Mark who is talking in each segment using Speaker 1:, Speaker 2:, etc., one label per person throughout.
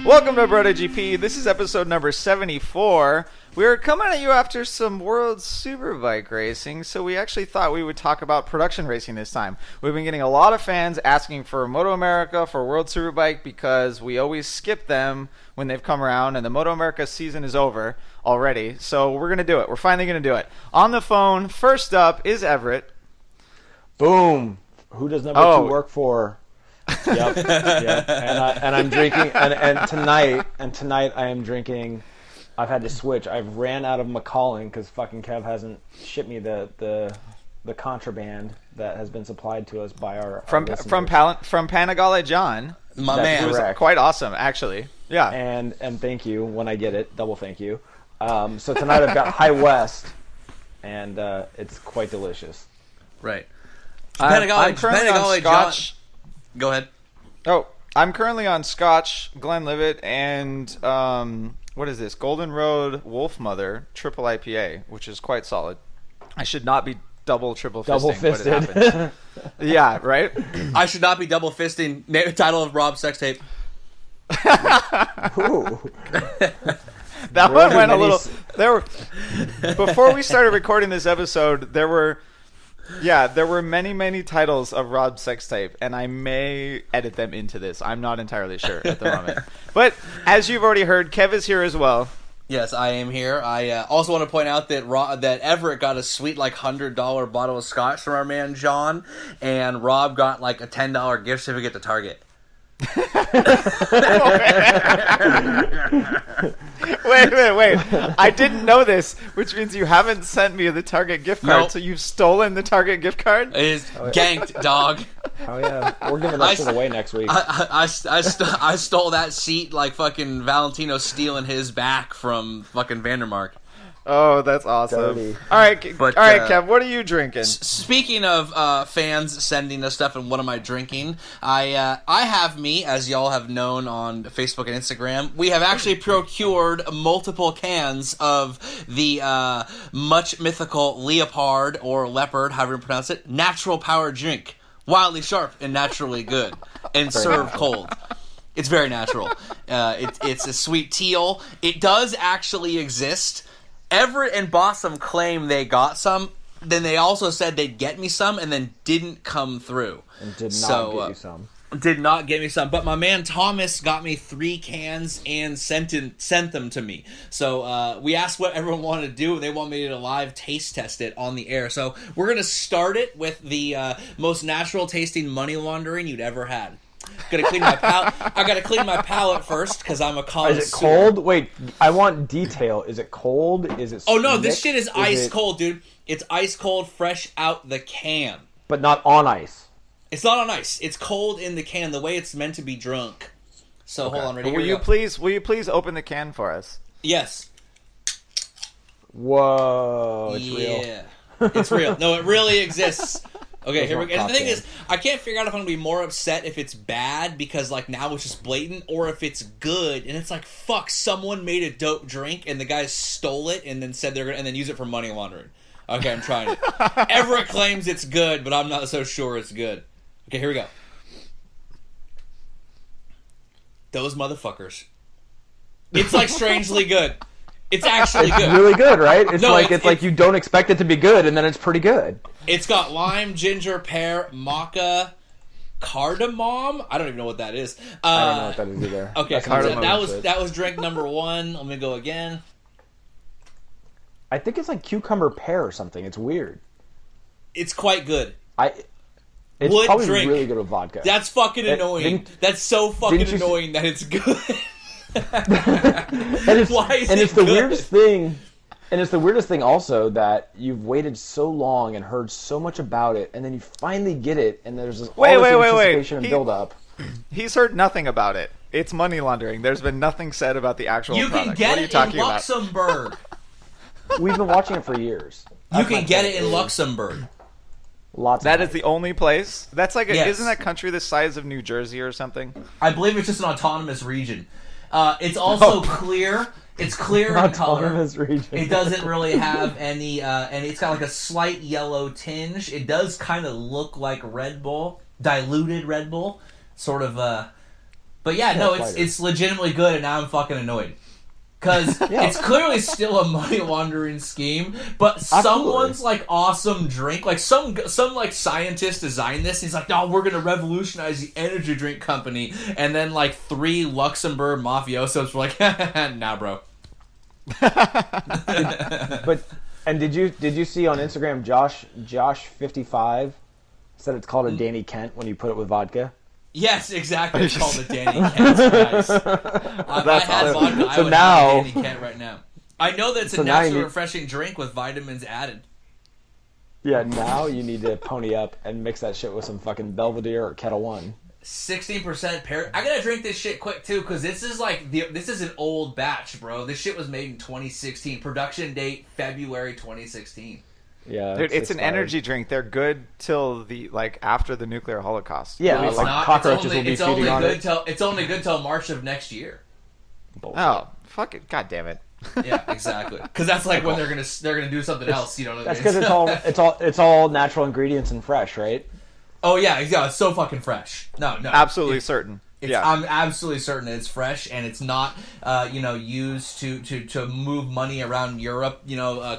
Speaker 1: Welcome to MotoGP. This is episode number 74. We're coming at you after some World Superbike racing, so we actually thought we would talk about production racing this time. We've been getting a lot of fans asking for MotoAmerica, for World Superbike, because we always skip them when they've come around, and the MotoAmerica season is over already, so we're going to do it. We're finally going to do it. On the phone, first up is Everett.
Speaker 2: Boom. Who does number 2 work for? Yep. And I'm drinking, and tonight I am drinking. I've had to switch. I've ran out of Macallan because fucking Kev hasn't shipped me the contraband that has been supplied to us by our
Speaker 1: from Panigale John.
Speaker 3: My man.
Speaker 1: It was quite awesome, actually. Yeah.
Speaker 2: And thank you when I get it. Double thank you. So tonight I've got High West, and it's quite delicious.
Speaker 3: Right.
Speaker 1: I'm currently on Scotch.
Speaker 3: Go ahead.
Speaker 1: Oh, I'm currently on Scotch, Glenlivet, and what is this? Golden Road Wolf Mother Triple IPA, which is quite solid. I should not be triple fisting, but it happens. Yeah, right?
Speaker 3: I should not be double fisting. Title of Rob's sex tape.
Speaker 2: Ooh.
Speaker 1: That one went a little... Before we started recording this episode, there were many titles of Rob's sex tape, and I may edit them into this. I'm not entirely sure at the moment. But as you've already heard, Kev is here as well.
Speaker 3: Yes, I am here. I also want to point out that Everett got a sweet $100 bottle of scotch from our man John, and Rob got a $10 gift certificate to Target.
Speaker 1: Wait. I didn't know this, which means you haven't sent me the Target gift card,
Speaker 3: Nope.
Speaker 1: So you've stolen the Target gift card?
Speaker 3: It is ganked, dog.
Speaker 2: Oh yeah, we're giving that shit away next week.
Speaker 3: I stole that seat like fucking Valentino stealing his back from fucking Vandermark.
Speaker 1: Oh, that's awesome.
Speaker 2: Dirty.
Speaker 1: All right, Kev, what are you drinking?
Speaker 3: Speaking of fans sending us stuff and what am I drinking, I have me, as y'all have known on Facebook and Instagram, we have actually procured multiple cans of the much mythical Leopard or Leopard, however you pronounce it, natural power drink. Wildly sharp and naturally good, and served cold. It's very natural. It's a sweet teal. It does actually exist. Everett and Bossum claim they got some. Then they also said they'd get me some, and then didn't come through.
Speaker 2: And did not get you some.
Speaker 3: Did not get me some. But my man Thomas got me 3 cans and sent them to me. So we asked what everyone wanted to do. They want me to live taste test it on the air. So we're going to start it with the most natural tasting money laundering you'd ever had. I gotta clean my palate first because I'm a connoisseur.
Speaker 2: Is it cold? Wait, I want detail. Is it cold? Is it?
Speaker 3: Oh no, this shit is ice cold, dude. It's ice cold, fresh out the can.
Speaker 2: But not on ice.
Speaker 3: It's not on ice. It's cold in the can, the way it's meant to be drunk. So
Speaker 1: okay.
Speaker 3: Hold on, ready?
Speaker 1: Will you please open the can for us?
Speaker 3: Yes.
Speaker 2: Whoa, it's real.
Speaker 3: It's real. No, it really exists. Okay, here we go. And the thing
Speaker 2: cans.
Speaker 3: is, I can't figure out if I'm going to be more upset if it's bad, because, now it's just blatant, or if it's good, and it's fuck, someone made a dope drink, and the guys stole it, and then said they're going to, and then use it for money laundering. Okay, I'm trying it. Everett claims it's good, but I'm not so sure it's good. Okay, here we go. Those motherfuckers. It's, strangely good. It's actually good.
Speaker 2: It's really good, right? It's
Speaker 3: No,
Speaker 2: like you don't expect it to be good, and then it's pretty good.
Speaker 3: It's got lime, ginger, pear, maca, cardamom. I don't even know what that is.
Speaker 2: I don't know what that is either.
Speaker 3: Okay,
Speaker 2: so
Speaker 3: that was drink number 1. Let me go again.
Speaker 2: I think it's cucumber pear or something. It's weird.
Speaker 3: It's quite good.
Speaker 2: It's
Speaker 3: Would
Speaker 2: probably
Speaker 3: drink.
Speaker 2: Really good with vodka.
Speaker 3: That's fucking annoying. That's so fucking annoying that it's good.
Speaker 2: It's the weirdest thing. And it's the weirdest thing also that you've waited so long and heard so much about it, and then you finally get it, and there's this anticipation and build up.
Speaker 1: He's heard nothing about it. It's money laundering. There's been nothing said about the actual product.
Speaker 3: You can get it in Luxembourg.
Speaker 2: We've been watching it for years.
Speaker 3: You can get it in Luxembourg.
Speaker 1: That is the only place? That's isn't that country the size of New Jersey or something?
Speaker 3: I believe it's just an autonomous region. It's also clear. It's clear in color.
Speaker 2: Region.
Speaker 3: It doesn't really have any, and it's got a slight yellow tinge. It does kind of look like Red Bull, diluted Red Bull, sort of But yeah, no, it's legitimately good, and now I'm fucking annoyed. Because it's clearly still a money laundering scheme, but someone's like awesome drink, like some like scientist designed this. He's like, no, we're gonna revolutionize the energy drink company, and then like 3 Luxembourg mafiosos were like, nah, bro.
Speaker 2: And did you see on Instagram Josh55 said it's called a Danny Kent when you put it with vodka?
Speaker 3: Yes, exactly. It's called the Danny Kent. Nice. If I had vodka, I would have a Danny Kent right now. I know that it's a natural, refreshing drink with vitamins added.
Speaker 2: Yeah, now you need to pony up and mix that shit with some fucking Belvedere or Kettle One.
Speaker 3: 16% pear. I gotta drink this shit quick too, because this is like this is an old batch, bro. This shit was made in 2016. Production date February 2016.
Speaker 2: Yeah,
Speaker 1: dude, it's an energy drink. They're good till after the nuclear holocaust.
Speaker 2: Yeah,
Speaker 3: no, like cockroaches will be feeding on it. It's only good till March of next year.
Speaker 2: Bullshit.
Speaker 1: Oh, fuck it! God damn it!
Speaker 3: Yeah, exactly. Because that's like when they're gonna do something else. You know what I mean?
Speaker 2: That's because it's all natural ingredients and fresh, right?
Speaker 3: Oh yeah, it's so fucking fresh. No,
Speaker 1: absolutely certain.
Speaker 3: I'm absolutely certain it's fresh, and it's not, used to move money around Europe,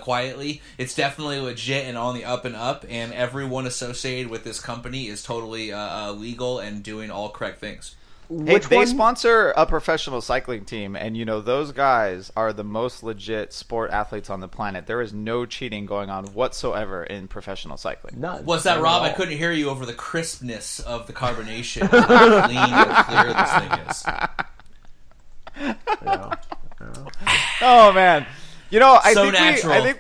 Speaker 3: quietly. It's definitely legit and on the up and up, and everyone associated with this company is totally legal and doing all correct things.
Speaker 1: Hey, they sponsor a professional cycling team, and those guys are the most legit sport athletes on the planet. There is no cheating going on whatsoever in professional cycling.
Speaker 2: None.
Speaker 3: What's that, Rob? I couldn't hear you over the crispness of the carbonation. How clean and clear this thing is.
Speaker 2: Yeah.
Speaker 1: Oh man, I
Speaker 3: think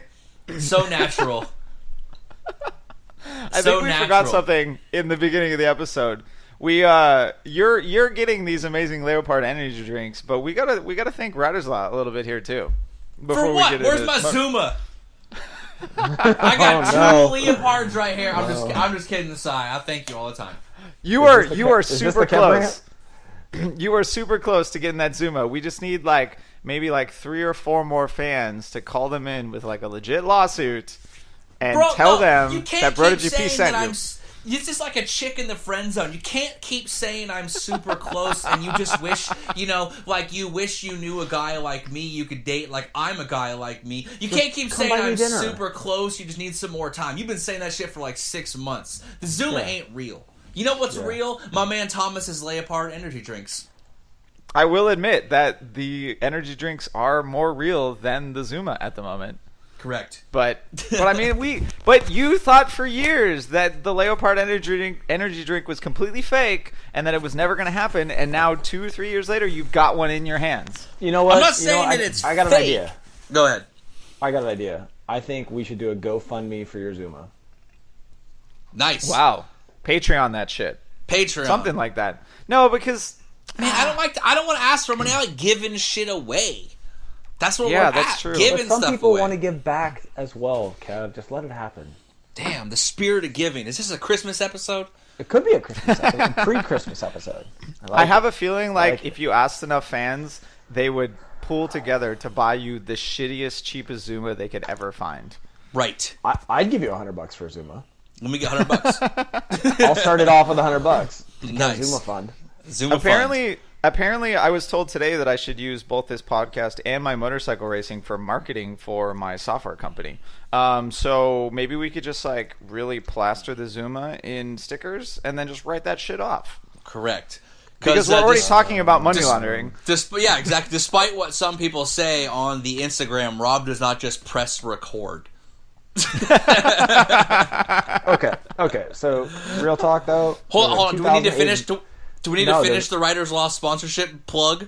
Speaker 3: so natural.
Speaker 1: I think we forgot something in the beginning of the episode. You're getting these amazing Leopard energy drinks, but we gotta thank Riders Law a little bit here too.
Speaker 3: For what? Where's my Zuma? I got 2 Leopards right here. I'm just kidding aside. I thank you all the time.
Speaker 1: You are super close. You are super close to getting that Zuma. We just need maybe 3 or 4 more fans to call them in with a legit lawsuit and tell them that BrotoGP sent you.
Speaker 3: It's just like a chick in the friend zone. You can't keep saying I'm super close and you just wish, you wish you knew a guy like me you could date like I'm a guy like me. You can't keep saying I'm super close. You just need some more time. You've been saying that shit for 6 months. The Zuma ain't real. You know what's real? My man Thomas's Leopard energy drinks.
Speaker 1: I will admit that the energy drinks are more real than the Zuma at the moment.
Speaker 3: Correct.
Speaker 1: But I mean, but you thought for years that the Leopard energy drink was completely fake and that it was never going to happen, and now 2 or 3 years later, you've got one in your hands.
Speaker 2: You know what?
Speaker 3: I'm not saying that it's fake.
Speaker 2: I got an idea.
Speaker 3: Go ahead.
Speaker 2: I got an idea. I think we should do a GoFundMe for your Zuma.
Speaker 3: Nice.
Speaker 1: Wow. Patreon that shit.
Speaker 3: Patreon.
Speaker 1: Something like that. No, because
Speaker 3: man, I don't want to ask for money. I like giving shit away. That's what we're
Speaker 1: that's true.
Speaker 3: Giving
Speaker 2: but some people
Speaker 3: away.
Speaker 2: want to give back as well, Kev. Just let it happen.
Speaker 3: Damn, the spirit of giving. Is this a Christmas episode?
Speaker 2: It could be a Christmas episode, pre-Christmas episode.
Speaker 1: I have a feeling if you asked enough fans, they would pool together to buy you the shittiest, cheapest Zuma they could ever find.
Speaker 3: Right.
Speaker 2: I'd give you $100 for a Zuma.
Speaker 3: Let me get $100.
Speaker 2: I'll start it off with $100.
Speaker 3: Nice.
Speaker 2: Zuma fund.
Speaker 3: Zuma
Speaker 1: Apparently, I was told today that I should use both this podcast and my motorcycle racing for marketing for my software company. So maybe we could just really plaster the Zuma in stickers and then just write that shit off.
Speaker 3: Correct.
Speaker 1: Because we're already talking about money laundering.
Speaker 3: Yeah, exactly. Despite what some people say on the Instagram, Rob does not just press record.
Speaker 2: Okay. So, real talk though.
Speaker 3: Hold on. Do we need to finish? Do we need to finish the Riders Law sponsorship plug?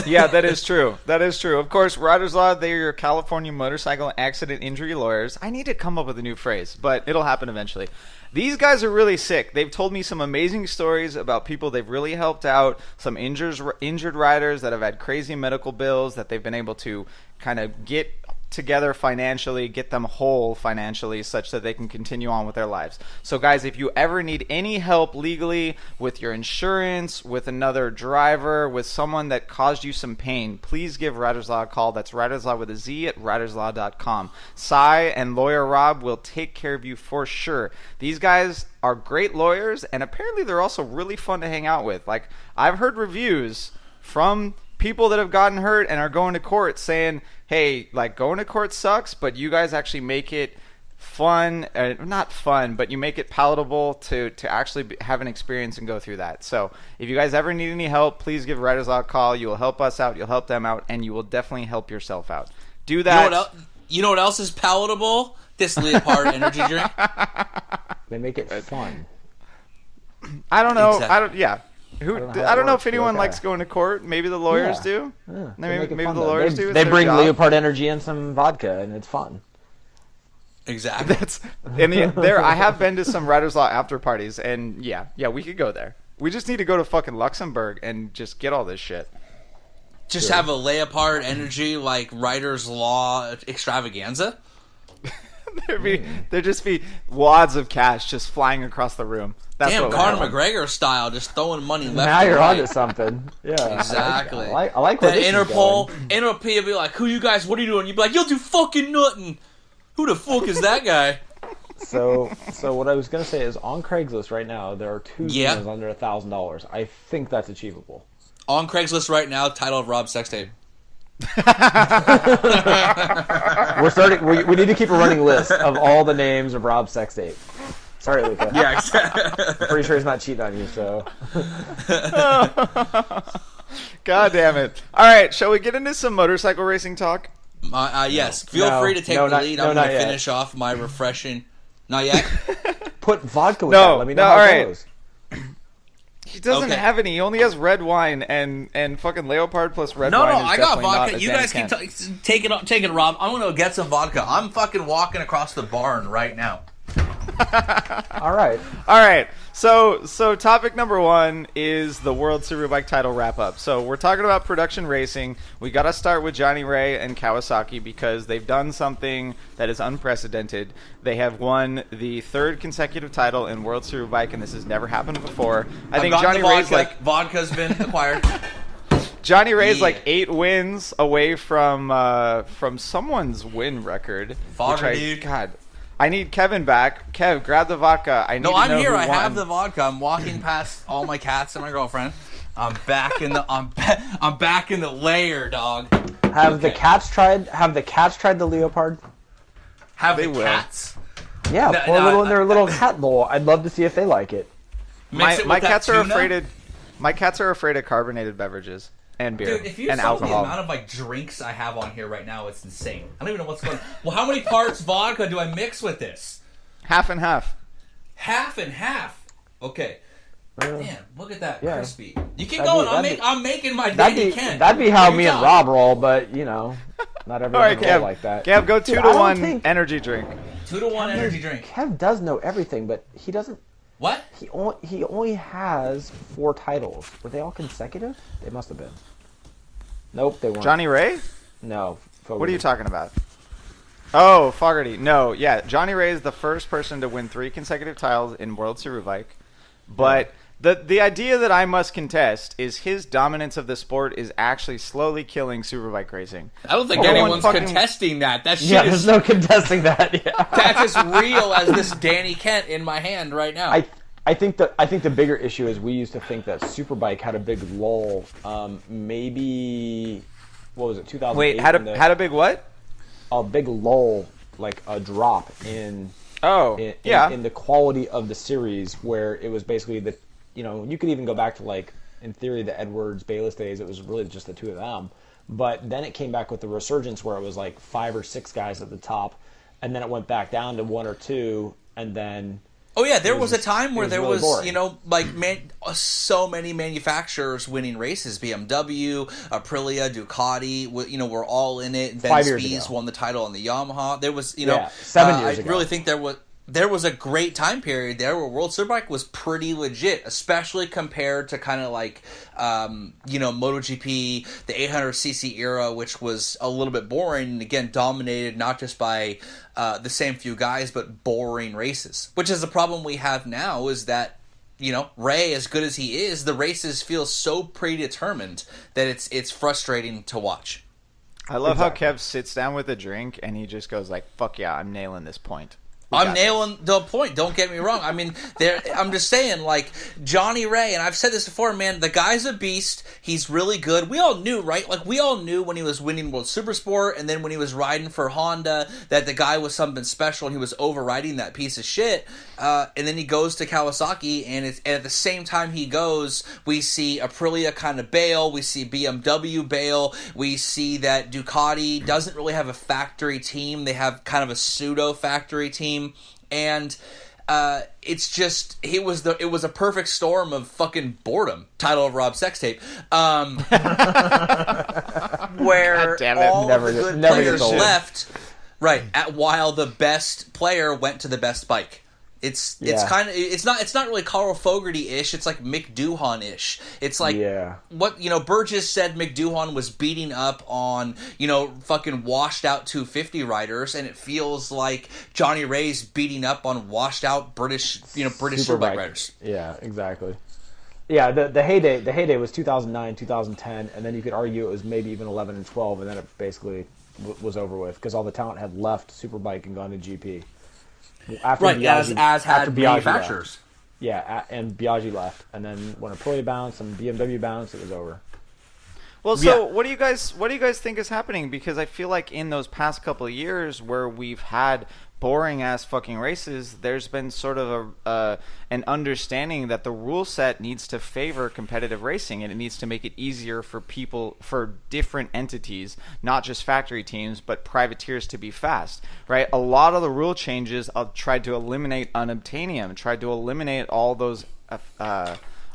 Speaker 1: Yeah, that is true. That is true. Of course, Riders Law, they're your California motorcycle accident injury lawyers. I need to come up with a new phrase, but it'll happen eventually. These guys are really sick. They've told me some amazing stories about people they've really helped out, some injured riders that have had crazy medical bills that they've been able to kind of get together financially, get them whole financially such that they can continue on with their lives. So guys, if you ever need any help legally with your insurance, with another driver, with someone that caused you some pain, please give Riders Law a call. That's Riders Law with a Z at riderslaw.com. Cy and lawyer Rob will take care of you for sure. These guys are great lawyers, and apparently they're also really fun to hang out with. Like, I've heard reviews from people that have gotten hurt and are going to court saying, hey, like, going to court sucks, but you guys actually make it fun, not fun, but you make it palatable to actually have an experience and go through that. So if you guys ever need any help, please give Riders Law a call. You will help us out, you'll help them out, and you will definitely help yourself out. Do that.
Speaker 3: You know what else is palatable? This Leopard energy drink.
Speaker 2: They make it fun.
Speaker 1: I don't know.
Speaker 3: Exactly.
Speaker 1: I don't know if anyone likes going to court. Maybe the lawyers do.
Speaker 2: Yeah,
Speaker 1: maybe the lawyers do.
Speaker 2: They bring Leopard energy and some vodka, and it's fun.
Speaker 3: Exactly.
Speaker 1: I have been to some Riders Law after parties, and yeah, we could go there. We just need to go to fucking Luxembourg and just get all this shit.
Speaker 3: Just have a Leopard energy like Riders Law extravaganza.
Speaker 1: There'd just be wads of cash just flying across the room. That's
Speaker 3: Damn, Conor McGregor style, just throwing money left
Speaker 2: now
Speaker 3: and
Speaker 2: you're
Speaker 3: right.
Speaker 2: onto something. Yeah,
Speaker 3: exactly.
Speaker 2: I like where
Speaker 3: that
Speaker 2: this
Speaker 3: Interpol,
Speaker 2: is going.
Speaker 3: Interpol will be like, "Who you guys? What are you doing?" You'd be like, "You'll do fucking nothing." Who the fuck is that guy?
Speaker 2: So what I was gonna say is on Craigslist right now there are two deals under $1,000. I think that's achievable.
Speaker 3: On Craigslist right now, title of Rob's sex tape.
Speaker 2: We're starting. We need to keep a running list of all the names of Rob's sex tape. Sorry, Luca.
Speaker 3: Yeah, exactly.
Speaker 2: I'm pretty sure he's not cheating on you, so.
Speaker 1: God damn it! All right, shall we get into some motorcycle racing talk?
Speaker 3: Yes. Feel free to take the lead. I'm going to finish off my refreshing. Not yet.
Speaker 2: Put vodka with that. Let me know how it goes.
Speaker 1: He doesn't have any. He only has red wine and fucking Leopard plus red wine.
Speaker 3: No,
Speaker 1: is
Speaker 3: I got vodka.
Speaker 1: You
Speaker 3: guys keep take it, Rob. I'm going to get some vodka. I'm fucking walking across the barn right now.
Speaker 2: All right.
Speaker 1: So topic number one is the World Superbike title wrap up. So we're talking about production racing. We got to start with Johnny Ray and Kawasaki because they've done something that is unprecedented. They have won the third consecutive title in World Superbike, and this has never happened before. I think Johnny Ray's
Speaker 3: vodka's been acquired.
Speaker 1: Johnny Ray's 8 wins away from someone's win record. God. I need Kevin back. Kev, grab the vodka. I'm here.
Speaker 3: I have the vodka. I'm walking past all my cats and my girlfriend. I'm back in the lair, dog.
Speaker 2: Have the cats tried the Leopard?
Speaker 3: Have the cats?
Speaker 2: Yeah, pour a little in their little cat bowl. I'd love to see if they like it.
Speaker 1: My cats are afraid of carbonated beverages. And beer.
Speaker 3: Dude, if you
Speaker 1: and
Speaker 3: saw
Speaker 1: alcohol.
Speaker 3: the amount of drinks I have on here right now, it's insane. I don't even know what's going on. Well, how many parts vodka do I mix with this?
Speaker 1: Half and half.
Speaker 3: Half and half. Okay. Man, look at that crispy. You keep
Speaker 2: going.
Speaker 3: I'm making my Danny Kent.
Speaker 2: That'd be how me and Rob roll, but not everyone roll like that.
Speaker 1: Gav, go 2-to-1 energy drink.
Speaker 3: 2-to-1 energy drink.
Speaker 2: Kev does know everything, but he doesn't.
Speaker 3: What?
Speaker 2: He only has 4 titles. Were they all consecutive? They must have been. Nope, they weren't.
Speaker 1: Johnny Ray?
Speaker 2: No. Fogarty.
Speaker 1: What are you talking about? Oh, Fogarty. No, yeah. Johnny Ray is the first person to win 3 consecutive titles in World Superbike. But the idea that I must contest is his dominance of the sport is actually slowly killing Superbike racing.
Speaker 3: I don't think anyone's contesting that. That shit
Speaker 2: there's no contesting that. Yeah.
Speaker 3: That's as real as this Danny Kent in my hand right now.
Speaker 2: I think the bigger issue is we used to think that Superbike had a big lull. Maybe what was it? 2008.
Speaker 1: Wait, had a big what?
Speaker 2: A big lull, like a drop in.
Speaker 1: In
Speaker 2: the quality of the series, where it was basically you could even go back to in theory the Edwards Bayless days. It was really just the 2 of them, but then it came back with the resurgence where it was 5 or 6 guys at the top, and then it went back down to 1 or 2, and then.
Speaker 3: Oh yeah, there was a time where there was
Speaker 2: boring.
Speaker 3: so many manufacturers winning races. BMW, Aprilia, Ducati, were all in it. Ben Spies won the title on the Yamaha. There was
Speaker 2: 7 years ago.
Speaker 3: I really think there was there was a great time period there where World Superbike was pretty legit, especially compared to kind of like, MotoGP, the 800cc era, which was a little bit boring, and again, dominated not just by the same few guys, but boring races. Which is the problem we have now, is that, Ray, as good as he is, the races feel so predetermined that it's frustrating to watch.
Speaker 1: I love how Kev sits down with a drink and he just goes like, fuck yeah, I'm nailing this point.
Speaker 3: I'm nailing the point. Don't get me wrong. I mean, I'm just saying, like, Johnny Ray, and I've said this before, man, the guy's a beast. He's really good. We all knew, right? Like, we all knew when he was winning World Supersport and then when he was riding for Honda that the guy was something special and he was overriding that piece of shit. And then he goes to Kawasaki, and at the same time he goes, we see Aprilia kind of bail. We see BMW bail. We see that Ducati doesn't really have a factory team. They have kind of a pseudo-factory team. And it's just it was a perfect storm of fucking boredom. Title of Rob's sex tape. Where all of the good players left, right? While the best player went to the best bike. It's kind of it's not really Carl Fogarty-ish. It's like Mick Doohan-ish. It's like what Burgess said. Mick Doohan was beating up on fucking washed out 250 riders, and it feels like Johnny Ray's beating up on washed out British Superbike riders.
Speaker 2: Yeah, exactly. Yeah, the heyday was 2009, 2010, and then you could argue it was maybe even 11 and 12, and then it basically was over with because all the talent had left Superbike and gone to GP. After
Speaker 3: right,
Speaker 2: Biaggi,
Speaker 3: as had
Speaker 2: Biaggi
Speaker 3: manufacturers.
Speaker 2: Left. Yeah, and Biaggi left, and then when Aprilia bounced and BMW bounced, it was over.
Speaker 1: Well, so what do you guys think is happening? Because I feel like in those past couple of years where we've had boring ass fucking races, there's been sort of an understanding that the rule set needs to favor competitive racing, and it needs to make it easier for people, for different entities, not just factory teams, but privateers to be fast, right? A lot of the rule changes tried to eliminate unobtainium, tried to eliminate all those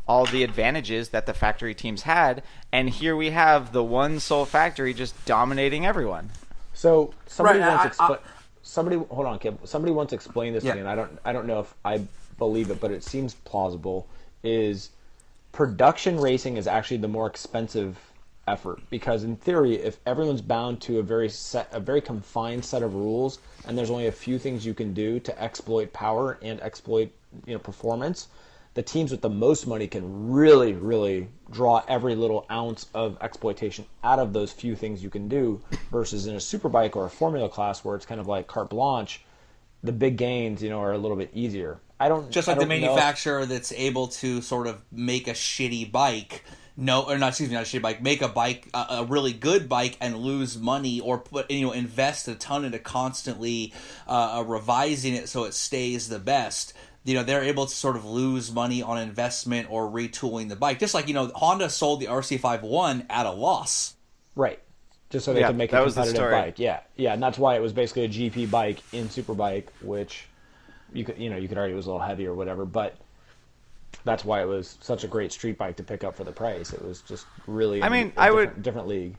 Speaker 1: all the advantages that the factory teams had, and here we have the one sole factory just dominating everyone.
Speaker 2: So somebody hold on, Kim. Somebody once explained this to me, and I don't know if I believe it, but it seems plausible. Is production racing is actually the more expensive effort, because in theory, if everyone's bound to a very confined set of rules, and there's only a few things you can do to exploit power and exploit performance, the teams with the most money can really, really draw every little ounce of exploitation out of those few things you can do, versus in a superbike or a formula class where it's kind of like carte blanche, the big gains, are a little bit easier.
Speaker 3: The manufacturer that's able to sort of make a shitty bike, not a shitty bike, make a bike, a really good bike, and lose money, or invest a ton into constantly revising it so it stays the best. They're able to sort of lose money on investment or retooling the bike. Just like, Honda sold the RC51 at a loss.
Speaker 2: Right. Just so they could make a competitive bike. Yeah. Yeah, and that's why it was basically a GP bike in Superbike, which you could argue was a little heavy or whatever, but that's why it was such a great street bike to pick up for the price. It was just really different league.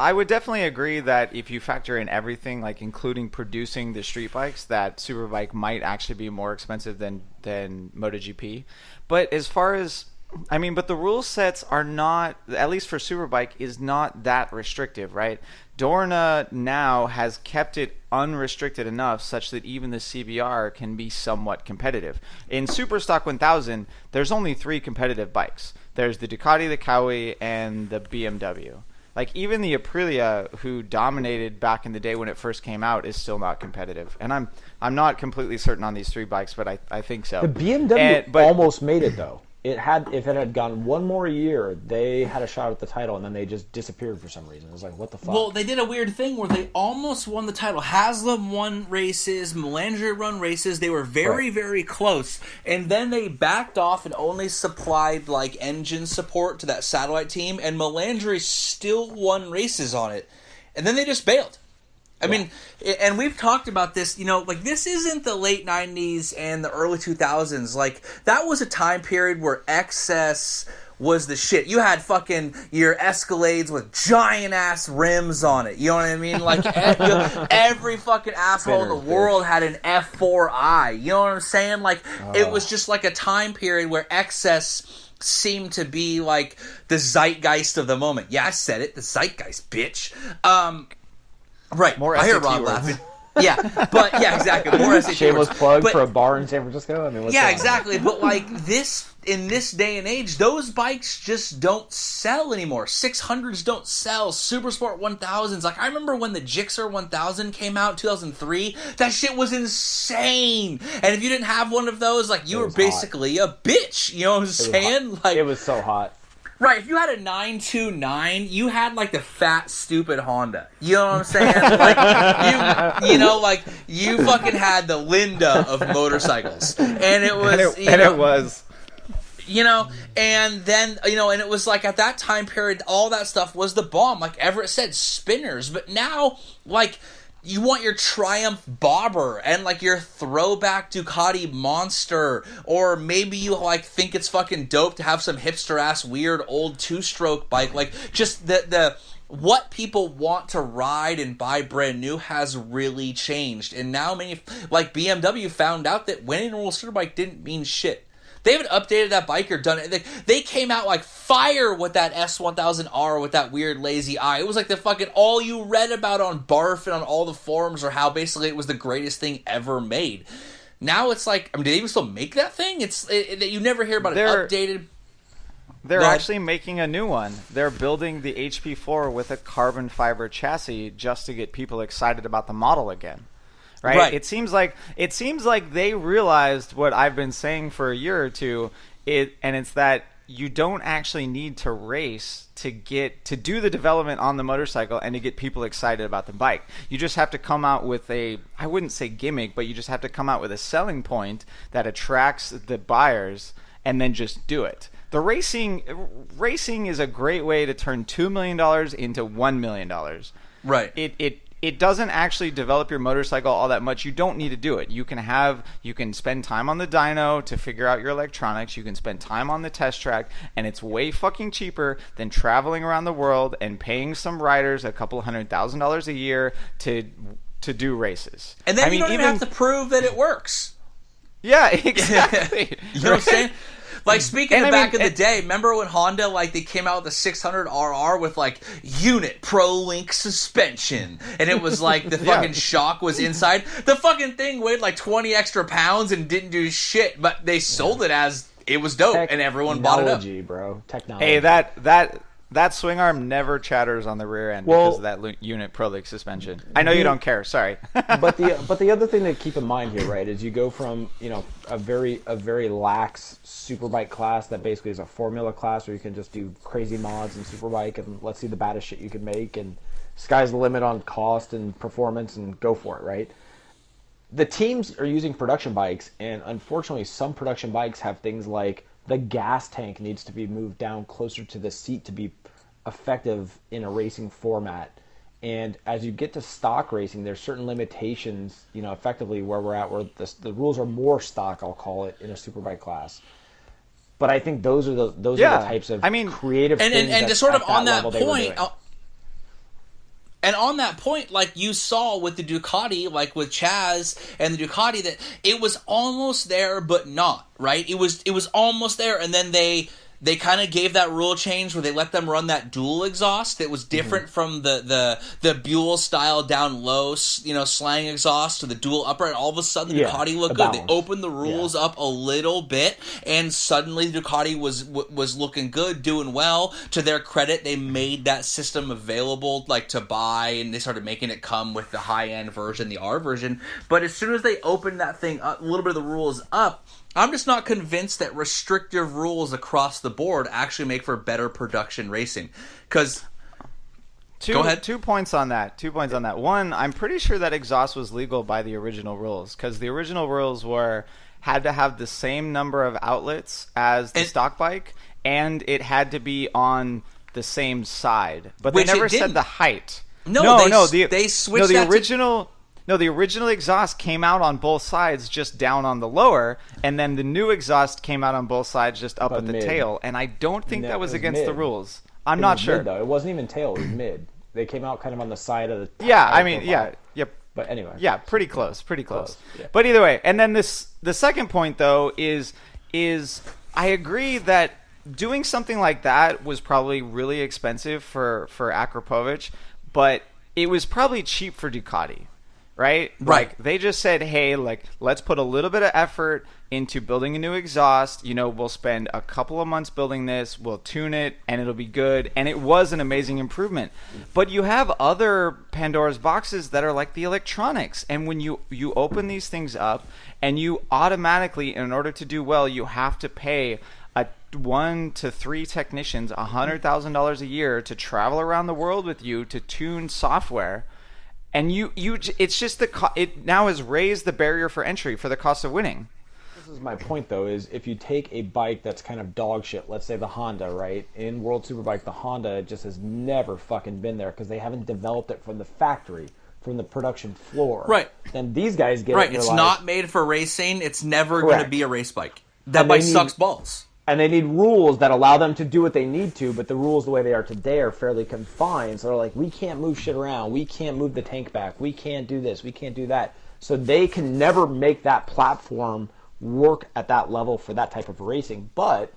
Speaker 1: I would definitely agree that if you factor in everything, like including producing the street bikes, that Superbike might actually be more expensive than MotoGP. But as far as, but the rule sets are not, at least for Superbike, is not that restrictive, right? Dorna now has kept it unrestricted enough such that even the CBR can be somewhat competitive. In Superstock 1000, there's only 3 competitive bikes. There's the Ducati, the Kawi, and the BMW. Like, even the Aprilia, who dominated back in the day when it first came out, is still not competitive. And I'm not completely certain on these 3 bikes, but I think so.
Speaker 2: The BMW almost made it, though. If it had gone one more year, they had a shot at the title, and then they just disappeared for some reason. It was like, what the fuck?
Speaker 3: Well, they did a weird thing where they almost won the title. Haslam won races, Melandri won races. They were very, very close. And then they backed off and only supplied, like, engine support to that satellite team, and Melandri still won races on it. And then they just bailed. I mean, and we've talked about this, this isn't the late 90s and the early 2000s. Like, that was a time period where excess was the shit. You had fucking your Escalades with giant ass rims on it. You know what I mean? Like every fucking asshole in the world had an F4i. You know what I'm saying? Like it was just like a time period where excess seemed to be like the zeitgeist of the moment. Yeah, I said it. The zeitgeist, bitch. Right.
Speaker 1: More
Speaker 3: I hear
Speaker 1: SAT
Speaker 3: Rob
Speaker 1: words.
Speaker 3: laughing. Yeah, exactly. More SAT
Speaker 2: Shameless
Speaker 3: words.
Speaker 2: plug
Speaker 3: But,
Speaker 2: for a bar in San Francisco. I mean, what's
Speaker 3: yeah,
Speaker 2: going on?
Speaker 3: exactly. But like in this day and age, those bikes just don't sell anymore. 600s don't sell. Supersport 1000s. Like I remember when the Gixxer 1000 came out in 2003. That shit was insane. And if you didn't have one of those, like you were basically a bitch. You know what I'm saying? Like
Speaker 2: it was so hot.
Speaker 3: Right, if you had a 929, you had like the fat, stupid Honda. You know what I'm saying? Like you know, like you fucking had the Linda of motorcycles, and it was,
Speaker 1: it was,
Speaker 3: you know, and then and it was like at that time period, all that stuff was the bomb. Like Everett said, spinners, but now like. You want your Triumph Bobber and like your throwback Ducati Monster, or maybe you like think it's fucking dope to have some hipster ass weird old 2-stroke bike. Like just the what people want to ride and buy brand new has really changed. And now like BMW found out that winning a World Superbike didn't mean shit. They haven't updated that bike or done it. They came out like fire with that S1000R with that weird lazy eye. It was like the fucking all you read about on Barf and on all the forums, or how basically it was the greatest thing ever made. Now it's like, I mean, do they even still make that thing? You never hear about it updated.
Speaker 1: They're actually making a new one. They're building the HP4 with a carbon fiber chassis just to get people excited about the model again. Right? It seems like they realized what I've been saying for a year or two, and it's that you don't actually need to race to do the development on the motorcycle and to get people excited about the bike. You just have to come out with I wouldn't say gimmick, but you just have to come out with a selling point that attracts the buyers, and then just do it. The racing is a great way to turn $2 million into $1 million.
Speaker 3: Right.
Speaker 1: It doesn't actually develop your motorcycle all that much. You don't need to do it. You can spend time on the dyno to figure out your electronics. You can spend time on the test track, and it's way fucking cheaper than traveling around the world and paying some riders a couple $100,000 a year to do races.
Speaker 3: And then you don't even have to prove that it works.
Speaker 1: Yeah, exactly.
Speaker 3: You know what I'm saying? Like, speaking of back in the day, remember when Honda, like, they came out with the 600RR with, like, unit Pro Link suspension, and it was, like, the fucking shock was inside? The fucking thing weighed, like, 20 extra pounds and didn't do shit, but they sold it as it was dope, and everyone bought it up.
Speaker 2: Technology, bro. Technology.
Speaker 1: Hey, that swing arm never chatters on the rear end because of that unit Pro Link suspension. I know you don't care. Sorry.
Speaker 2: but the other thing to keep in mind here, right, is you go from a very lax superbike class that basically is a formula class where you can just do crazy mods in superbike and let's see the baddest shit you can make, and sky's the limit on cost and performance, and go for it, right? The teams are using production bikes, and unfortunately some production bikes have things like the gas tank needs to be moved down closer to the seat to be effective in a racing format. And as you get to stock racing, there's certain limitations, effectively where we're at, where the rules are more stock, I'll call it, in a superbike class. But I think those are the types of creative things.
Speaker 3: And to sort of on that point,
Speaker 2: And
Speaker 3: on that point, like you saw with the Ducati, like with Chaz and the Ducati, that it was almost there but not, right? It was almost there, and then they kind of gave that rule change where they let them run that dual exhaust that was different from the Buell style down low, slang exhaust to the dual upright. All of a sudden, the Ducati looked good. They opened the rules up a little bit, and suddenly Ducati was looking good, doing well. To their credit, they made that system available, like, to buy, and they started making it come with the high end version, the R version. But as soon as they opened that thing up, a little bit of the rules up, I'm just not convinced that restrictive rules across the board actually make for better production racing. Because, go ahead.
Speaker 1: 2 points on that. 2 points on that. One, I'm pretty sure that exhaust was legal by the original rules, because the original rules had to have the same number of outlets as the stock bike, and it had to be on the same side. But they never said the height.
Speaker 3: They switched that
Speaker 1: No, the original exhaust came out on both sides, just down on the lower, and then the new exhaust came out on both sides, just up at the tail. And I don't think that was against the rules. I'm not sure.
Speaker 2: Mid, though. It wasn't even tail, it was mid. They came out kind of on the side of the
Speaker 1: Yeah, I mean, yeah.
Speaker 2: But anyway.
Speaker 1: Yeah, pretty close. Yeah. But either way, and then the second point, though, is I agree that doing something like that was probably really expensive for Akrapovic, but it was probably cheap for Ducati, right? Like, they just said, hey, like, let's put a little bit of effort into building a new exhaust. You know, we'll spend a couple of months building this, we'll tune it, and it'll be good. And it was an amazing improvement. But you have other Pandora's boxes that are like the electronics. And when you open these things up, and you automatically, in order to do well, you have to pay 1 to 3 technicians $100,000 a year to travel around the world with you to tune software. And it's just it now has raised the barrier for entry for the cost of winning.
Speaker 2: This is my point, though, is if you take a bike that's kind of dog shit, let's say the Honda, right? In World Superbike, the Honda just has never fucking been there because they haven't developed it from the factory, from the production floor.
Speaker 3: Right.
Speaker 2: Then these guys get it.
Speaker 3: Right, it's not made for racing. It's never going to be a race bike. That bike sucks balls.
Speaker 2: And they need rules that allow them to do what they need to, but the rules the way they are today are fairly confined. So they're like, we can't move shit around. We can't move the tank back. We can't do this. We can't do that. So they can never make that platform work at that level for that type of racing. But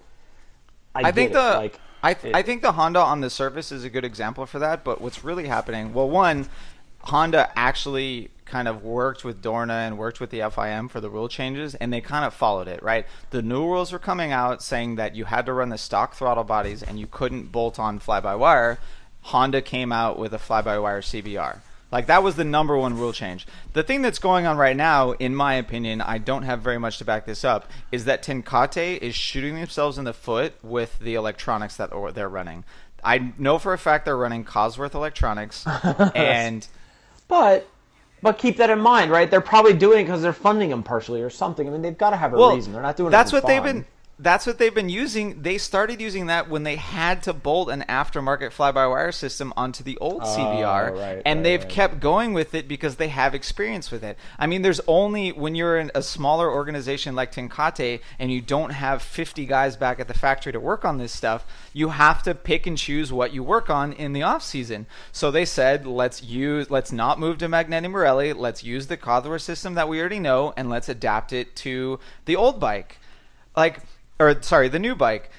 Speaker 2: I think
Speaker 1: the Honda on the surface is a good example for that. But what's really happening? Well, one, Honda actually kind of worked with Dorna and worked with the FIM for the rule changes, and they kind of followed it, right? The new rules were coming out saying that you had to run the stock throttle bodies and you couldn't bolt on fly-by-wire. Honda came out with a fly-by-wire CBR. Like, that was the number one rule change. The thing that's going on right now, in my opinion, I don't have very much to back this up, is that Tenkate is shooting themselves in the foot with the electronics that they're running. I know for a fact they're running Cosworth electronics, and...
Speaker 2: But keep that in mind, right? They're probably doing it because they're funding them partially or something. I mean, they've got to have a reason. They're not doing it for fun.
Speaker 1: That's what they've been using. They started using that when they had to bolt an aftermarket fly-by-wire system onto the old CBR, and they've kept going with it because they have experience with it. I mean, there's only when you're in a smaller organization like Tenkate and you don't have 50 guys back at the factory to work on this stuff, you have to pick and choose what you work on in the off season. So they said, let's not move to Magneti Marelli. Let's use the Cosworth system that we already know, and let's adapt it to the old bike. The new bike.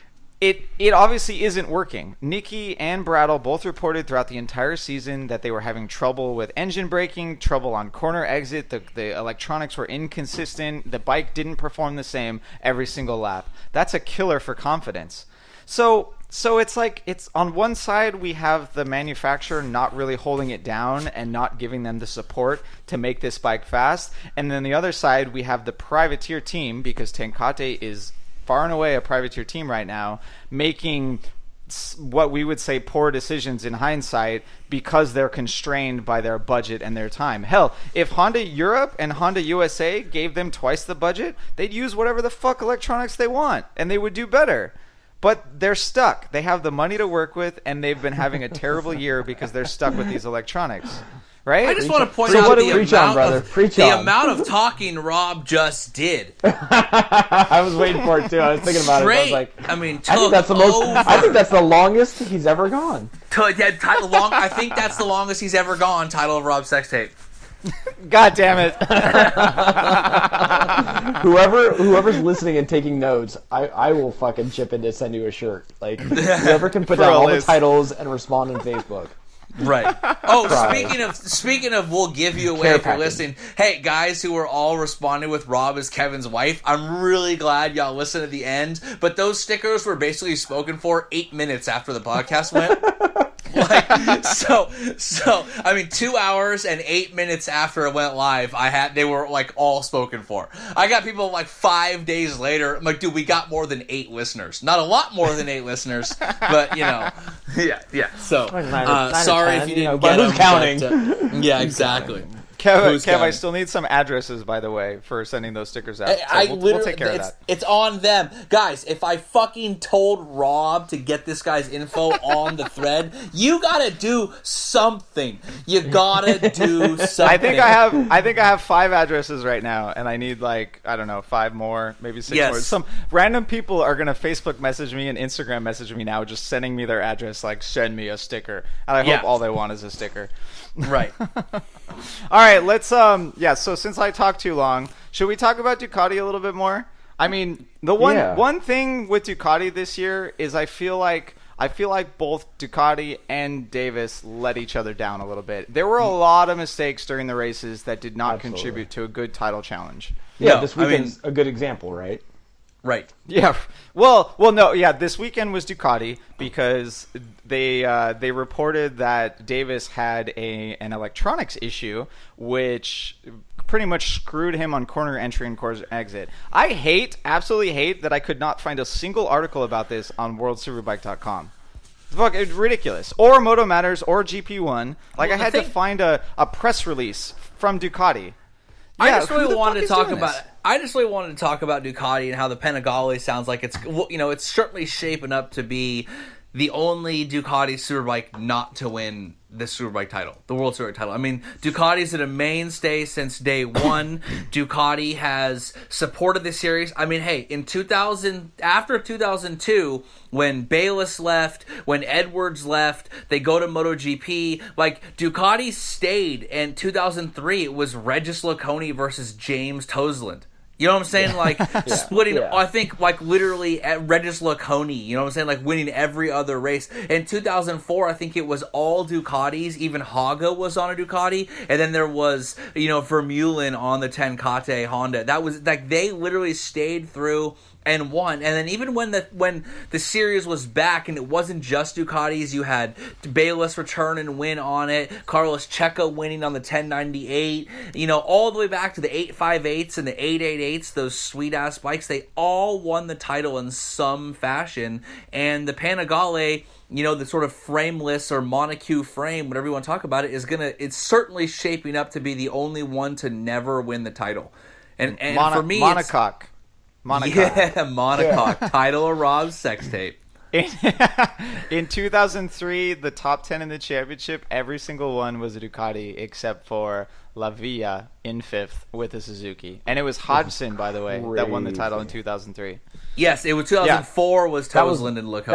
Speaker 1: It obviously isn't working. Nikki and Brattle both reported throughout the entire season that they were having trouble with engine braking, trouble on corner exit. The electronics were inconsistent. The bike didn't perform the same every single lap. That's a killer for confidence. So it's like, it's on one side we have the manufacturer not really holding it down and not giving them the support to make this bike fast, and then the other side we have the privateer team, because Tenkate is far and away a privateer team right now, making what we would say poor decisions in hindsight because they're constrained by their budget and their time. Hell, if Honda Europe and Honda USA gave them twice the budget, they'd use whatever the fuck electronics they want and they would do better. But they're stuck. They have the money to work with, and they've been having a terrible year because they're stuck with these electronics. Right?
Speaker 3: I just want to point out the amount of talking Rob just did.
Speaker 2: I was waiting for it too. I was thinking about it. I was like,
Speaker 3: I
Speaker 2: think that's the longest he's ever gone.
Speaker 3: I think that's the longest he's ever gone. Title of Rob's sex tape.
Speaker 1: God damn it!
Speaker 2: Whoever's listening and taking notes, I will fucking chip in to send you a shirt. Like, whoever can put down all the titles and respond on Facebook.
Speaker 3: Right. Oh, speaking of, we'll give you away if you're listening. Hey, guys who are all responding with Rob as Kevin's wife, I'm really glad y'all listened to the end. But those stickers were basically spoken for 8 minutes after the podcast went. I mean, 2 hours and 8 minutes after it went live, they were like all spoken for. I got people like 5 days later. I'm like, dude, we got more than 8 listeners. Not a lot more than 8 listeners, but yeah. So, sorry if you didn't get
Speaker 2: who's counting?
Speaker 3: But, yeah, exactly.
Speaker 1: Kev, I still need some addresses, by the way, for sending those stickers out. So we'll take care of that.
Speaker 3: It's on them. Guys, if I fucking told Rob to get this guy's info on the thread, you gotta do something. You gotta do something.
Speaker 1: I think I have 5 addresses right now, and I need, like, I don't know, 5 more, maybe 6 more. Some random people are gonna Facebook message me and Instagram message me now, just sending me their address, like, send me a sticker. And I hope all they want is a sticker.
Speaker 3: Right.
Speaker 1: All right, let's so since I talked too long, should we talk about Ducati a little bit more? I mean, the one thing with Ducati this year is I feel like both Ducati and Davis let each other down a little bit. There were a lot of mistakes during the races that did not contribute to a good title challenge.
Speaker 2: Yeah, this weekend's a good example, right?
Speaker 3: Right.
Speaker 1: Yeah. Well, no. Yeah, this weekend was Ducati because they reported that Davis had an electronics issue, which pretty much screwed him on corner entry and corner exit. I absolutely hate that I could not find a single article about this on WorldSuperbike.com. Fuck, it's ridiculous. Or Moto Matters or GP1. Like, I had to find a press release from Ducati.
Speaker 3: I just really wanted to talk about Ducati and how the Panigale sounds like it's certainly shaping up to be the only Ducati Superbike not to win the Superbike title, the World Superbike title. I mean, Ducati's been a mainstay since day one. Ducati has supported the series. I mean, hey, after 2002, when Bayliss left, when Edwards left, they go to MotoGP. Like, Ducati stayed. In 2003, it was Regis Laconi versus James Toseland. You know what I'm saying? Like, splitting, I think, like, literally at Regis Laconi, you know what I'm saying? Like, winning every other race. In 2004, I think it was all Ducatis. Even Haga was on a Ducati. And then there was, Vermeulen on the Tenkate Honda. That was, like, they literally stayed through and won. And then even when the series was back and it wasn't just Ducatis, you had Bayliss return and win on it, Carlos Checa winning on the 1098, all the way back to the 858s and the 888s, those sweet ass bikes, they all won the title in some fashion. And the Panigale, the sort of frameless or monocue frame, whatever you want to talk about it, it's certainly shaping up to be the only one to never win the title. And for me,
Speaker 1: monocoque.
Speaker 3: Monocoque. Yeah, monocoque. Title of Rob's sex tape.
Speaker 1: In 2003, the top 10 in the championship, every single one was a Ducati except for La Villa in 5th with a Suzuki. And it was Hodgson, by the way, that won the title in 2003.
Speaker 3: Yes, it was 2004 was Toseland and Laconi.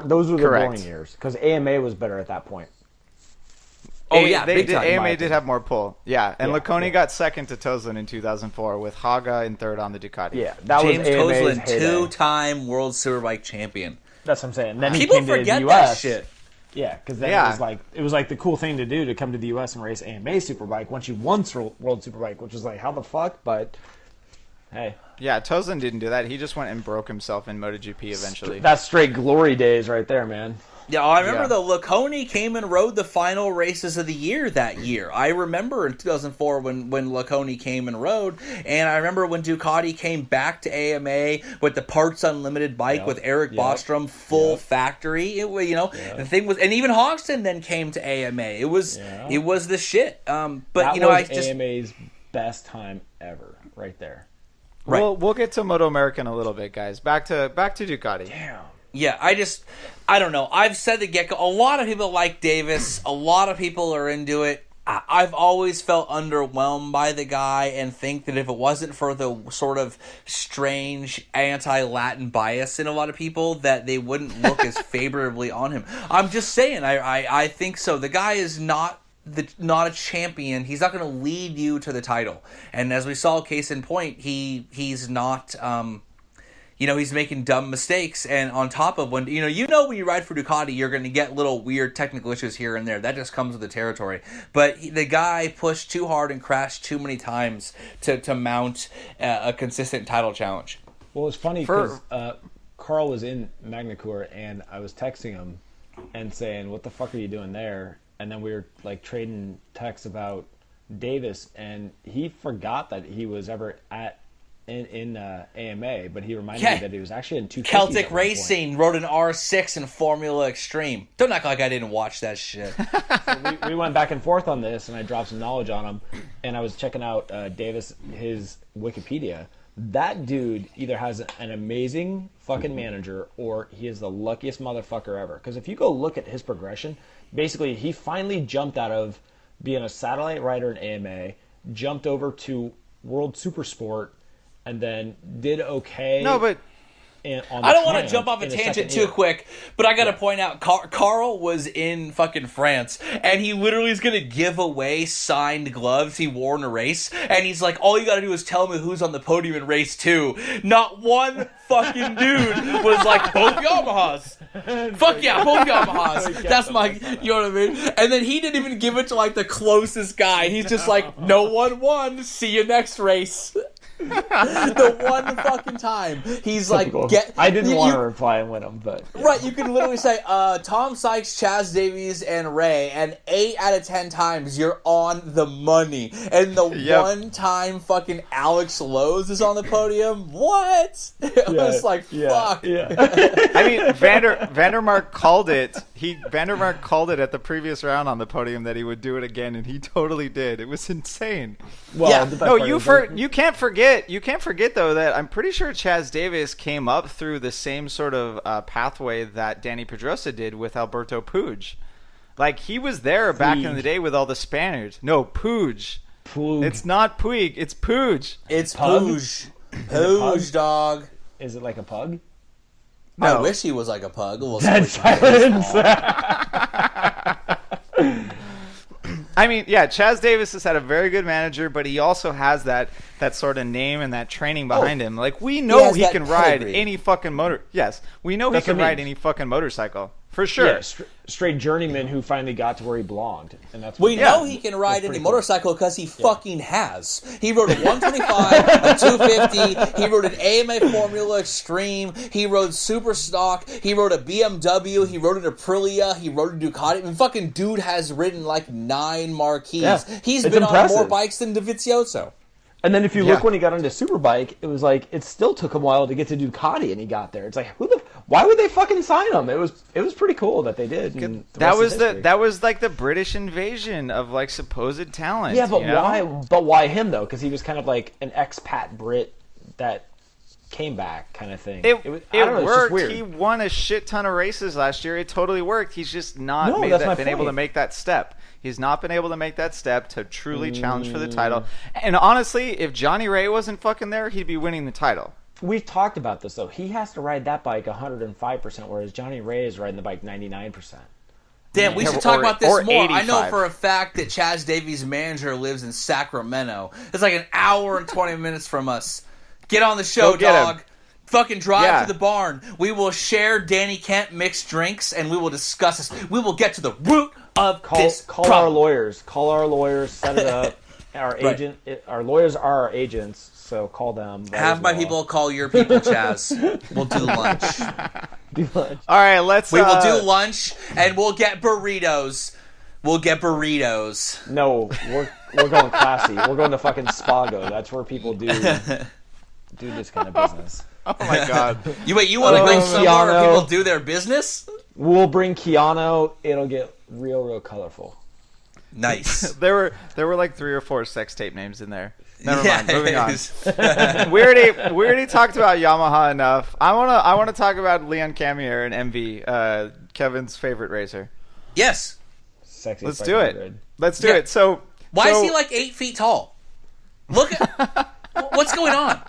Speaker 2: Those were the boring years because AMA was better at that point.
Speaker 1: AMA did have more pull. Yeah, and Laconi got second to Toseland in 2004 with Haga in 3rd on the Ducati.
Speaker 2: Yeah, that
Speaker 3: James
Speaker 2: was AMA's
Speaker 3: Toseland,
Speaker 2: heyday.
Speaker 3: 2-time World Superbike champion.
Speaker 2: That's what I'm saying. Then
Speaker 3: people
Speaker 2: he came
Speaker 3: forget
Speaker 2: to the US.
Speaker 3: that shit.
Speaker 2: Yeah, because then it was like the cool thing to do to come to the US and race AMA Superbike once you won World Superbike, which was like, how the fuck? But hey.
Speaker 1: Yeah, Toseland didn't do that. He just went and broke himself in MotoGP eventually.
Speaker 2: That's straight glory days right there, man.
Speaker 3: Yeah, I remember though, Laconi came and rode the final races of the year that year. I remember in 2004 when Laconi came and rode, and I remember when Ducati came back to AMA with the Parts Unlimited bike with Eric Bostrom full factory. The thing was, and even Hogston then came to AMA. It was the shit. But
Speaker 2: that was AMA's best time ever, right there.
Speaker 1: Right. We'll get to MotoAmerica in a little bit, guys. Back to Ducati.
Speaker 2: Damn.
Speaker 3: Yeah, I don't know. I've said the get-go. A lot of people like Davis. A lot of people are into it. I've always felt underwhelmed by the guy and think that if it wasn't for the sort of strange anti-Latin bias in a lot of people, that they wouldn't look as favorably on him. I'm just saying, I think so. The guy is not a champion. He's not going to lead you to the title. And as we saw, case in point, he's not... he's making dumb mistakes, and on top of when you ride for Ducati, you're going to get little weird technical issues here and there. That just comes with the territory. But the guy pushed too hard and crashed too many times to mount a consistent title challenge.
Speaker 2: Well, it's funny because Carl was in Magnacourt, and I was texting him and saying, "What the fuck are you doing there?" And then we were like trading texts about Davis, and he forgot that he was ever at in AMA, but he reminded me that he was actually in 250s.
Speaker 3: Celtic Racing rode an R6 in Formula Extreme. Don't act like I didn't watch that shit.
Speaker 2: So we went back and forth on this, and I dropped some knowledge on him, and I was checking out Davis, his Wikipedia. That dude either has an amazing fucking manager, or he is the luckiest motherfucker ever. Because if you go look at his progression, basically he finally jumped out of being a satellite rider in AMA, jumped over to World Supersport, and then did okay.
Speaker 1: No, but
Speaker 3: I don't want to jump off a tangent too quick, but I got to point out, Carl was in fucking France, and he literally is going to give away signed gloves he wore in a race, and he's like, all you got to do is tell me who's on the podium in race 2. Not one fucking dude was like, both Yamahas. Fuck yeah, both Yamahas. That's my, you know what I mean? And then he didn't even give it to like the closest guy. He's just like, no one won. See you next race. The one fucking time he's like,
Speaker 2: I didn't want to reply and win him, but
Speaker 3: right, you can literally say Tom Sykes, Chaz Davies, and Ray, and 8 out of 10 times you're on the money. And the one time fucking Alex Lowe's is on the podium, what? It was like, fuck.
Speaker 2: Yeah.
Speaker 1: I mean, Vandermark called it. Vandermark called it at the previous round on the podium that he would do it again, and he totally did. It was insane.
Speaker 2: Well,
Speaker 1: no, you can't forget. You can't forget though that I'm pretty sure Chaz Davis came up through the same sort of pathway that Danny Pedrosa did with Alberto Puig. Like he was there back in the day with all the Spaniards. No, Puig. It's not Puig. It's Puig.
Speaker 3: It's Puig. Puig, dog.
Speaker 2: Is it like a pug?
Speaker 3: No. I wish he was like a pug.
Speaker 2: Dead silence.
Speaker 1: I mean, yeah, Chaz Davis has had a very good manager, but he also has that sort of name and that training behind him. Like, we know he can ride any fucking motor. Yes, we know he can ride any fucking motorcycle. For sure.
Speaker 2: Yeah, straight journeyman who finally got to where he belonged. And that's
Speaker 3: we know he can ride any motorcycle because he fucking has. He rode a 125, a 250, he rode an AMA Formula Extreme, he rode Super Stock, he rode a BMW, he rode an Aprilia, he rode a Ducati. I mean, fucking dude has ridden like 9 marquees. Yeah, He's been impressive. On more bikes than Dovizioso.
Speaker 2: And then if you look when he got onto Superbike, it was like it still took him a while to get to Ducati, and he got there. It's like why would they fucking sign him? It was pretty cool that they did.
Speaker 1: That was like the British invasion of like supposed talent.
Speaker 2: Yeah, but why? But why him though? Because he was kind of like an expat Brit that came back, kind of thing.
Speaker 1: It worked. He won a shit ton of races last year. It totally worked. He's just not been able to make that step. He's not been able to make that step to truly challenge for the title. And honestly, if Johnny Ray wasn't fucking there, he'd be winning the title.
Speaker 2: We've talked about this, though. He has to ride that bike 105%, whereas Johnny Ray is riding the bike 99%.
Speaker 3: Damn, we should talk about this more. 85. I know for a fact that Chaz Davies' manager lives in Sacramento. It's like an hour and 20 minutes from us. Get on the show, dog. Fucking drive to the barn. We will share Danny Kent mixed drinks, and we will discuss this. We will get to the root of this problem.
Speaker 2: Call our lawyers. Call our lawyers. Set it up. Our agent. Our lawyers are our agents, so call them.
Speaker 3: Have my people call your people, Chaz. We'll do lunch.
Speaker 1: All right,
Speaker 3: We will do lunch, and we'll get burritos.
Speaker 2: No, we're going classy. We're going to fucking Spago. That's where people do this kind of business.
Speaker 1: Oh my god!
Speaker 3: You want to go somewhere where people do their business?
Speaker 2: We'll bring Keanu. It'll get real colorful.
Speaker 3: Nice.
Speaker 1: There were like 3 or 4 sex tape names in there. Never mind. Moving on. we already talked about Yamaha enough. I wanna talk about Leon Camier and MV, Kevin's favorite racer.
Speaker 3: Yes.
Speaker 2: Sexy.
Speaker 1: Let's do it. Let's do it. So
Speaker 3: why is he like 8 feet tall? Look at what's going on.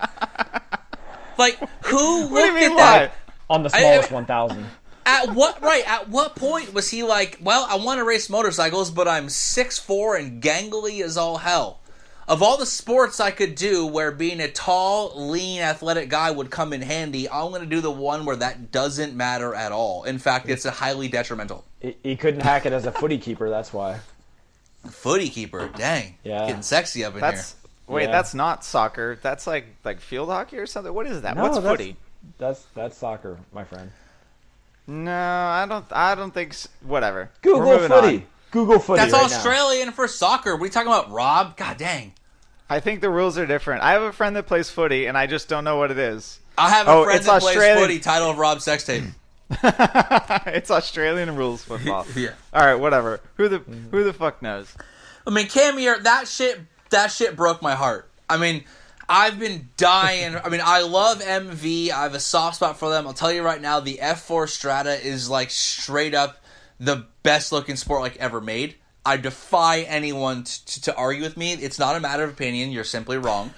Speaker 3: Like, who looked at that?
Speaker 2: On the smallest 1,000.
Speaker 3: At what point was he like, well, I want to race motorcycles, but I'm 6'4" and gangly as all hell. Of all the sports I could do where being a tall, lean, athletic guy would come in handy, I'm going to do the one where that doesn't matter at all. In fact, it's a highly detrimental.
Speaker 2: He couldn't hack it as a footy keeper, that's why.
Speaker 3: Footy keeper? Dang.
Speaker 2: Yeah.
Speaker 3: Getting sexy up in here.
Speaker 1: Wait, that's not soccer. That's like field hockey or something. What is that?
Speaker 2: No,
Speaker 1: What's footy?
Speaker 2: That's soccer, my friend.
Speaker 1: No, I don't think. Whatever.
Speaker 2: Google footy.
Speaker 1: On.
Speaker 2: Google footy.
Speaker 3: That's Australian for soccer. What are you talking about, Rob? God dang.
Speaker 1: I think the rules are different. I have a friend that plays footy, and I just don't know what it is.
Speaker 3: I have a friend that plays footy, title of Rob Sextape.
Speaker 1: It's Australian rules football.
Speaker 3: Yeah.
Speaker 1: All right, whatever. Who the fuck knows?
Speaker 3: I mean, Camier, that shit broke my heart. I mean, I've been dying. I mean, I love MV. I have a soft spot for them. I'll tell you right now, the F4 Strata is like straight up the best looking sport like ever made. I defy anyone to argue with me. It's not a matter of opinion. You're simply wrong.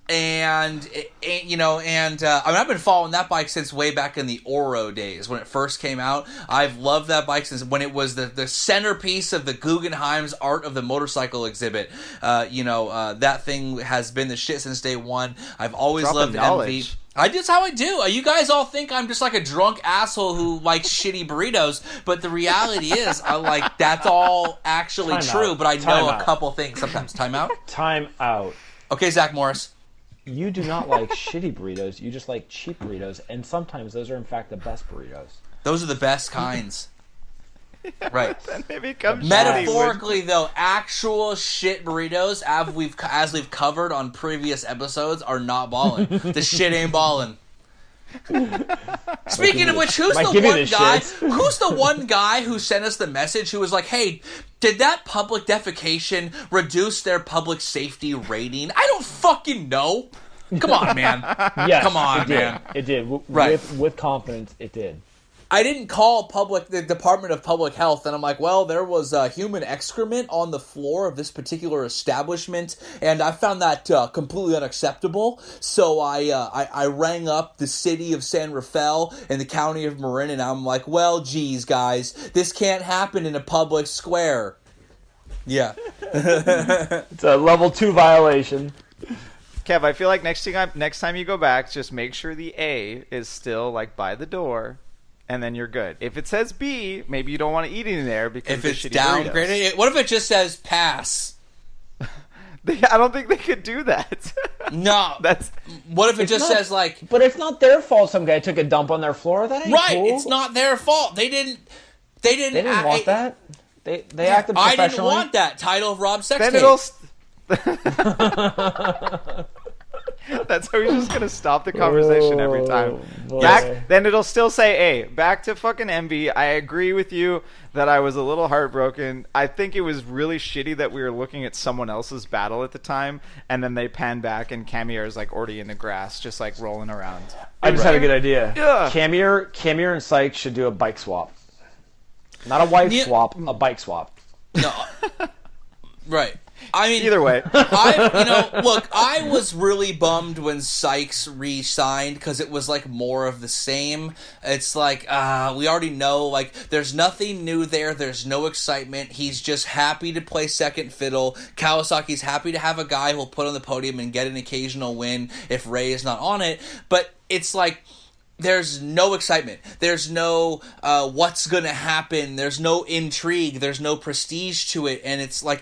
Speaker 3: And I mean, I've been following that bike since way back in the Oro days when it first came out. I've loved that bike since when it was the centerpiece of the Guggenheim's Art of the Motorcycle exhibit. That thing has been the shit since day one. I've always loved MV. That's how I do. You guys all think I'm just like a drunk asshole who likes shitty burritos, but the reality is, that's all actually true. But I know a couple things sometimes. Time out.
Speaker 2: Time out.
Speaker 3: Okay, Zach Morris.
Speaker 2: You do not like shitty burritos. You just like cheap burritos, and sometimes those are in fact the best burritos.
Speaker 3: Those are the best kinds. Right.
Speaker 1: Then they become
Speaker 3: metaphorically, though, actual shit burritos, as we've covered on previous episodes, are not balling. The shit ain't balling. Speaking of which, who's the one guy who sent us the message who was like, hey, did that public defecation reduce their public safety rating? I don't fucking know. Come on, man.
Speaker 2: Yes,
Speaker 3: come on, man.
Speaker 2: It did.
Speaker 3: Right.
Speaker 2: With confidence, it did.
Speaker 3: I didn't call the Department of Public Health, and I'm like, well, there was human excrement on the floor of this particular establishment, and I found that completely unacceptable. So I rang up the city of San Rafael and the county of Marin, and I'm like, well, geez, guys, this can't happen in a public square. Yeah.
Speaker 2: It's a level 2 violation.
Speaker 1: Kev, I feel like next time you go back, just make sure the A is still like by the door. And then you're good. If it says B, maybe you don't want to eat in there because
Speaker 3: if it's downgraded. What if it just says pass?
Speaker 1: I don't think they could do that.
Speaker 3: No, what if it just says like?
Speaker 2: But it's not their fault. Some guy took a dump on their floor. That ain't
Speaker 3: right.
Speaker 2: cool.
Speaker 3: It's not their fault. They didn't
Speaker 2: want that. They acted professionally.
Speaker 3: I didn't want that. Title of Rob Sextape.
Speaker 1: Then That's how he's just going to stop the conversation every time. Then it'll still say A. Back to fucking MV. I agree with you that I was a little heartbroken. I think it was really shitty that we were looking at someone else's battle at the time, and then they pan back and Camier is like already in the grass, just like rolling around.
Speaker 2: I just had a good idea.
Speaker 1: Yeah.
Speaker 2: Camier and Sykes should do a bike swap. Not a wife swap, a bike swap.
Speaker 3: No. Right. I mean,
Speaker 1: either way.
Speaker 3: I was really bummed when Sykes re-signed because it was like more of the same. It's like, we already know, like, there's nothing new there. There's no excitement. He's just happy to play second fiddle. Kawasaki's happy to have a guy who'll put on the podium and get an occasional win if Ray is not on it. But it's like, there's no excitement. There's no what's going to happen. There's no intrigue. There's no prestige to it. And it's like,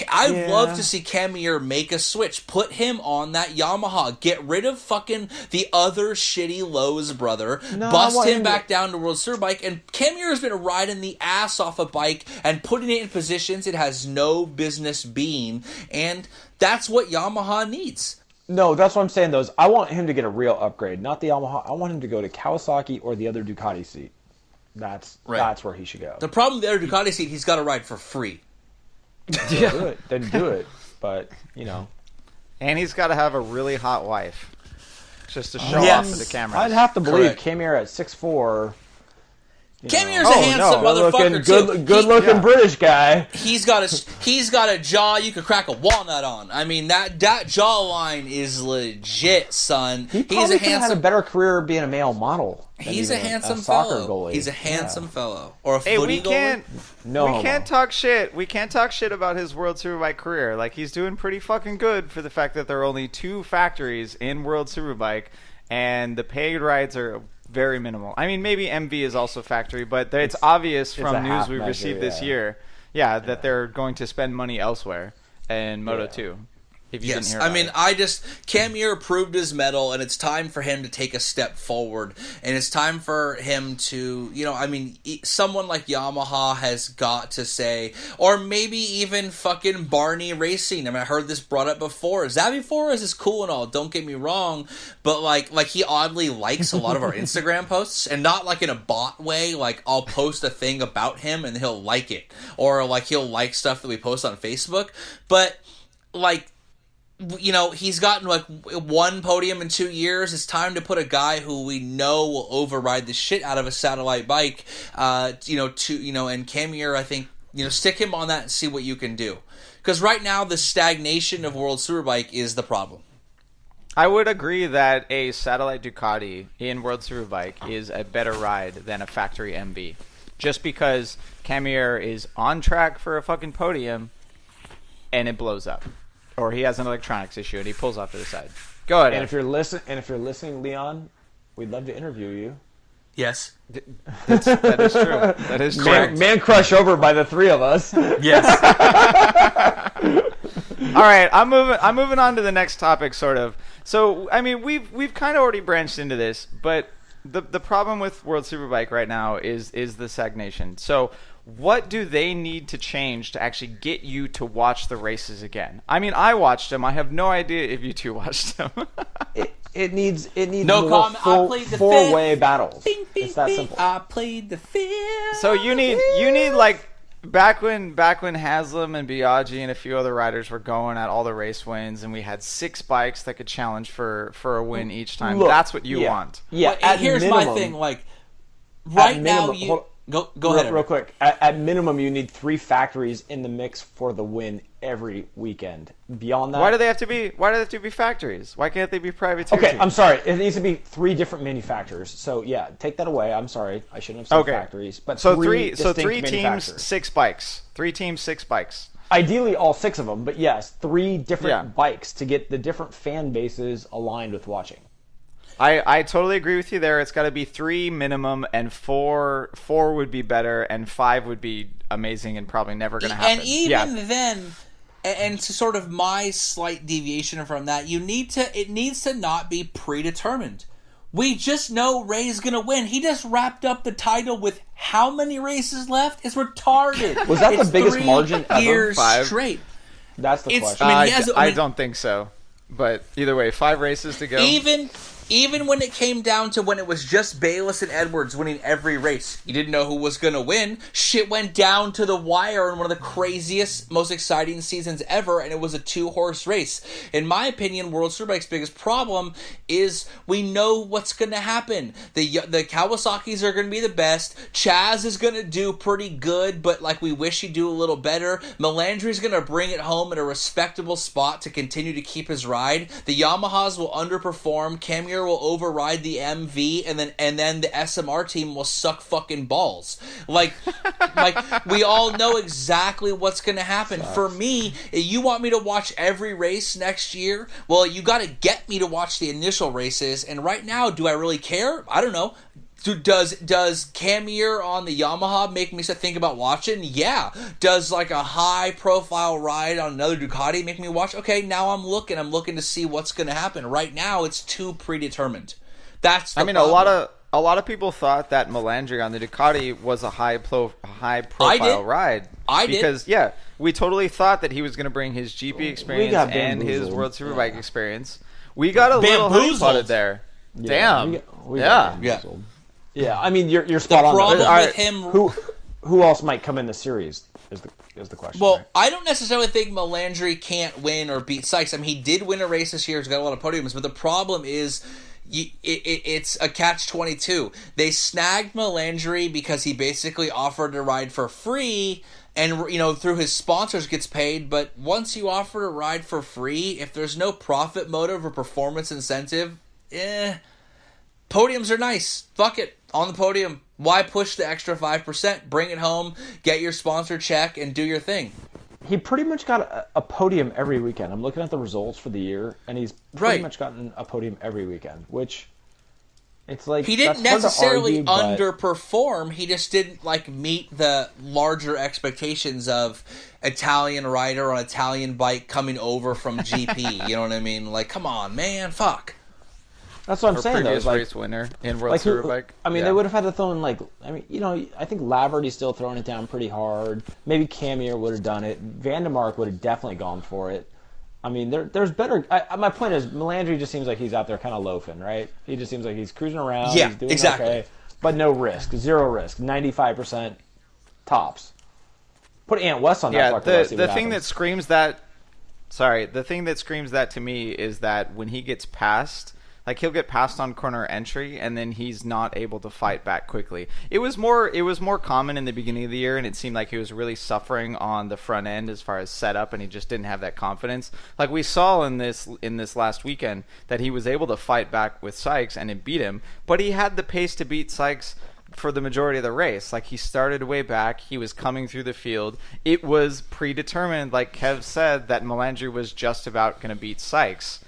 Speaker 3: I'd love to see Camier make a switch. Put him on that Yamaha. Get rid of fucking the other shitty Lowe's brother. Bust him back down to World Superbike. And Camier has been riding the ass off a bike and putting it in positions it has no business being. And that's what Yamaha needs.
Speaker 2: No, that's what I'm saying, though. I want him to get a real upgrade, not the Yamaha. I want him to go to Kawasaki or the other Ducati seat. That's where he should go.
Speaker 3: The problem with the other Ducati seat, he's got to ride for free.
Speaker 2: Then do it. But,
Speaker 1: And he's got to have a really hot wife. Just to show off to the cameras.
Speaker 2: I'd have to believe Camier at 6'4".
Speaker 3: Camier's a handsome motherfucker too.
Speaker 2: Good-looking British guy.
Speaker 3: He's got a jaw you could crack a walnut on. I mean that jawline is legit, son.
Speaker 2: He's had a better career being a male model.
Speaker 3: He's a handsome fellow.
Speaker 2: Goalie.
Speaker 3: He's a handsome fellow. Or a footy goalie.
Speaker 1: We can't talk shit. We can't talk shit about his World Superbike career. Like, he's doing pretty fucking good for the fact that there are only 2 factories in World Superbike, and the paid rides are very minimal. I mean, maybe MV is also factory, but it's obvious from news we've received this year, that they're going to spend money elsewhere in Moto2. If you didn't hear
Speaker 3: I
Speaker 1: about
Speaker 3: mean,
Speaker 1: it.
Speaker 3: Cam Muir proved his mettle, and it's time for him to take a step forward, and it's time for him to, someone like Yamaha has got to say, or maybe even fucking Barney Racing. I mean, I heard this brought up before. Xavi Flores is cool and all, don't get me wrong, but like he oddly likes a lot of our Instagram posts, and not like in a bot way, like I'll post a thing about him and he'll like it, or like he'll like stuff that we post on Facebook, but like, he's gotten like one podium in 2 years. It's time to put a guy who we know will override the shit out of a satellite bike, and Cam Muir, I think, stick him on that and see what you can do. Because right now, the stagnation of World Superbike is the problem.
Speaker 1: I would agree that a satellite Ducati in World Superbike is a better ride than a factory MB. Just because Cam Muir is on track for a fucking podium and it blows up. Or he has an electronics issue and he pulls off to the side. Go ahead.
Speaker 2: And if you're listening, Leon, we'd love to interview you.
Speaker 3: Yes,
Speaker 1: that is true. That is correct.
Speaker 2: Man crush over by the three of us.
Speaker 3: Yes.
Speaker 1: All right, I'm moving on to the next topic, sort of. So, I mean, we've kind of already branched into this, but the problem with World Superbike right now is the stagnation. So, what do they need to change to actually get you to watch the races again? I mean, I watched them. I have no idea if you two watched them.
Speaker 2: It needs
Speaker 3: no
Speaker 2: more
Speaker 3: comment. I played the
Speaker 2: four-way battles.
Speaker 3: Bing, bing,
Speaker 2: it's that
Speaker 3: bing.
Speaker 2: simple.
Speaker 3: I played the fifth.
Speaker 1: So you need like back when Haslam and Biaggi and a few other riders were going at all the race wins, and we had 6 bikes that could challenge for a win each time.
Speaker 2: Look,
Speaker 1: That's what you want.
Speaker 2: Yeah.
Speaker 3: Well, here's
Speaker 2: minimum,
Speaker 3: my thing. Like right now, Go ahead.
Speaker 2: Real quick. At minimum, you need 3 factories in the mix for the win every weekend. Beyond that,
Speaker 1: Why do they have to be factories? Why can't they be privateer
Speaker 2: okay,
Speaker 1: teams?
Speaker 2: I'm sorry. It needs to be 3 different manufacturers. So yeah, take that away. I'm sorry. I shouldn't have said factories. But
Speaker 1: so
Speaker 2: three
Speaker 1: teams, 6 bikes. 3 teams, 6 bikes.
Speaker 2: Ideally, all 6 of them. But yes, 3 different bikes to get the different fan bases aligned with watching.
Speaker 1: I totally agree with you there. It's got to be 3 minimum, and 4 would be better, and 5 would be amazing and probably never going to happen.
Speaker 3: And even then, and to sort of my slight deviation from that, it needs to not be predetermined. We just know Ray's going to win. He just wrapped up the title with how many races left? It's retarded.
Speaker 2: Was that the biggest margin ever?
Speaker 3: 3 years
Speaker 1: 5?
Speaker 3: straight.
Speaker 2: That's the question.
Speaker 1: I don't think so. But either way, 5 races to go.
Speaker 3: Even when it came down to when it was just Bayless and Edwards winning every race, you didn't know who was going to win. Shit went down to the wire in one of the craziest, most exciting seasons ever, and it was a 2-horse race. In my opinion, World Superbike's biggest problem is we know what's going to happen. The Kawasaki's are going to be the best. Chaz is going to do pretty good, but like we wish he'd do a little better. Melandri's going to bring it home at a respectable spot to continue to keep his ride. The Yamahas will underperform. Cam Muir will override the MV, and then the SMR team will suck fucking balls. Like we all know exactly what's going to happen. For me, if you want me to watch every race next year, well, you got to get me to watch the initial races. And right now, do I really care? I don't know. Does Cam Muir on the Yamaha make me think about watching? Yeah. Does like a high profile ride on another Ducati make me watch? Okay, now I'm looking to see what's going to happen. Right now, it's too predetermined. That's the problem.
Speaker 1: a lot of people thought that Melandri on the Ducati was a high profile ride. Because we totally thought that he was going to bring his GP experience and his World Superbike experience. We got a little honeypotted there. Damn.
Speaker 2: We got bamboozled. Yeah, I mean you're spot on.
Speaker 3: The problem with him,
Speaker 2: who else might come in the series is the question.
Speaker 3: Well,
Speaker 2: right?
Speaker 3: I don't necessarily think Melandri can't win or beat Sykes. I mean, he did win a race this year. He's got a lot of podiums, but the problem is it's a catch-22. They snagged Melandri because he basically offered to ride for free, and through his sponsors gets paid. But once you offer to ride for free, if there's no profit motive or performance incentive, podiums are nice. Fuck it. On the podium. Why push the extra 5%? Bring it home, get your sponsor check, and do your thing.
Speaker 2: He pretty much got a podium every weekend. I'm looking at the results for the year, and he's pretty much gotten a podium every weekend, which It's like
Speaker 3: he didn't
Speaker 2: that's hard to
Speaker 3: necessarily
Speaker 2: argue,
Speaker 3: underperform. He just didn't meet the larger expectations of Italian rider on Italian bike coming over from GP. You know what I mean? Like, come on, man, fuck.
Speaker 2: That's what I'm saying.
Speaker 1: Previous
Speaker 2: though.
Speaker 1: race winner in World Superbike.
Speaker 2: I mean, they would have had to throw in I think Laverty's still throwing it down pretty hard. Maybe Camier would have done it. Vandermark would have definitely gone for it. I mean, there's better. My point is, Melandri just seems like he's out there kind of loafing, right? He just seems like he's cruising around.
Speaker 3: Yeah,
Speaker 2: he's doing
Speaker 3: exactly.
Speaker 2: Okay, but no risk, 0 risk, 95% tops. Put Ant West on that.
Speaker 1: Yeah,
Speaker 2: the
Speaker 1: thing that screams that. Sorry, the thing that screams that to me is that when he gets passed, like he'll get passed on corner entry, and then he's not able to fight back quickly. It was more common in the beginning of the year, and it seemed like he was really suffering on the front end as far as setup, and he just didn't have that confidence. Like we saw in this last weekend that he was able to fight back with Sykes and it beat him, but he had the pace to beat Sykes for the majority of the race. Like he started way back, he was coming through the field. It was predetermined, like Kev said, that Melandri was just about going to beat Sykes.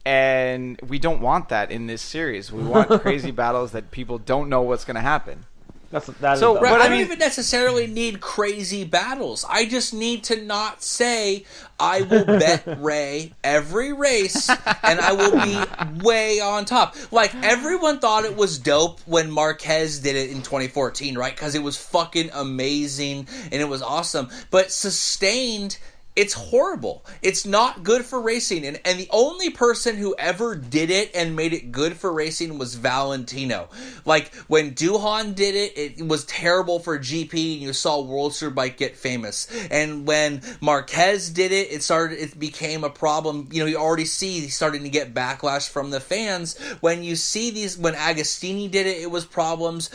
Speaker 1: And we don't want that in this series. We want crazy battles that people don't know what's going to happen.
Speaker 3: I don't even necessarily need crazy battles. I just need to not say I will bet Ray every race and I will be way on top. Like, everyone thought it was dope when Marquez did it in 2014, right? Because it was fucking amazing and it was awesome. But sustained, it's horrible. It's not good for racing. And the only person who ever did it and made it good for racing was Valentino. Like, when Duhan did it, it was terrible for GP, and you saw World Superbike get famous. And when Marquez did it, it became a problem. You know, you already see he's starting to get backlash from the fans. When you see when Agostini did it, it was problems.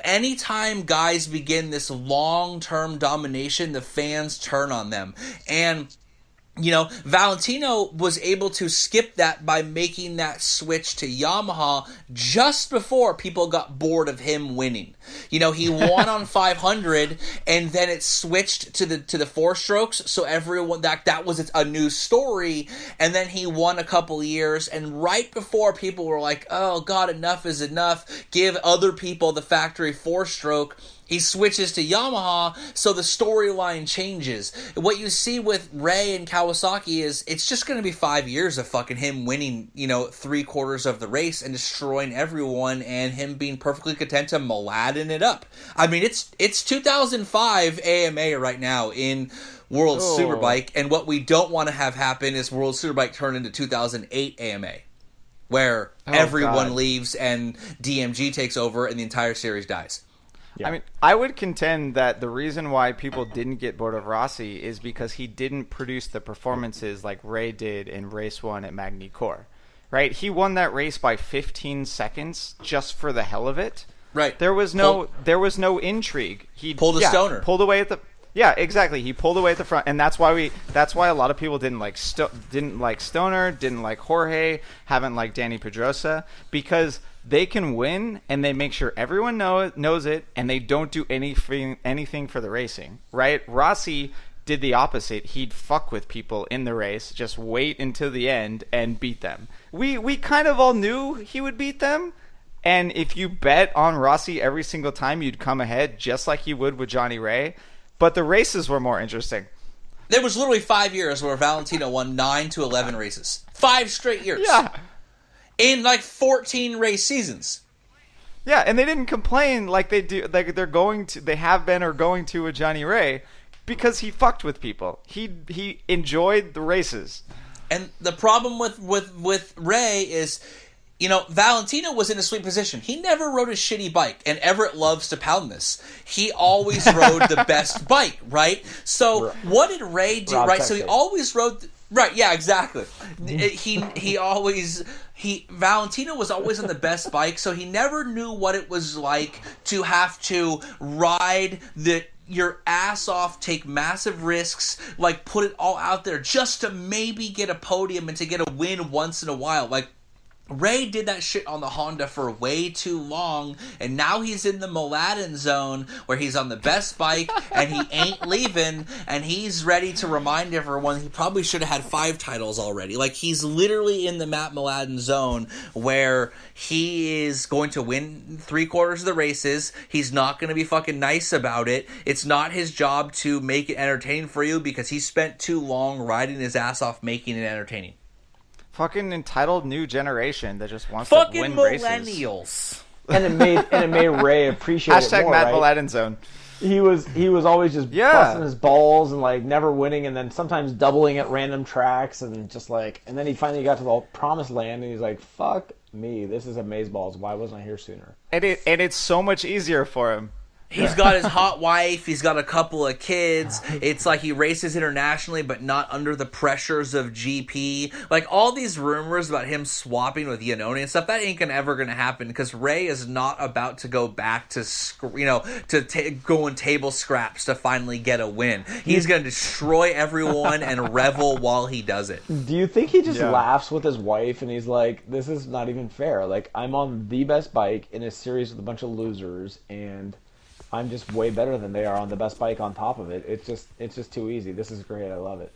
Speaker 3: Anytime guys begin this long-term domination, the fans turn on them. And, Valentino was able to skip that by making that switch to Yamaha just before people got bored of him winning. He won on 500, and then it switched to the 4-strokes, so everyone that was a new story. And then he won a couple years, and right before people were like, "Oh God, enough is enough. Give other people the factory 4-stroke." He switches to Yamaha, so the storyline changes. What you see with Ray and Kawasaki is it's just going to be 5 years of fucking him winning, 3/4 of the race and destroying everyone, and him being perfectly content to Mladen it up. I mean, it's 2005 AMA right now in World Superbike, and what we don't want to have happen is World Superbike turn into 2008 AMA, where everyone leaves and DMG takes over and the entire series dies.
Speaker 1: Yeah. I mean, I would contend that the reason why people didn't get bored of Rossi is because he didn't produce the performances like Ray did in race 1 at Magny Cours. Right? He won that race by 15 seconds just for the hell of it.
Speaker 3: Right.
Speaker 1: There was no intrigue. He
Speaker 3: pulled a stoner.
Speaker 1: Pulled away at the exactly. He pulled away at the front, and that's why a lot of people didn't like Stoner, didn't like Jorge, haven't liked Danny Pedrosa, because they can win and they make sure everyone knows it, and they don't do anything for the racing. Right? Rossi did the opposite. He'd fuck with people in the race, just wait until the end and beat them. We kind of all knew he would beat them. And if you bet on Rossi every single time, you'd come ahead just like you would with Johnny Ray. But the races were more interesting.
Speaker 3: There was literally 5 years where Valentino won 9 to 11 races. 5 straight years.
Speaker 1: Yeah.
Speaker 3: In 14 race seasons.
Speaker 1: Yeah, and they didn't complain like they do, like they have been or going to with Johnny Ray, because he fucked with people. He enjoyed the races.
Speaker 3: And the problem with Ray is, Valentino was in a sweet position. He never rode a shitty bike, and Everett loves to pound this. He always rode the best bike, right? So what did Ray do, right? Texas. So he always rode... Right, yeah, exactly. Valentino was always on the best bike, so he never knew what it was like to have to ride your ass off, take massive risks, put it all out there just to maybe get a podium and to get a win once in a while. Ray did that shit on the Honda for way too long, and now he's in the Mladen zone where he's on the best bike and he ain't leaving, and he's ready to remind everyone he probably should have had 5 titles already. Like, he's literally in the Matt Mladen zone where he is going to win 3/4 of the races. He's not going to be fucking nice about it. It's not his job to make it entertaining for you because he spent too long riding his ass off making it entertaining.
Speaker 1: Fucking entitled new generation that just wants
Speaker 3: fucking
Speaker 1: to win
Speaker 3: millennials.
Speaker 1: races.
Speaker 2: And it made Ray appreciate it
Speaker 1: Hashtag
Speaker 2: more,
Speaker 1: Matt
Speaker 2: right?
Speaker 1: Mladen zone.
Speaker 2: He was always just busting his balls and like never winning, and then sometimes doubling at random tracks, and just like, and then he finally got to the promised land, and he's like, "Fuck me, this is amazeballs. Why wasn't I here sooner?"
Speaker 1: And it's so much easier for him.
Speaker 3: He's got his hot wife. He's got a couple of kids. It's like he races internationally, but not under the pressures of GP. Like, all these rumors about him swapping with Iannone and stuff, that ain't ever gonna happen because Ray is not about to go back to go in table scraps to finally get a win. He's gonna destroy everyone and revel while he does it.
Speaker 2: Do you think he just laughs with his wife and he's like, "This is not even fair. Like, I'm on the best bike in a series with a bunch of losers, and I'm just way better than they are on the best bike on top of it. It's just too easy. This is great. I love it.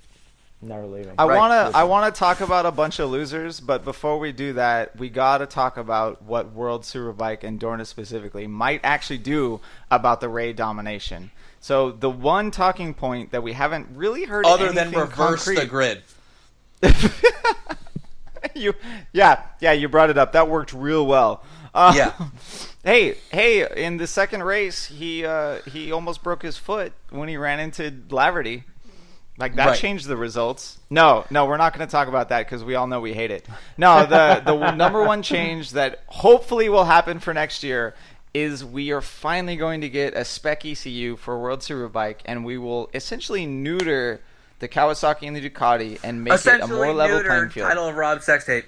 Speaker 2: Never leaving."
Speaker 1: I wanna talk about a bunch of losers, but before we do that, we gotta talk about what World Superbike and Dorna specifically might actually do about the Ray domination. So the one talking point that we haven't really heard
Speaker 3: other than reverse
Speaker 1: concrete,
Speaker 3: the grid.
Speaker 1: you brought it up. That worked real well. Hey, in the second race, he almost broke his foot when he ran into Laverty. Like, that changed the results. No, we're not going to talk about that because we all know we hate it. No, the number one change that hopefully will happen for next year is we are finally going to get a spec ECU for World Superbike, and we will essentially neuter the Kawasaki and the Ducati and make it a more level playing field.
Speaker 3: Title of Rob Sex Tape.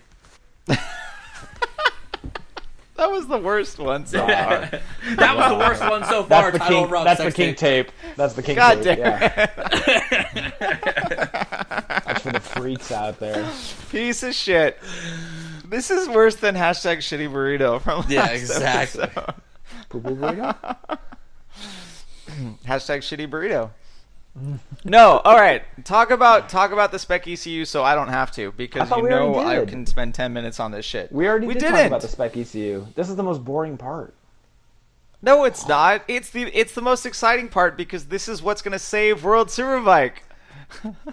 Speaker 1: That was the worst one so far.
Speaker 3: That was the worst one so far.
Speaker 2: That's the king tape. That's the king
Speaker 1: God
Speaker 2: tape.
Speaker 1: damn
Speaker 2: it. That's for the freaks out there.
Speaker 1: Piece of shit. This is worse than hashtag shitty burrito from last
Speaker 3: exactly.
Speaker 1: episode.
Speaker 2: Burrito?
Speaker 1: Hashtag shitty burrito. No, all right. Talk about the spec ECU so I don't have to, because I can spend 10 minutes on this shit.
Speaker 2: We did talk about the spec ECU. This is the most boring part.
Speaker 1: No, it's not. It's the most exciting part because this is what's going to save World Superbike.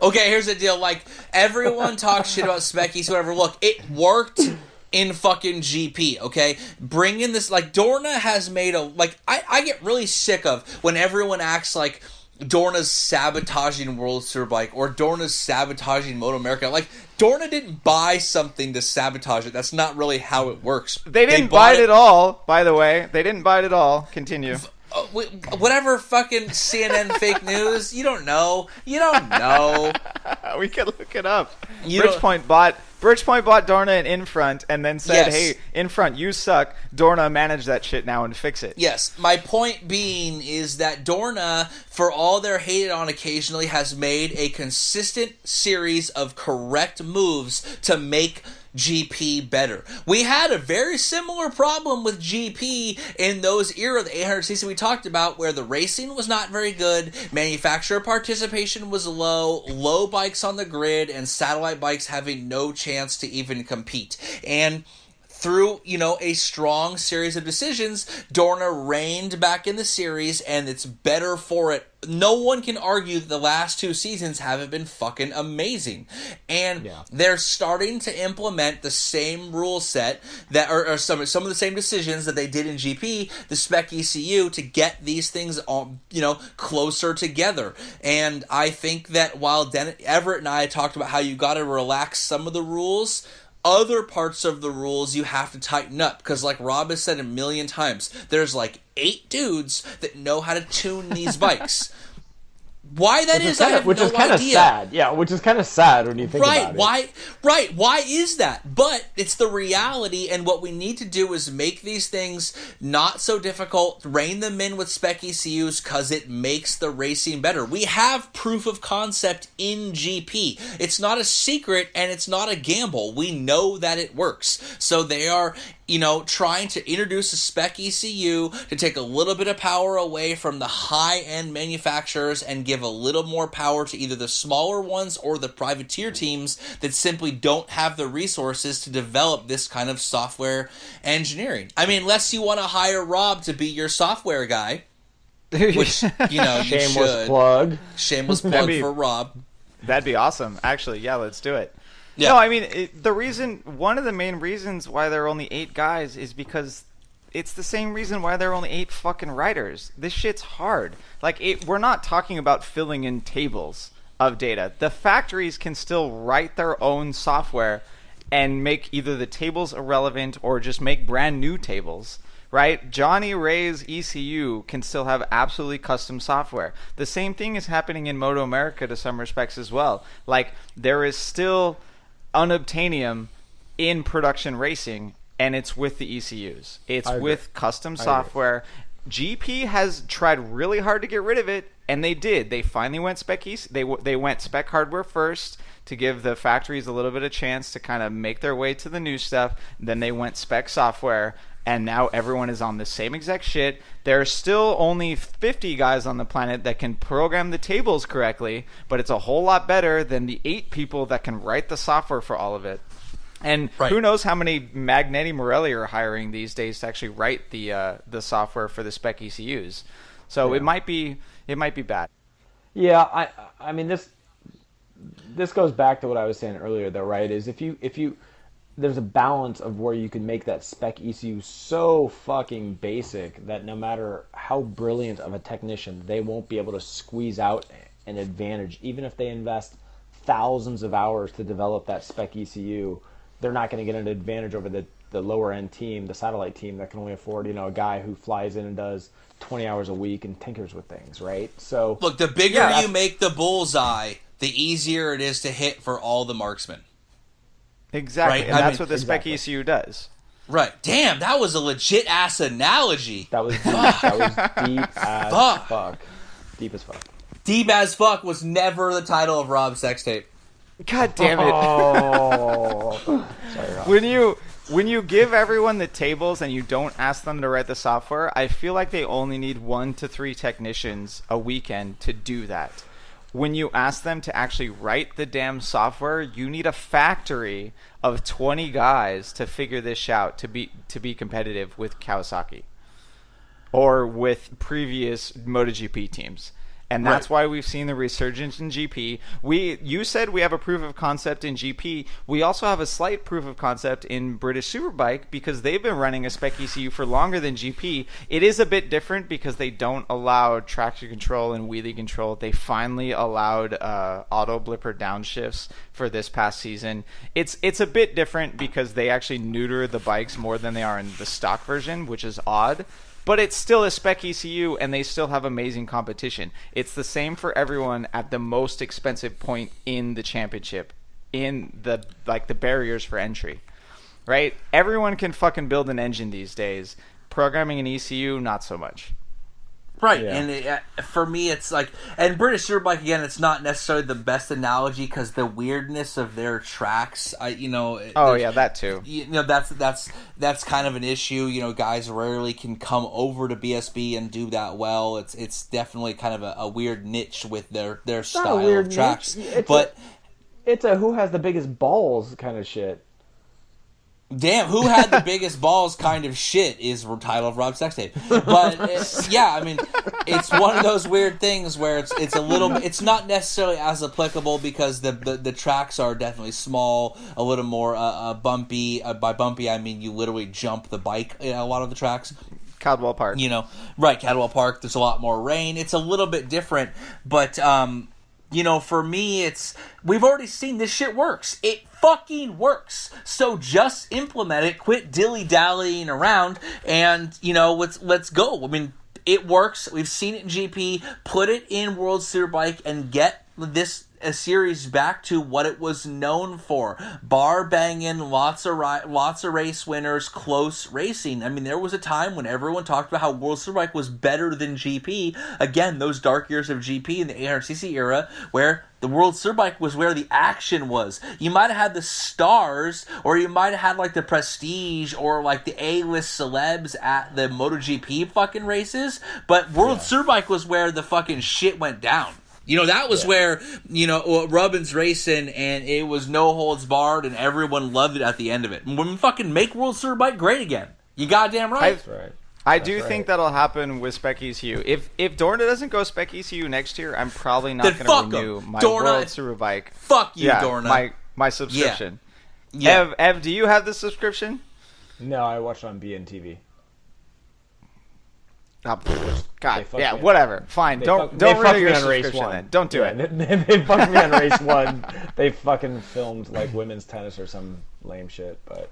Speaker 3: Okay, here's the deal. Like, everyone talks shit about spec ECU, whatever. Look, it worked in fucking GP, okay? Bring in this, like, Dorna has made I get really sick of when everyone acts like Dorna's sabotaging World Superbike or Dorna's sabotaging MotoAmerica. Like, Dorna didn't buy something to sabotage it. That's not really how it works.
Speaker 1: They didn't buy it at all, by the way. They didn't buy it at all. Continue.
Speaker 3: Whatever fucking CNN fake news. You don't know. You don't know.
Speaker 1: We could look it up. Bridgepoint bought Dorna and Infront and then said, "Hey, Infront, you suck. Dorna, manage that shit now and fix it."
Speaker 3: Yes. My point being is that Dorna, for all they're hated on occasionally, has made a consistent series of correct moves to make GP better. We had a very similar problem with GP in those era, the 800cc we talked about, where the racing was not very good, manufacturer participation was low bikes on the grid, and satellite bikes having no chance to even compete. And through, a strong series of decisions, Dorna reigned back in the series, and it's better for it. No one can argue that the last 2 seasons haven't been fucking amazing. And they're starting to implement the same rule set that, or some of the same decisions that they did in GP, the spec ECU, to get these things all, closer together. And I think that while Everett and I talked about how you got to relax some of the rules, other parts of the rules you have to tighten up, because like Rob has said a million times, there's like 8 dudes that know how to tune these bikes. Why that is, I have
Speaker 2: which
Speaker 3: no
Speaker 2: is kind of
Speaker 3: idea.
Speaker 2: sad. Yeah, which is kind of sad when you think about it.
Speaker 3: Why is that? But it's the reality, and what we need to do is make these things not so difficult, rein them in with spec ECUs, because it makes the racing better. We have proof of concept in GP. It's not a secret, and it's not a gamble. We know that it works. So they are, trying to introduce a spec ECU to take a little bit of power away from the high-end manufacturers and give a little more power to either the smaller ones or the privateer teams that simply don't have the resources to develop this kind of software engineering. I mean, unless you want to hire Rob to be your software guy, which, you
Speaker 2: Shameless plug.
Speaker 3: Shameless plug for Rob.
Speaker 1: That'd be awesome. Actually, yeah, let's do it.
Speaker 3: Yeah.
Speaker 1: No, I mean, one of the main reasons why there are only 8 guys is because it's the same reason why there are only 8 fucking writers. This shit's hard. Like, we're not talking about filling in tables of data. The factories can still write their own software and make either the tables irrelevant or just make brand new tables. Right? Johnny Ray's ECU can still have absolutely custom software. The same thing is happening in MotoAmerica to some respects as well. Like, there is still unobtainium in production racing, and it's with the ECUs. It's with custom software. GP has tried really hard to get rid of it, and they did. They finally went spec they went spec hardware first to give the factories a little bit of chance to kind of make their way to the new stuff. Then they went spec software, and now everyone is on the same exact shit. There are still only 50 guys on the planet that can program the tables correctly, but it's a whole lot better than the 8 people that can write the software for all of it. And who knows how many Magneti Morelli are hiring these days to actually write the software for the spec ECUs. So it might be bad.
Speaker 2: Yeah, I mean this goes back to what I was saying earlier though, right? Is if you there's a balance of where you can make that spec ECU so fucking basic that no matter how brilliant of a technician, they won't be able to squeeze out an advantage. Even if they invest thousands of hours to develop that spec ECU, they're not going to get an advantage over the lower end team, the satellite team that can only afford, a guy who flies in and does 20 hours a week and tinkers with things, right? So
Speaker 3: look, the bigger you make the bullseye, the easier it is to hit for all the marksmen.
Speaker 1: Exactly,
Speaker 3: right?
Speaker 1: and that's what the spec ECU does.
Speaker 3: Right. Damn, that was a legit ass analogy.
Speaker 2: That was deep. That was deep as fuck. Deep as fuck.
Speaker 3: Deep as fuck was never the title of Rob's sex tape.
Speaker 1: God damn it.
Speaker 2: Oh. Sorry, Rob.
Speaker 1: When you give everyone the tables and you don't ask them to write the software, I feel like they only need 1 to 3 technicians a weekend to do that. When you ask them to actually write the damn software, you need a factory of 20 guys to figure this out to be competitive with Kawasaki or with previous MotoGP teams. And that's why we've seen the resurgence in GP. You said we have a proof of concept in GP. We also have a slight proof of concept in British Superbike because they've been running a spec ECU for longer than GP. It is a bit different because they don't allow traction control and wheelie control. They finally allowed auto blipper downshifts for this past season. It's a bit different because they actually neuter the bikes more than they are in the stock version, which is odd. But it's still a spec ECU, and they still have amazing competition. It's the same for everyone at the most expensive point in the championship, in the barriers for entry, right? Everyone can fucking build an engine these days. Programming an ECU, not so much.
Speaker 3: Right, yeah. And for me, it's like, and British Superbike again. It's not necessarily the best analogy because the weirdness of their tracks. That too. That's kind of an issue. Guys rarely can come over to BSB and do that well. It's definitely kind of a weird niche with their style of tracks.
Speaker 2: It's a who has the biggest balls kind of shit.
Speaker 3: Damn, who had the biggest balls kind of shit is the title of Rob's sex tape. But, it's one of those weird things where it's a little... It's not necessarily as applicable because the tracks are definitely small, a little more bumpy. By bumpy, I mean you literally jump the bike in a lot of the tracks.
Speaker 1: Cadwell Park.
Speaker 3: Right, Cadwell Park, there's a lot more rain. It's a little bit different, but... for me, we've already seen this shit works. It fucking works. So just implement it. Quit dilly-dallying around, and let's go. I mean, It works. We've seen it in GP. Put it in World Superbike and get this a series back to what it was known for: bar banging, lots of race winners, close racing. I mean, there was a time when everyone talked about how World Superbike was better than GP. Again, those dark years of GP in the 800cc era, where the World Superbike was where the action was. You might have had the stars, or you might have had like the prestige, or like the A-list celebs at the MotoGP fucking races, but World Superbike was where the fucking shit went down. You know, that was where, you know, Rubbin's racing, and it was no holds barred, and everyone loved it at the end of it. And when we fucking make World Superbike great again. You goddamn right.
Speaker 2: That's right.
Speaker 1: I do think that'll happen with Spec ECU. If Dorna doesn't go Spec ECU next year, I'm probably not going to renew my World Superbike.
Speaker 3: Fuck you, Dorna.
Speaker 1: My subscription.
Speaker 3: Yeah.
Speaker 1: Ev, do you have the subscription?
Speaker 2: No, I watched on BNTV.
Speaker 1: Oh, God, yeah, whatever. Fine. Don't renew your subscription then. Don't do it.
Speaker 2: They fucked me on race 1. They fucking filmed like women's tennis or some lame shit, but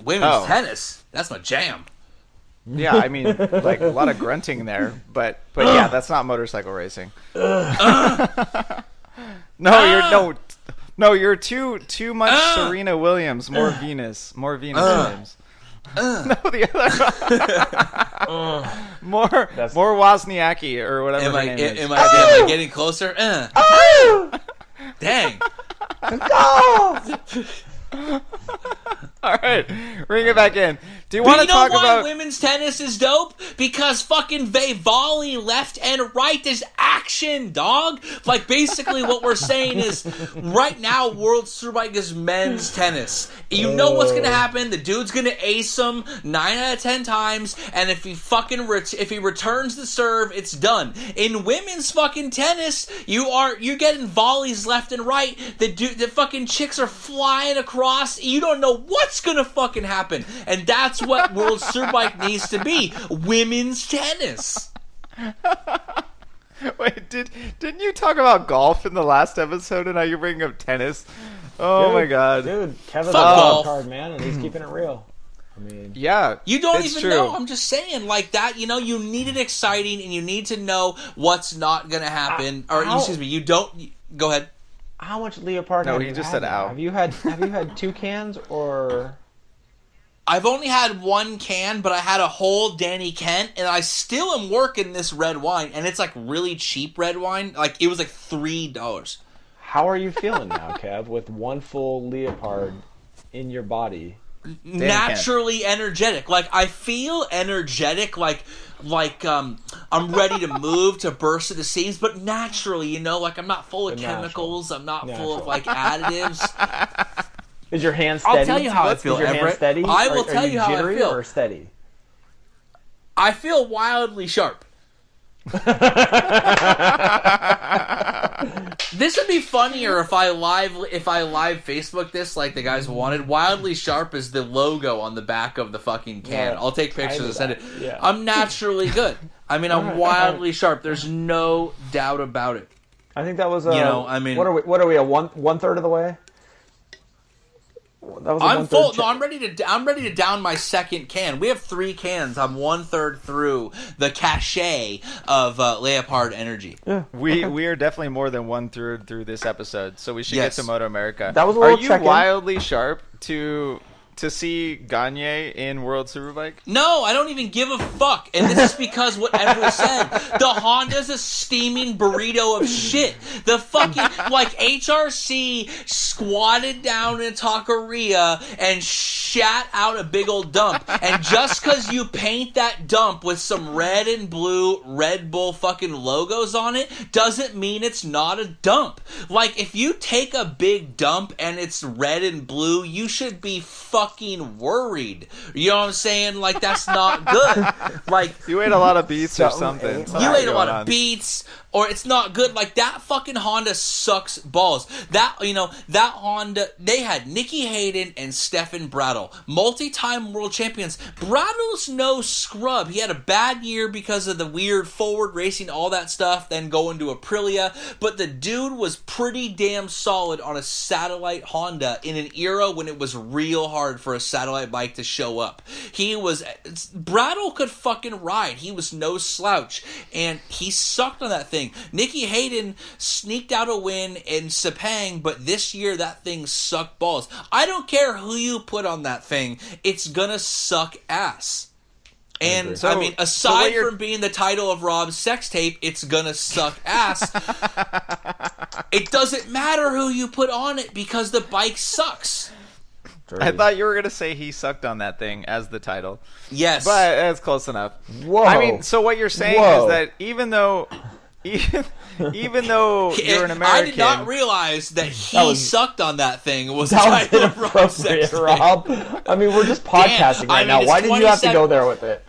Speaker 3: women's tennis? That's my jam.
Speaker 1: Yeah, I mean, like a lot of grunting there, but yeah, that's not motorcycle racing. You're too much Serena Williams, more Venus Williams. No, the other more Wozniacki or whatever her name is.
Speaker 3: Am I getting closer? Dang.
Speaker 1: All right, bring it back in. Do you want to talk about
Speaker 3: women's tennis is dope? Because fucking they volley left and right. There's action, dog. Like, basically what we're saying is right now World Superbike is men's tennis. You know what's going to happen. The dude's going to ace him 9 out of 10 times, and if he fucking if he returns the serve, it's done. In women's fucking tennis, you're getting volleys left and right. The fucking chicks are flying across. You don't know what's going to fucking happen. And that's what World Superbike needs to be. Women's tennis.
Speaker 1: Wait, didn't you talk about golf in the last episode, and now you're bringing up tennis? Oh, my God.
Speaker 2: Dude, Kevin's a wild card, man, and he's keeping it real. I mean,
Speaker 1: yeah,
Speaker 3: you don't even know. I'm just saying, like that. You know, you need it exciting, and you need to know what's not going to happen. Excuse me, you don't. Go ahead.
Speaker 2: How much Leopard?
Speaker 1: No, he just said "ow."
Speaker 2: Have you had 2 cans or?
Speaker 3: I've only had 1 can, but I had a whole Danny Kent, and I still am working this red wine, and it's like really cheap red wine. Like, it was like $3.
Speaker 2: How are you feeling now, Kev? With 1 full Leopard in your body.
Speaker 3: Naturally energetic. Like, I feel energetic, like I'm ready to move, to burst at the seams, but naturally, you know, like I'm not full of chemicals, I'm not full of like additives.
Speaker 2: Is your hand steady?
Speaker 3: I'll tell you how I feel, Everett. I will tell you how I feel.
Speaker 2: Or steady?
Speaker 3: I feel wildly sharp. This would be funnier if I live Facebook this like the guys wanted. Wildly Sharp is the logo on the back of the fucking can.
Speaker 2: Yeah,
Speaker 3: I'll take pictures and send it.
Speaker 2: Yeah.
Speaker 3: I'm naturally good. I mean, I'm wildly sharp. There's no doubt about it.
Speaker 2: I think that was
Speaker 3: you know, I mean,
Speaker 2: what are we a one third of the way? That was
Speaker 3: I'm full. No, I'm ready to down my second can. We have 3 cans. I'm 1/3 through the cachet of Leopard Energy.
Speaker 2: Yeah,
Speaker 1: we are definitely more than 1/3 through this episode, so we should get to MotoAmerica.
Speaker 2: That was a
Speaker 1: Are
Speaker 2: little
Speaker 1: you
Speaker 2: check-in.
Speaker 1: wildly sharp to see Gagne in World Superbike?
Speaker 3: No, I don't even give a fuck. And this is because what Everett said. The Honda's a steaming burrito of shit. The fucking, like, HRC squatted down in a taqueria and shat out a big old dump. And just because you paint that dump with some red and blue Red Bull fucking logos on it doesn't mean it's not a dump. Like, if you take a big dump and it's red and blue, you should be fucking worried. You know what I'm saying? Like, that's not good. Like,
Speaker 1: you ate a lot of beets or something.
Speaker 3: You ate a lot of beets, or it's not good. Like, that fucking Honda sucks balls. That Honda, they had Nicky Hayden and Stefan Bradl, multi-time world champions. Bradl's no scrub. He had a bad year because of the weird forward racing, all that stuff, then going to Aprilia, but the dude was pretty damn solid on a satellite Honda in an era when it was real hard hard for a satellite bike to show up. Brattle could fucking ride. He was no slouch, and he sucked on that thing. Nicky Hayden sneaked out a win in Sepang, but this year that thing sucked balls. I don't care who you put on that thing, it's gonna suck ass. And, I mean, aside from being the title of Rob's sex tape, it's gonna suck ass. It doesn't matter who you put on it because the bike sucks.
Speaker 1: I thought you were gonna say he sucked on that thing as the title.
Speaker 3: Yes.
Speaker 1: But that's close enough.
Speaker 2: Whoa.
Speaker 1: I mean, so what you're saying is that even though you're an American,
Speaker 3: I did not realize that he sucked on that thing was the title of Rob's sex tape.
Speaker 2: Rob. I mean, we're just podcasting right now. Why did you have to go there with it?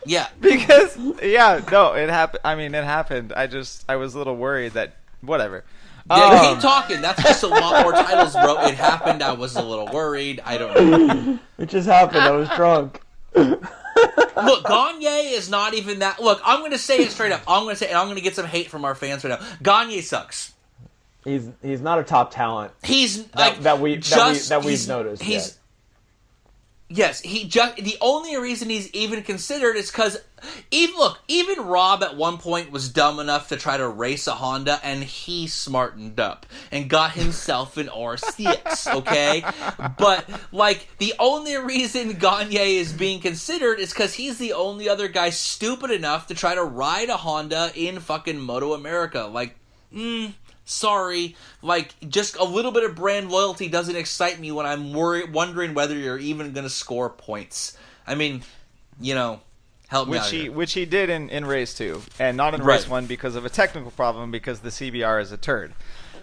Speaker 3: Yeah.
Speaker 1: Because, it happened. I mean, it happened. I was a little worried that, whatever.
Speaker 3: Yeah, keep talking. That's just a lot more titles, bro. It happened. I was a little worried. I don't know.
Speaker 2: It just happened. I was drunk.
Speaker 3: Look, Gagne is not even that. Look, I'm going to say it straight up. I'm going to say, and I'm going to get some hate from our fans right now. Gagne sucks.
Speaker 2: He's not a top talent.
Speaker 3: He's
Speaker 2: that we've noticed.
Speaker 3: Yes, the only reason he's even considered is because even Rob at one point was dumb enough to try to race a Honda, and he smartened up and got himself an R6, okay? But, the only reason Gagne is being considered is because he's the only other guy stupid enough to try to ride a Honda in fucking MotoAmerica. Sorry, just a little bit of brand loyalty doesn't excite me when I'm wondering whether you're even going to score points. I mean, help me out here.
Speaker 1: Which he did in race 2, and not in race 1 because of a technical problem, because the CBR is a turd.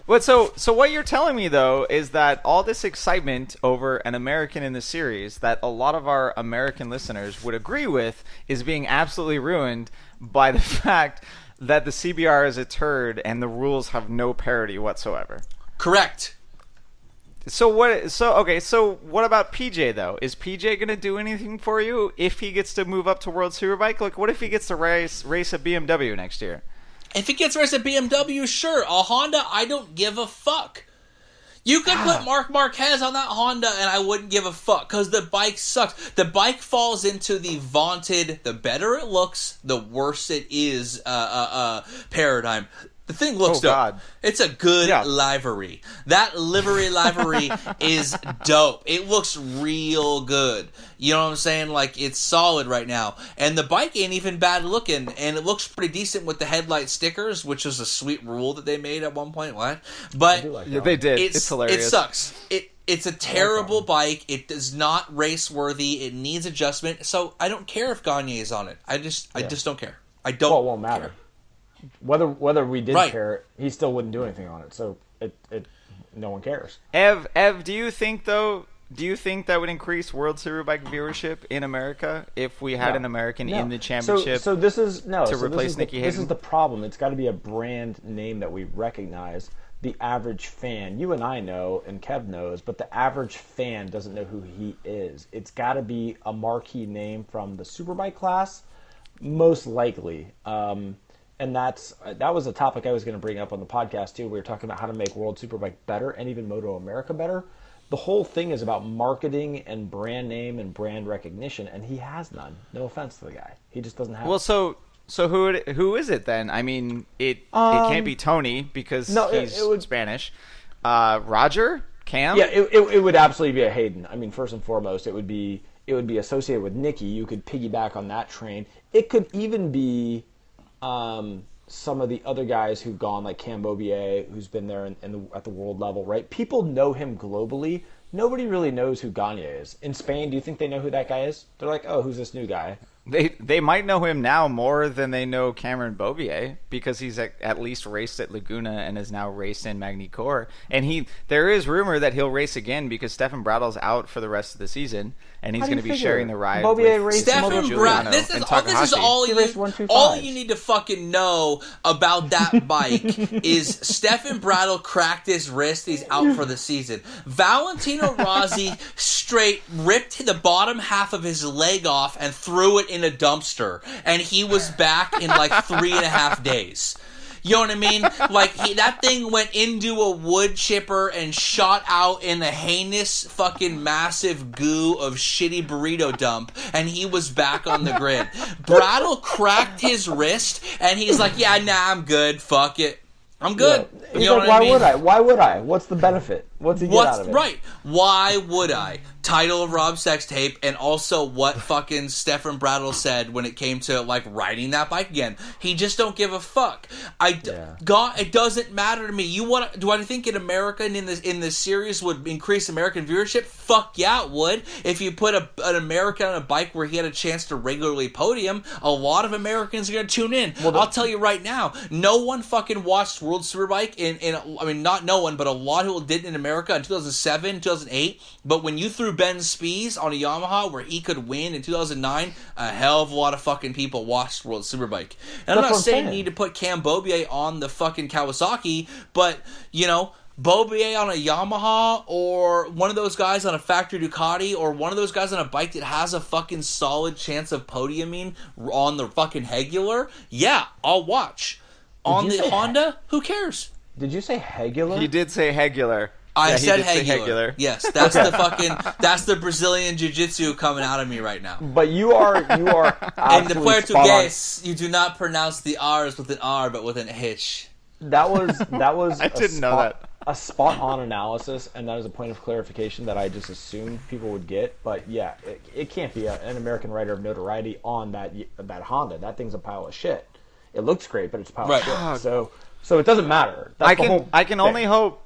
Speaker 1: But so what you're telling me, though, is that all this excitement over an American in the series that a lot of our American listeners would agree with is being absolutely ruined by the fact that the CBR is a turd and the rules have no parity whatsoever.
Speaker 3: Correct.
Speaker 1: So what about PJ though? Is PJ going to do anything for you if he gets to move up to World Superbike? What if he gets to race a BMW next year?
Speaker 3: If he gets to race a BMW, sure. A Honda, I don't give a fuck. You could put Marc Marquez on that Honda and I wouldn't give a fuck because the bike sucks. The bike falls into the vaunted, the better it looks, the worse it is paradigm. The thing looks dope. God. It's a good livery. That livery is dope. It looks real good. You know what I'm saying? It's solid right now. And the bike ain't even bad looking. And it looks pretty decent with the headlight stickers, which is a sweet rule that they made at one point. What? But
Speaker 1: they did. It's hilarious.
Speaker 3: It sucks. It's a terrible bike. It is not race worthy. It needs adjustment. So I don't care if Gagne is on it. I just don't care. I don't.
Speaker 2: Well, it won't matter. Whether we did care, he still wouldn't do anything on it. So no one cares.
Speaker 1: Ev, do you think that would increase World Superbike viewership in America if we had an American in the championship?
Speaker 2: So this is
Speaker 1: replace Nicky Hayden?
Speaker 2: This is the problem. It's got to be a brand name that we recognize. The average fan, you and I know, and Kev knows, but the average fan doesn't know who he is. It's got to be a marquee name from the Superbike class, most likely. And that was a topic I was going to bring up on the podcast too. We were talking about how to make World Superbike better and even MotoAmerica better. The whole thing is about marketing and brand name and brand recognition, and he has none. No offense to the guy, he just doesn't have.
Speaker 1: Well, so who is it then? I mean, it can't be Tony because he's Spanish. Roger, Cam.
Speaker 2: Yeah, it would absolutely be a Hayden. I mean, first and foremost, it would be associated with Nicky. You could piggyback on that train. It could even be. Some of the other guys who've gone, like Cam Bobier, who's been there at the world level, right? People know him globally. Nobody really knows who Gagne is. In Spain, do you think they know who that guy is? They're like, oh, who's this new guy?
Speaker 1: They might know him now more than they know Cameron Bobier because he's at least raced at Laguna and has now raced in Magny-Cours. And there is rumor that he'll race again because Stefan Brattle's out for the rest of the season, and he's going to be sharing the ride with
Speaker 3: Stefan Brattle. This is all you need to fucking know about that bike is Stefan Brattle cracked his wrist. He's out for the season. Valentino Rossi straight ripped the bottom half of his leg off and threw it in a dumpster, and he was back in 3.5 days. You know what I mean? Like, that thing went into a wood chipper and shot out in a heinous fucking massive goo of shitty burrito dump, and he was back on the grid. Brattle cracked his wrist, and he's like, yeah, nah, I'm good. Fuck it. I'm good.
Speaker 2: Yeah. He's like, why would I? What's the benefit? What's he get out of it?
Speaker 3: Right. Why would I? Title of Rob Sex tape, and also what fucking Stefan Brattle said when it came to, like, riding that bike again. He just don't give a fuck. It doesn't matter to me. Do I think in America and in this series would increase American viewership? Fuck yeah, it would. If you put an American on a bike where he had a chance to regularly podium, a lot of Americans are going to tune in. Well, I'll tell you right now, no one fucking watched World Superbike I mean, not no one, but a lot of people did in America in 2007, 2008. But when you threw Ben Spies on a Yamaha where he could win in 2009, a hell of a lot of fucking people watched World Superbike. And I'm not saying you need to put Cam Beaubier on the fucking Kawasaki, but, you know, Beaubier on a Yamaha, or one of those guys on a factory Ducati, or one of those guys on a bike that has a fucking solid chance of podiuming on the fucking Hegular, yeah, I'll watch. On the Honda, who cares?
Speaker 2: Did you say Hegular?
Speaker 1: He did say Hegular.
Speaker 3: I said Hegular. Yes, that's that's the Brazilian Jiu-Jitsu coming out of me right now.
Speaker 2: But you are
Speaker 3: in the Portuguese, you do not pronounce the R's with an R, but with an H.
Speaker 2: That was
Speaker 1: I didn't know that.
Speaker 2: A spot-on analysis, and that is a point of clarification that I just assumed people would get. But yeah, it can't be an American rider of notoriety on that Honda. That thing's a pile of shit. It looks great, but it's a pile of shit. So it doesn't matter.
Speaker 1: I can only hope.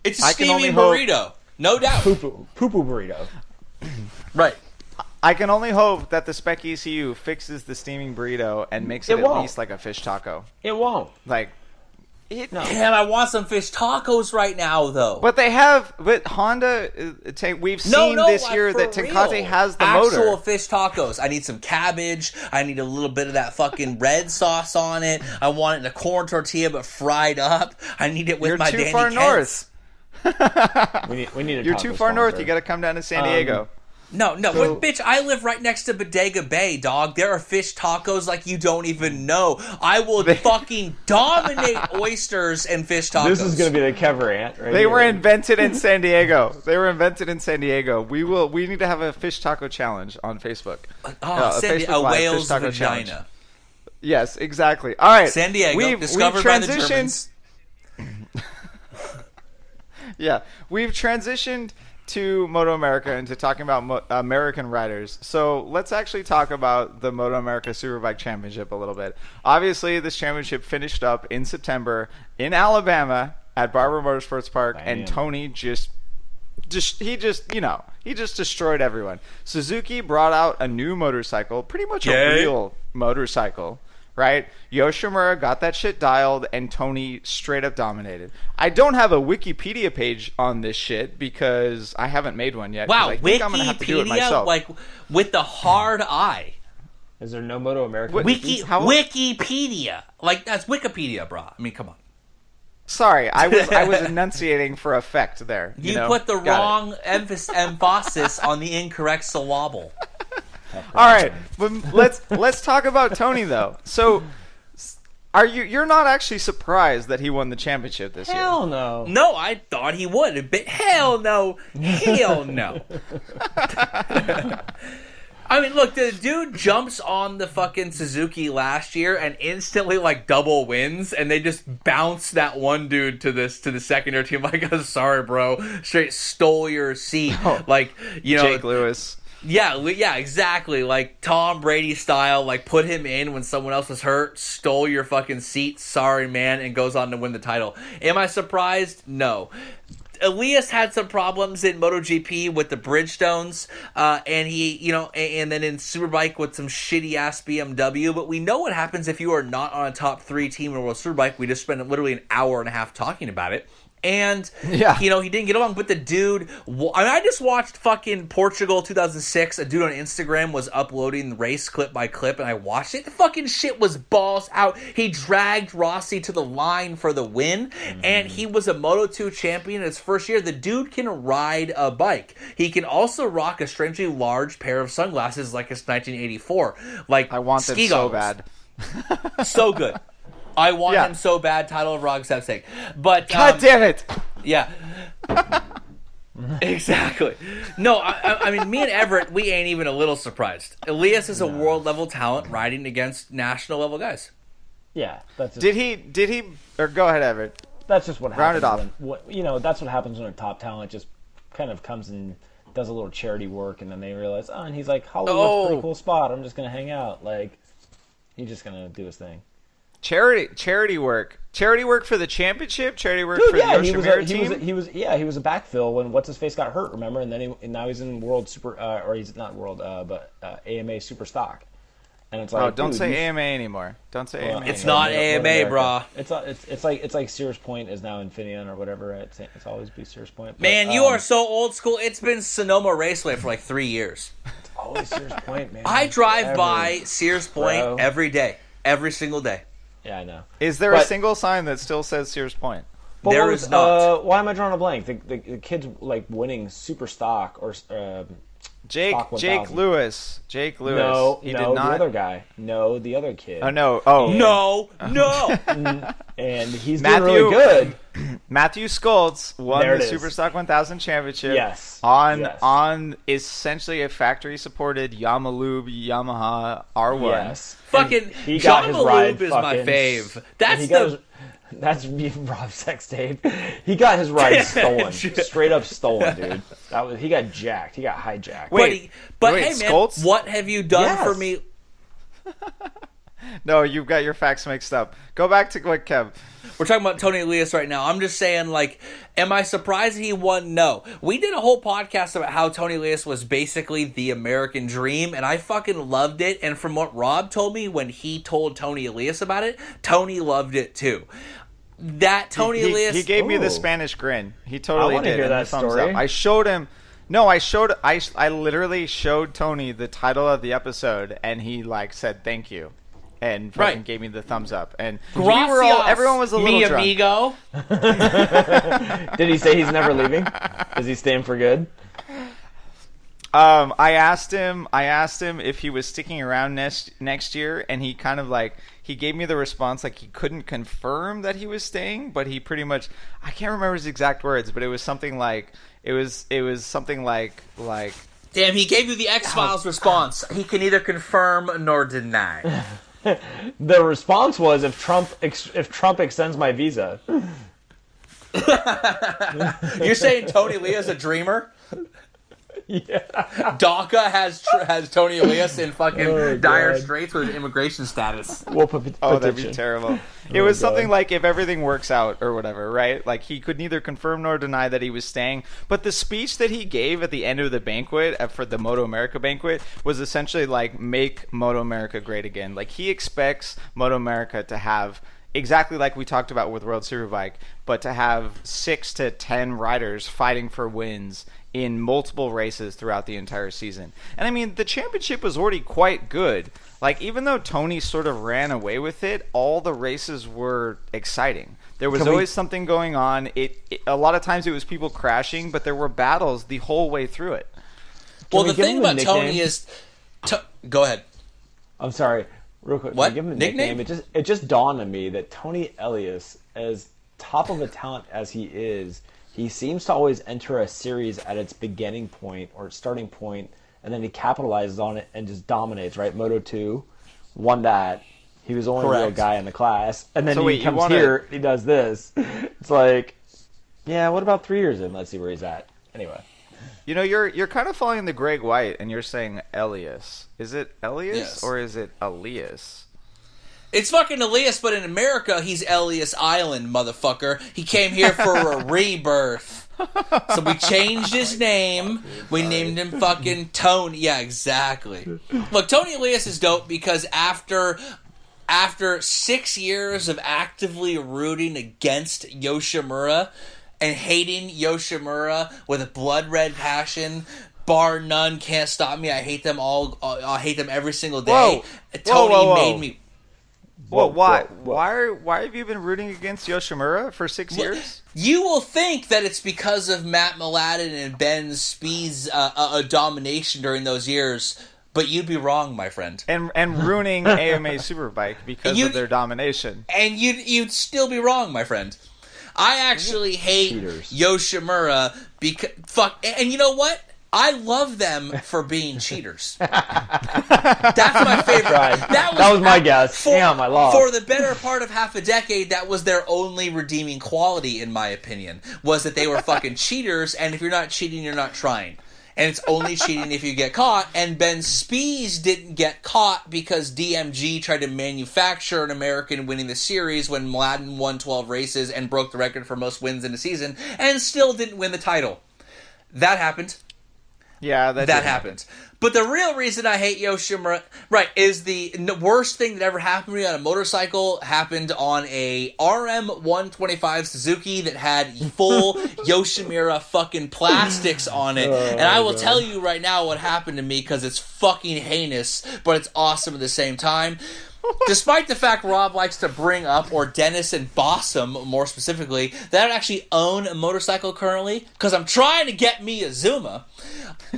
Speaker 3: It's a steamy burrito, no doubt.
Speaker 2: Poo-poo burrito.
Speaker 3: Right.
Speaker 1: I can only hope that the Spec ECU fixes the steaming burrito and makes it at least like a fish taco.
Speaker 2: It won't.
Speaker 1: Like,
Speaker 3: Damn, I want some fish tacos right now, though.
Speaker 1: But Honda, we've seen this year that Tenkate has the motor.
Speaker 3: Actual fish tacos. I need some cabbage. I need a little bit of that fucking red sauce on it. I want it in a corn tortilla, but fried up. I need it with my Danny Kents.
Speaker 1: You're too far north.
Speaker 2: we need a
Speaker 1: You're too far north. You got to come down to San Diego.
Speaker 3: No, bitch, I live right next to Bodega Bay, dog. There are fish tacos like you don't even know. I will fucking dominate oysters and fish tacos.
Speaker 2: This is going to be the Keverant, right?
Speaker 1: They were invented in San Diego. We need to have a fish taco challenge on Facebook.
Speaker 3: A whale's vagina. Challenge.
Speaker 1: Yes, exactly. All right.
Speaker 3: San Diego, discovered by the Germans.
Speaker 1: Yeah, we've transitioned to MotoAmerica and to talking about American riders. So let's actually talk about the MotoAmerica Superbike Championship a little bit. Obviously, this championship finished up in September in Alabama at Barber Motorsports Park, and Tony just destroyed everyone. Suzuki brought out a new motorcycle, pretty much a real motorcycle. Right? Yoshimura got that shit dialed, and Tony straight up dominated. I don't have a Wikipedia page on this shit because I haven't made one yet.
Speaker 3: Wow,
Speaker 1: I think I'm gonna have to do it myself.
Speaker 3: Like with the hard I.
Speaker 2: Is there no MotoAmerica?
Speaker 3: Wikipedia, like that's Wikipedia, brah. I mean, come on.
Speaker 1: Sorry, I was enunciating for effect there.
Speaker 3: You put the wrong emphasis on the incorrect syllable.
Speaker 1: All right, but let's talk about Tony though. So, you're not actually surprised that he won the championship this year?
Speaker 2: Hell no.
Speaker 3: No, I thought he would. But hell no. Hell no. I mean, look, the dude jumps on the fucking Suzuki last year and instantly like double wins, and they just bounce that one dude to the secondary team. Like, oh, sorry, bro, straight stole your seat. Like, you know,
Speaker 1: Jake Lewis.
Speaker 3: Yeah, exactly. Like Tom Brady style, like put him in when someone else was hurt, stole your fucking seat, sorry man, and goes on to win the title. Am I surprised? No. Elias had some problems in MotoGP with the Bridgestones, and he, and then in Superbike with some shitty ass BMW. But we know what happens if you are not on a top 3 team in World Superbike. We just spent literally an hour and a half talking about it. And, he didn't get along with the dude. I just watched fucking Portugal 2006. A dude on Instagram was uploading the race clip by clip, and I watched it. The fucking shit was balls out. He dragged Rossi to the line for the win, and he was a Moto2 champion in his first year. The dude can ride a bike. He can also rock a strangely large pair of sunglasses like it's 1984. Like,
Speaker 1: I want them so bad.
Speaker 3: So good. I want him so bad, title of Raw except sake. But
Speaker 1: God damn it!
Speaker 3: Yeah. Exactly. No, I mean, me and Everett, we ain't even a little surprised. Elias is a world level talent riding against national level guys.
Speaker 2: Yeah, that's just,
Speaker 1: did he? Or go ahead, Everett.
Speaker 2: That's just what happens.
Speaker 1: Round it off.
Speaker 2: That's what happens when a top talent just kind of comes and does a little charity work, and then they realize, and he's like, Hollywood's a pretty cool spot. I'm just gonna hang out. Like, he's just gonna do his thing.
Speaker 1: Charity work for the championship. Charity work for the Yoshimura team.
Speaker 2: He was a backfill when what's his face got hurt. Remember, and then now he's in World Super, or he's not World, but AMA Super Stock. And it's like,
Speaker 1: don't say AMA anymore. Don't say AMA.
Speaker 3: It's not AMA, brah.
Speaker 2: It's like Sears Point is now Infineon or whatever. It's always be Sears Point. But,
Speaker 3: man, you are so old school. It's been Sonoma Raceway for like 3 years.
Speaker 2: It's always Sears Point, man.
Speaker 3: I drive by Sears Point every day, every single day.
Speaker 2: Yeah, I know.
Speaker 1: Is there a single sign that still says Sears Point?
Speaker 2: But there is not. Why am I drawing a blank? The kid's like winning Super Stock or
Speaker 1: Jake Lewis.
Speaker 2: No,
Speaker 1: he did not.
Speaker 2: The other guy. No, the other kid.
Speaker 1: Oh no! Oh
Speaker 3: no!
Speaker 2: And he's doing really good.
Speaker 1: Matthew Skoltz won the
Speaker 2: is.
Speaker 1: Superstock 1000 championship.
Speaker 2: Yes.
Speaker 1: On essentially a factory-supported Yamaha R1.
Speaker 2: Yes.
Speaker 3: Fucking Yamaha is my fave.
Speaker 2: That's Rob's sex tape. He got his ride stolen, straight up stolen, dude. He got jacked. He got hijacked.
Speaker 1: Wait,
Speaker 3: hey man,
Speaker 1: Skoltz?
Speaker 3: what have you done for me?
Speaker 1: No, you've got your facts mixed up. Go back to what Kev.
Speaker 3: We're talking about Tony Elias right now. I'm just saying, like, am I surprised he won? No. We did a whole podcast about how Tony Elias was basically the American dream, and I fucking loved it. And from what Rob told me when he told Tony Elias about it, Tony loved it too. That Tony Elias...
Speaker 1: He gave me the Spanish grin. He totally did.
Speaker 2: I want to hear that story.
Speaker 1: I showed him... No, I literally showed Tony the title of the episode, and he, like, said thank you. And fucking gave me the thumbs up. And everyone was a little drunk.
Speaker 3: Amigo.
Speaker 2: Did he say he's never leaving? Is he staying for good?
Speaker 1: I asked him if he was sticking around next year, and he kind of like he gave me the response like he couldn't confirm that he was staying, but he pretty much, I can't remember his exact words, but it was something like
Speaker 3: damn, he gave you the X-Files response. He can neither confirm nor deny.
Speaker 2: The response was, if Trump extends my visa.
Speaker 3: You're saying Tony Elias a dreamer?
Speaker 2: Yeah.
Speaker 3: DACA has Tony Elias in fucking dire straits with immigration status.
Speaker 1: That'd be terrible. It was something like, if everything works out or whatever, right? Like, he could neither confirm nor deny that he was staying. But the speech that he gave at the end of the banquet, for the MotoAmerica banquet, was essentially like, make MotoAmerica great again. Like, he expects MotoAmerica to have, exactly like we talked about with World Superbike, but to have 6 to 10 riders fighting for wins in multiple races throughout the entire season. And I mean, the championship was already quite good. Like, even though Tony sort of ran away with it, all the races were exciting. There was always something going on. A lot of times it was people crashing, but there were battles the whole way through it.
Speaker 3: Well, the thing about Tony is... Go ahead.
Speaker 2: I'm sorry. Real quick.
Speaker 3: What?
Speaker 2: Give him a
Speaker 3: Nickname?
Speaker 2: It just dawned on me that Tony Elias, as top of a talent as he is, he seems to always enter a series at its beginning point or starting point, and then he capitalizes on it and just dominates, right? Moto 2 won that. He was the only real guy in the class. And then he comes here, he does this. It's like, yeah, what about 3 years in? Let's see where he's at. Anyway.
Speaker 1: You know, you're kind of following the Greg White, and you're saying Elias. Is it Elias or is it Elias?
Speaker 3: It's fucking Elias, but in America, he's Elias Island, motherfucker. He came here for a rebirth. So we changed his name. We named him fucking Tony. Yeah, exactly. Look, Tony Elias is dope because after 6 years of actively rooting against Yoshimura and hating Yoshimura with a blood red passion, bar none, can't stop me. I hate them all. I hate them every single day. Tony made me...
Speaker 1: Well, why have you been rooting against Yoshimura for 6 years?
Speaker 3: You will think that it's because of Matt Mladen and Ben Speed's domination during those years, but you'd be wrong, my friend.
Speaker 1: And ruining AMA Superbike because of their domination.
Speaker 3: And you'd still be wrong, my friend. I actually hate Yoshimura because and you know what? I love them for being cheaters. That's my favorite.
Speaker 2: That was my guess. Damn, I lost.
Speaker 3: For the better part of half a decade, that was their only redeeming quality, in my opinion, was that they were fucking cheaters, and if you're not cheating, you're not trying. And it's only cheating if you get caught. And Ben Spies didn't get caught because DMG tried to manufacture an American winning the series when Mladen won 12 races and broke the record for most wins in a season and still didn't win the title. That happened.
Speaker 1: Yeah, that
Speaker 3: happened. But the real reason I hate Yoshimura, is the worst thing that ever happened to me on a motorcycle happened on a RM125 Suzuki that had full Yoshimura fucking plastics on it. And I will tell you right now what happened to me because it's fucking heinous, but it's awesome at the same time. Despite the fact Rob likes to bring up, or Dennis and Bossum more specifically, that I don't actually own a motorcycle currently because I'm trying to get me a Zuma.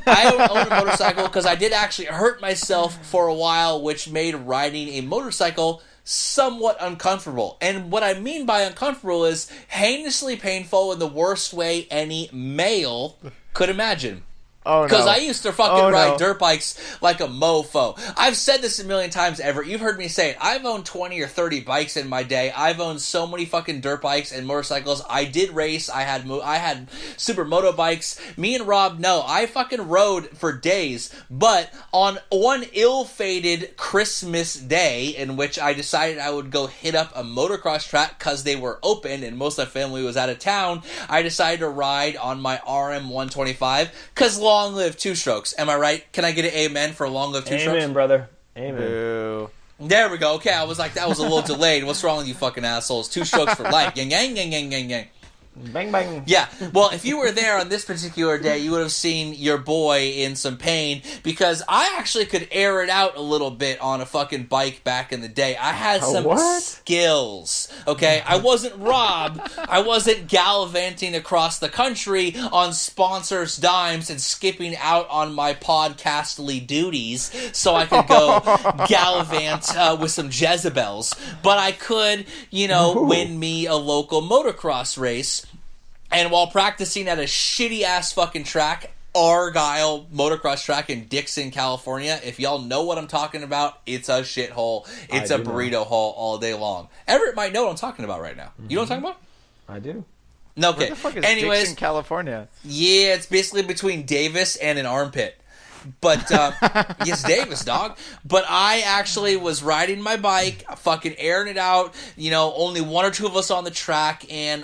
Speaker 3: I don't own a motorcycle because I did actually hurt myself for a while, which made riding a motorcycle somewhat uncomfortable. And what I mean by uncomfortable is heinously painful in the worst way any male could imagine.
Speaker 1: Oh, no.
Speaker 3: Because I used to fucking ride dirt bikes like a mofo. I've said this a million times, Everett. You've heard me say it. I've owned 20 or 30 bikes in my day. I've owned so many fucking dirt bikes and motorcycles. I did race. I had super moto bikes. Me and Rob know. I fucking rode for days. But on one ill-fated Christmas day in which I decided I would go hit up a motocross track because they were open and most of the family was out of town, I decided to ride on my RM125 because long live two strokes. Am I right? Can I get an amen for long live two strokes?
Speaker 2: Amen, brother. Amen.
Speaker 1: Boo.
Speaker 3: There we go. Okay, I was like, that was a little delayed. What's wrong with you fucking assholes? Two strokes for life. Yang, yang, yang, yang, yang, yang.
Speaker 2: Bang, bang.
Speaker 3: Yeah, well, if you were there on this particular day, you would have seen your boy in some pain because I actually could air it out a little bit on a fucking bike back in the day. I had some skills, okay? I wasn't Rob. I wasn't gallivanting across the country on sponsors' dimes and skipping out on my podcastly duties so I could go gallivant with some Jezebels. But I could, win me a local motocross race. And while practicing at a shitty-ass fucking track, Argyle motocross track in Dixon, California, if y'all know what I'm talking about, it's a shithole. It's a burrito hole all day long. Everett might know what I'm talking about right now. Mm-hmm. You know what I'm talking about?
Speaker 2: I do.
Speaker 3: No, okay.
Speaker 1: Where the fuck is Dixon, California?
Speaker 3: Yeah, it's basically between Davis and an armpit. But, yes, Davis, dog. But I actually was riding my bike, fucking airing it out, only one or two of us on the track, and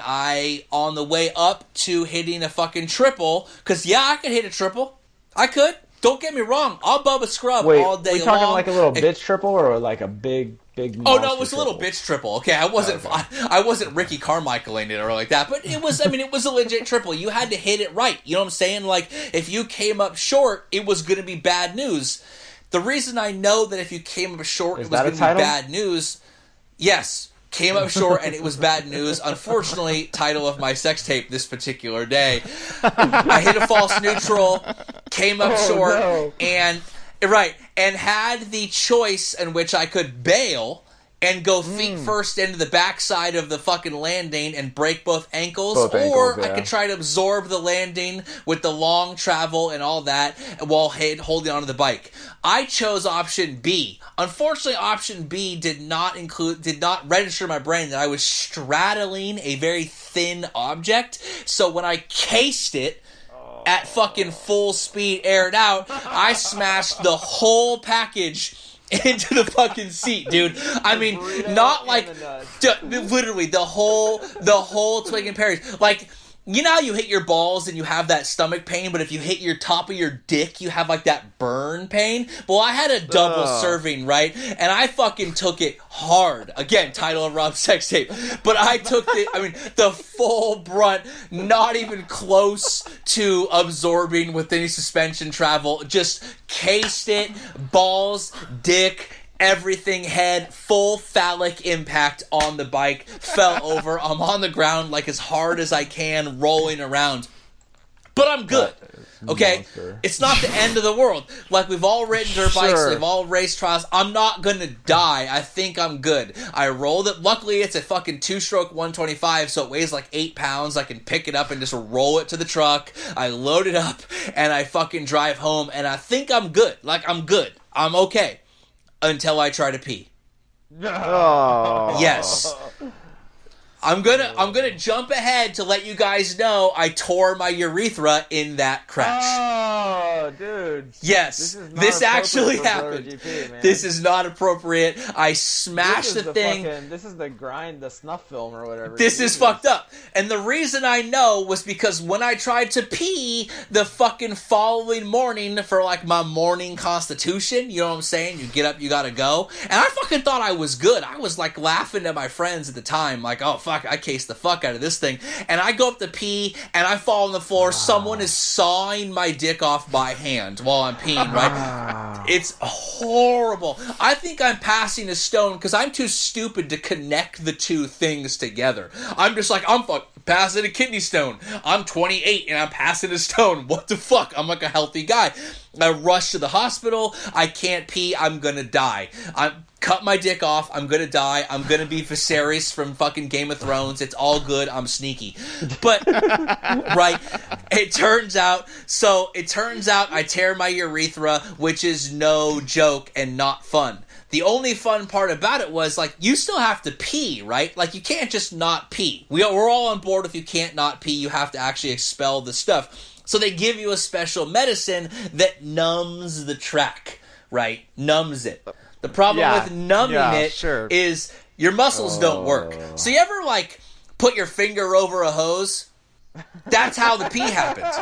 Speaker 3: on the way up to hitting a fucking triple, because, I could hit a triple. I could. Don't get me wrong. I'll Bubba Scrub all day long.
Speaker 2: Wait, we talking like a little bitch triple or like a big
Speaker 3: Oh no, it was a little bitch triple. Okay, I wasn't Ricky Carmichaeling it or like that, but it was a legit triple. You had to hit it right. You know what I'm saying? Like if you came up short, it was going to be bad news. The reason I know that if you came up short, it was going to be bad news. Yes. Came up short and it was bad news. Unfortunately, title of my sex tape this particular day. I hit a false neutral, came up short, and had the choice in which I could bail and go feet first into the backside of the fucking landing and break both ankles, I could try to absorb the landing with the long travel and all that while holding onto the bike. I chose option B. Unfortunately, option B did not register in my brain that I was straddling a very thin object. So when I cased it at fucking full speed, aired out, I smashed the whole package into the fucking seat, dude. I mean, not like literally the whole twig and berries. Like, you know how you hit your balls and you have that stomach pain, but if you hit your top of your dick, you have like that burn pain? Well, I had a double serving, right? And I fucking took it hard. Again, title of Rob's sex tape. But I took the full brunt, not even close to absorbing with any suspension travel. Just cased it, balls, dick, everything, head, full phallic impact on the bike, fell over. I'm on the ground like as hard as I can, rolling around. But I'm good. Okay?
Speaker 2: Monster.
Speaker 3: It's not the end of the world. Like, we've all ridden dirt bikes,
Speaker 1: Sure.
Speaker 3: we've all raced trials. I'm not gonna die. I think I'm good. I rolled it. Luckily, it's a fucking 2-stroke 125, so it weighs like 8 pounds. I can pick it up and just roll it to the truck. I load it up, and I fucking drive home, and I think I'm good. Like, I'm good. I'm okay. Until I try to pee.
Speaker 1: Oh.
Speaker 3: Yes. I'm gonna jump ahead to let you guys know I tore my urethra in that crash.
Speaker 2: Oh, dude.
Speaker 3: Yes, this actually happened.
Speaker 2: GP,
Speaker 3: this is not appropriate. I smashed the thing.
Speaker 2: This is the grind, the snuff film or whatever.
Speaker 3: This is fucked up. And the reason I know was because when I tried to pee the fucking following morning for like my morning constitution, you know what I'm saying? You get up, you gotta go. And I fucking thought I was good. I was like laughing at my friends at the time, like, oh fuck, I cased the fuck out of this thing. And I go up to pee and I fall on the floor. Someone is sawing my dick off by hand while I'm peeing, right? It's horrible. I think I'm passing a stone because I'm too stupid to connect the two things together. I'm just like, I'm passing a kidney stone. I'm 28 and I'm passing a stone. What the fuck? I'm like a healthy guy. I rush to the hospital. I can't pee. I'm gonna die. I cut my dick off. I'm gonna die. I'm gonna be Viserys from fucking Game of Thrones. It's all good. I'm sneaky. But, right, it turns out I tear my urethra, which is no joke and not fun. The only fun part about it was, like, you still have to pee, right? Like, you can't just not pee. We're all on board if you can't not pee, you have to actually expel the stuff. So they give you a special medicine that numbs the track, right? Numbs it. The problem with numbing it is your muscles don't work. So you ever, like, put your finger over a hose? That's how the pee happens.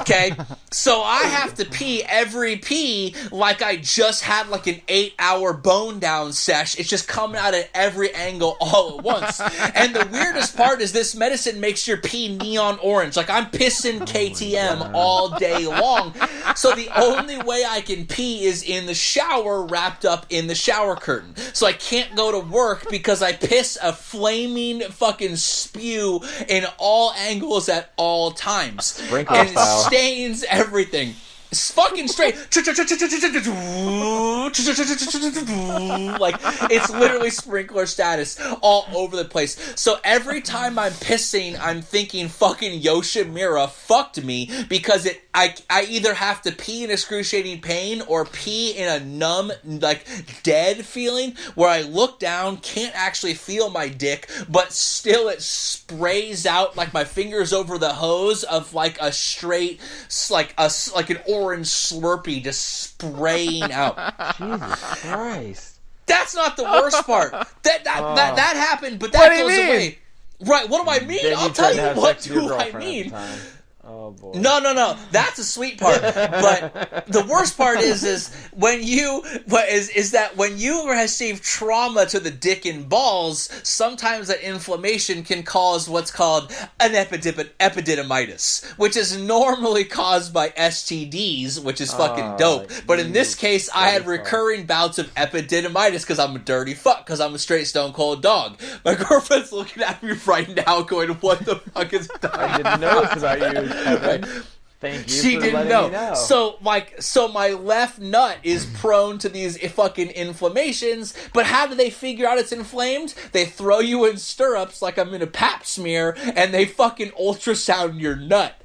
Speaker 3: Okay? So I have to pee every pee like I just had like an 8-hour bone down sesh. It's just coming out at every angle all at once. And the weirdest part is this medicine makes your pee neon orange. Like I'm pissing KTM all day long. So the only way I can pee is in the shower wrapped up in the shower curtain. So I can't go to work because I piss a flaming fucking spew in all angles at all times.
Speaker 2: Sprinkler
Speaker 3: and
Speaker 2: style.
Speaker 3: It stains everything. It's fucking straight. Like, it's literally sprinkler status all over the place. So every time I'm pissing, I'm thinking fucking Yoshimura fucked me because I either have to pee in excruciating pain or pee in a numb, like, dead feeling where I look down, can't actually feel my dick, but still it sprays out like my fingers over the hose of like a straight, like an orange Slurpee just spraying out.
Speaker 2: Jesus Christ.
Speaker 3: That's not the worst part. That happened, but that goes away. Right, what do I mean?
Speaker 2: Then
Speaker 3: I'll
Speaker 2: you
Speaker 3: tell
Speaker 2: tried to
Speaker 3: you
Speaker 2: have
Speaker 3: what
Speaker 2: sex with your
Speaker 3: do I
Speaker 2: girlfriend
Speaker 3: mean.
Speaker 2: at the time. Oh boy.
Speaker 3: No. That's the sweet part. But the worst part is when you receive trauma to the dick and balls, sometimes that inflammation can cause what's called an epididymitis, which is normally caused by STDs, which is fucking dope. But in this case, I had recurring bouts of epididymitis because I'm a dirty fuck, because I'm a straight stone cold dog. My girlfriend's looking at me right now going, what the fuck is that?
Speaker 2: I didn't know this about you, Kevin. Thank you
Speaker 3: She
Speaker 2: for
Speaker 3: didn't
Speaker 2: letting
Speaker 3: know.
Speaker 2: me know.
Speaker 3: So my left nut is prone to these fucking inflammations, but how do they figure out it's inflamed? They throw you in stirrups like I'm in a pap smear, and they fucking ultrasound your nut.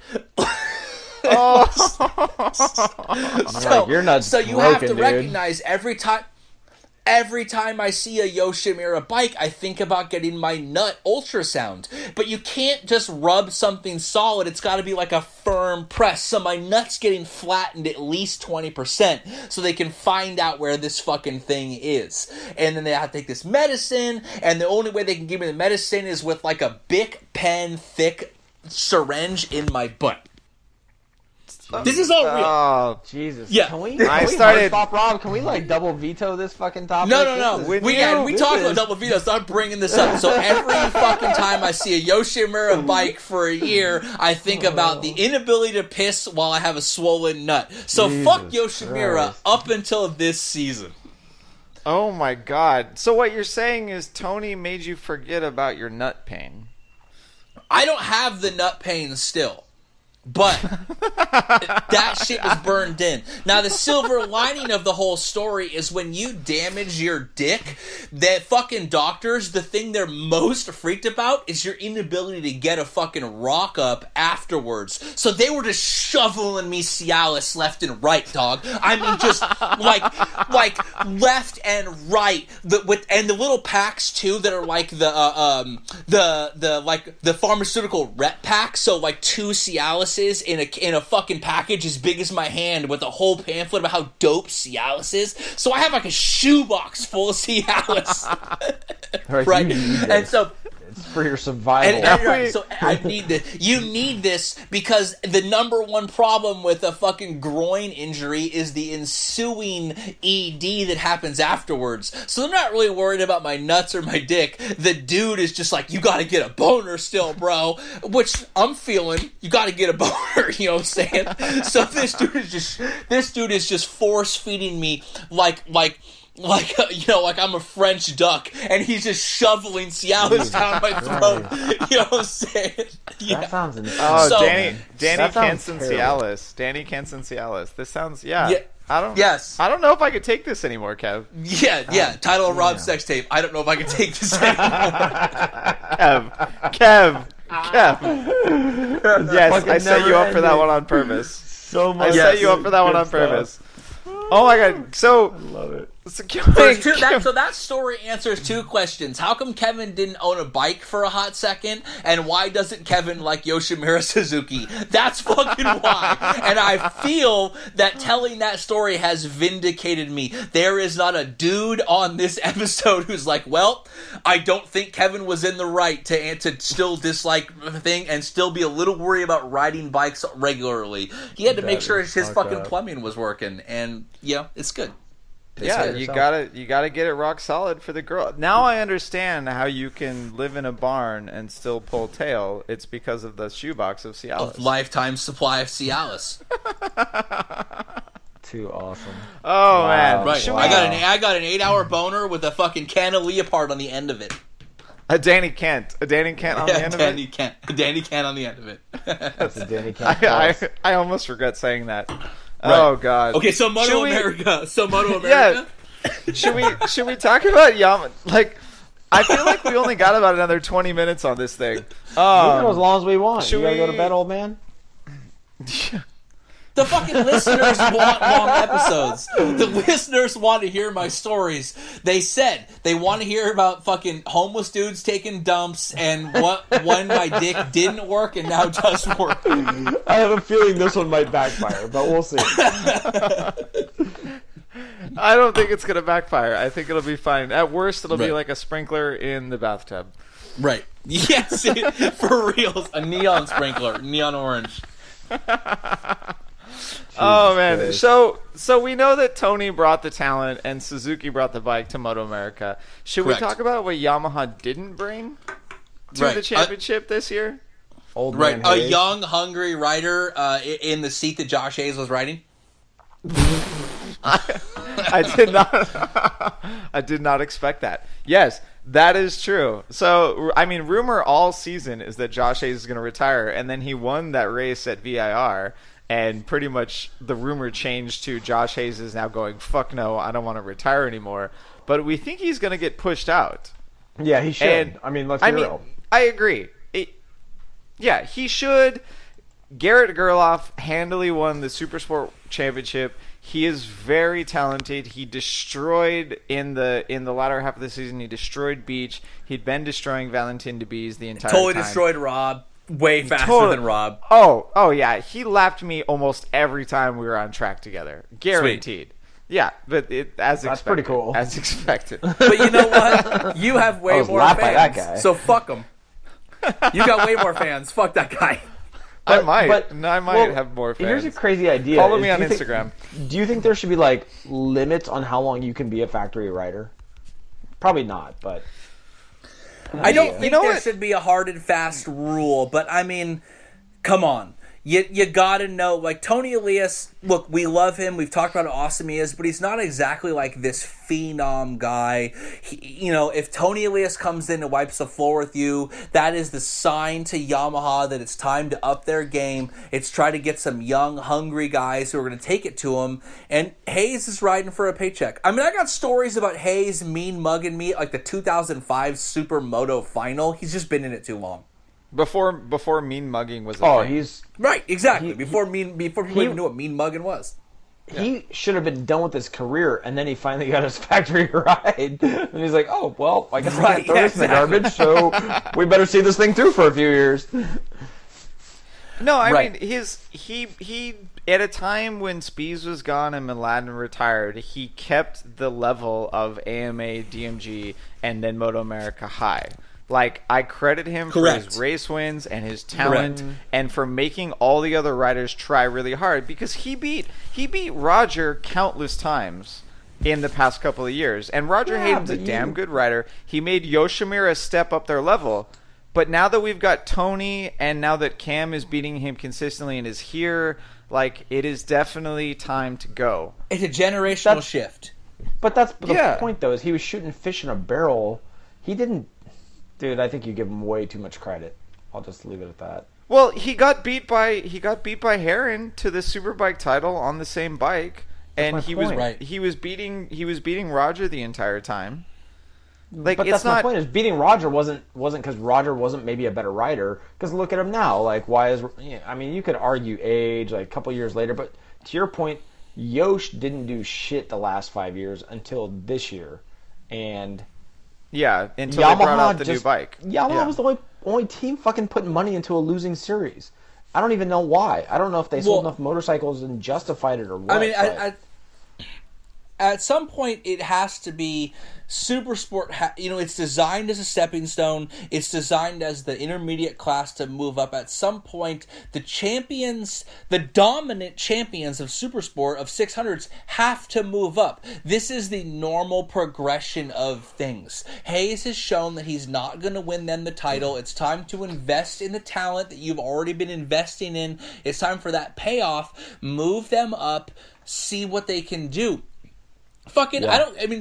Speaker 2: Like, your nut's
Speaker 3: so you
Speaker 2: broken,
Speaker 3: have to
Speaker 2: dude.
Speaker 3: recognize Every time I see a Yoshimura bike, I think about getting my nut ultrasound. But you can't just rub something solid. It's got to be like a firm press. So my nut's getting flattened at least 20% so they can find out where this fucking thing is. And then they have to take this medicine, and the only way they can give me the medicine is with like a Bic pen thick syringe in my butt. This is all real.
Speaker 2: Oh, Jesus.
Speaker 3: Yeah.
Speaker 2: Can we stop, Rob? Can we, like, double veto this fucking topic?
Speaker 3: No. We talked about double veto, so I'm bringing this up. So every fucking time I see a Yoshimura bike for a year, I think about the inability to piss while I have a swollen nut. So fuck Yoshimura
Speaker 2: Christ.
Speaker 3: up until this season.
Speaker 1: Oh my god. So what you're saying is Tony made you forget about your nut pain.
Speaker 3: I don't have the nut pain still. But that shit was burned in. Now, the silver lining of the whole story is when you damage your dick, that fucking doctors, the thing they're most freaked about is your inability to get a fucking rock up afterwards. So they were just shoveling me Cialis left and right, dog. I mean, just like left and right. And the little packs too that are like the pharmaceutical rep pack. So like 2 Cialis in a fucking package as big as my hand with a whole pamphlet about how dope Cialis is. So I have like a shoebox full of Cialis. Right? And so
Speaker 2: it's for your survival.
Speaker 3: So I need this. You need this because the number one problem with a fucking groin injury is the ensuing ED that happens afterwards. So I'm not really worried about my nuts or my dick. The dude is just like, you gotta get a boner still, bro. Which I'm feeling. You gotta get a boner, you know what I'm saying? So this dude is just force feeding me like I'm a French duck, and he's just shoveling Cialis down my throat. You know what I'm saying? Yeah.
Speaker 2: That sounds insane.
Speaker 1: Oh,
Speaker 3: So-
Speaker 1: Danny
Speaker 2: That sounds
Speaker 1: Kenson
Speaker 2: terrible.
Speaker 1: Cialis. Danny Kenson Cialis. This sounds,
Speaker 3: Yeah.
Speaker 1: I don't know if I could take this anymore, Kev.
Speaker 3: Yeah. Title of Rob's sex tape. I don't know if I can take this anymore.
Speaker 1: Kev. Yes,
Speaker 2: Fucking
Speaker 1: I set you up for that
Speaker 2: never-ending.
Speaker 1: one on purpose.
Speaker 2: So much.
Speaker 1: I set you up for that one
Speaker 2: good
Speaker 1: on
Speaker 2: stuff.
Speaker 1: purpose. Oh my god. So,
Speaker 2: I love it.
Speaker 3: So that story answers 2 questions. How come Kevin didn't own a bike for a hot second? And why doesn't Kevin like Yoshimura Suzuki? That's fucking why. And I feel that telling that story has vindicated me. There is not a dude on this episode who's like, well, I don't think Kevin was in the right to still dislike the thing and still be a little worried about riding bikes regularly. He had to make sure his fucking plumbing was working. And, it's good.
Speaker 1: yeah, you gotta get it rock solid for the girl. Now I understand how you can live in a barn and still pull tail. It's because of the shoebox of Cialis.
Speaker 3: A lifetime supply of Cialis.
Speaker 2: Too awesome.
Speaker 1: Oh
Speaker 2: Wow.
Speaker 1: man,
Speaker 3: Right.
Speaker 2: Wow.
Speaker 3: I got an 8-hour boner with a fucking can of Leopard on the end of it.
Speaker 1: a Danny Kent on the end of it.
Speaker 3: Danny Kent on the end of it.
Speaker 2: That's a Danny Kent.
Speaker 1: I almost regret saying that. Oh god.
Speaker 3: Okay, so MotoAmerica.
Speaker 1: Yeah. Should we talk about Yama? Like, I feel like we only got about another 20 minutes on this thing.
Speaker 2: We can go as long as we want.
Speaker 1: should
Speaker 2: You gotta go to
Speaker 1: we-
Speaker 2: bed, old man.
Speaker 3: The fucking listeners want long episodes. The listeners want to hear my stories. They said they want to hear about fucking homeless dudes taking dumps and when my dick didn't work and now does work.
Speaker 2: I have a feeling this one might backfire, but we'll see.
Speaker 1: I don't think it's gonna backfire. I think it'll be fine. At worst, it'll be
Speaker 3: Right.
Speaker 1: like a sprinkler in the bathtub.
Speaker 3: Right. Yes, for real. A neon sprinkler. Neon orange.
Speaker 1: Oh man,
Speaker 2: Christ.
Speaker 1: so we know that Tony brought the talent and Suzuki brought the bike to MotoAmerica. Should
Speaker 3: Correct.
Speaker 1: we talk about what Yamaha didn't bring to
Speaker 3: Right.
Speaker 1: the championship this year?
Speaker 2: Old
Speaker 3: Right.
Speaker 2: man
Speaker 3: A
Speaker 2: Hayes.
Speaker 3: young, hungry rider in the seat that Josh Hayes was riding.
Speaker 1: I did not. I did not expect that. Yes, that is true. So, I mean, rumor all season is that Josh Hayes is going to retire, and then he won that race at VIR, and pretty much the rumor changed to Josh Hayes is now going, fuck no, I don't want to retire anymore. But we think he's going to get pushed out.
Speaker 2: Yeah, he should.
Speaker 1: And,
Speaker 2: I mean, let's be real.
Speaker 1: I agree. Yeah, he should. Garrett Gerloff handily won the Supersport Championship. He is very talented. He destroyed in the latter half of the season. He destroyed Beach. He'd been destroying Valentin Debise the entire
Speaker 3: Totally
Speaker 1: time.
Speaker 3: destroyed Rob. Way faster
Speaker 1: Totally-
Speaker 3: than Rob.
Speaker 1: Oh yeah. He lapped me almost every time we were on track together. Guaranteed. Yeah, but as expected.
Speaker 2: That's pretty cool.
Speaker 1: As expected.
Speaker 3: But you know what? You have
Speaker 2: I
Speaker 3: way
Speaker 2: was
Speaker 3: more
Speaker 2: lapped by
Speaker 3: fans.
Speaker 2: that guy.
Speaker 3: So fuck him. You got way more fans. Fuck that guy.
Speaker 1: I might.
Speaker 2: But-
Speaker 1: I might
Speaker 2: well,
Speaker 1: have more fans.
Speaker 2: Here's a crazy idea.
Speaker 1: Follow me on
Speaker 2: do you think-
Speaker 1: Instagram.
Speaker 2: Do you think there should be like limits on how long you can be a factory rider? Probably not, but
Speaker 3: I don't think
Speaker 1: know
Speaker 3: there
Speaker 1: what?
Speaker 3: should be a hard and fast rule, but I mean, come on. You gotta know, like, Tony Elias, look, we love him, we've talked about how awesome he is, but he's not exactly like this phenom guy. If Tony Elias comes in and wipes the floor with you, that is the sign to Yamaha that it's time to up their game. It's try to get some young, hungry guys who are going to take it to him, and Hayes is riding for a paycheck. I mean, I got stories about Hayes mean mugging me at, like, the 2005 Supermoto final. He's just been in it too long.
Speaker 1: Before mean mugging was a thing.
Speaker 3: He's right, exactly. Before people even knew what mean mugging was.
Speaker 2: He should have been done with his career, and then he finally got his factory ride, and he's like, "Oh well, I guess I can't throw this in the garbage, so we better see this thing through for a few years."
Speaker 1: No, I mean he at a time when Spies was gone and Mladen retired, he kept the level of AMA, DMG, and then MotoAmerica high. Like, I credit him for his race wins and his talent and for making all the other riders try really hard, because he beat Roger countless times in the past couple of years. And Roger Hayden's a damn good rider. He made Yoshimura step up their level. But now that we've got Tony, and now that Cam is beating him consistently and is here, like, it is definitely time to go.
Speaker 3: It's a generational shift.
Speaker 2: But that's the point, though, is he was shooting fish in a barrel. He didn't... Dude, I think you give him way too much credit. I'll just leave it at that.
Speaker 1: Well, he got beat by Herrin to the Superbike title on the same bike, and he was beating Roger the entire time. Like,
Speaker 2: but that's my point. Is beating Roger wasn't because Roger wasn't maybe a better rider. Because look at him now. Like, why is... I mean, you could argue age, like, a couple years later, but to your point, Yosh didn't do shit the last 5 years until this year, and...
Speaker 1: Yeah, until Yamaha they brought out the new bike.
Speaker 2: Yamaha was the only team fucking putting money into a losing series. I don't even know why. I don't know if they sold enough motorcycles and justified it or what.
Speaker 3: I mean, at some point, it has to be Supersport. It's designed as a stepping stone. It's designed as the intermediate class to move up. At some point, the dominant champions of Supersport, of 600s, have to move up. This is the normal progression of things. Hayes has shown that he's not going to win them the title. It's time to invest in the talent that you've already been investing in. It's time for that payoff. Move them up. See what they can do.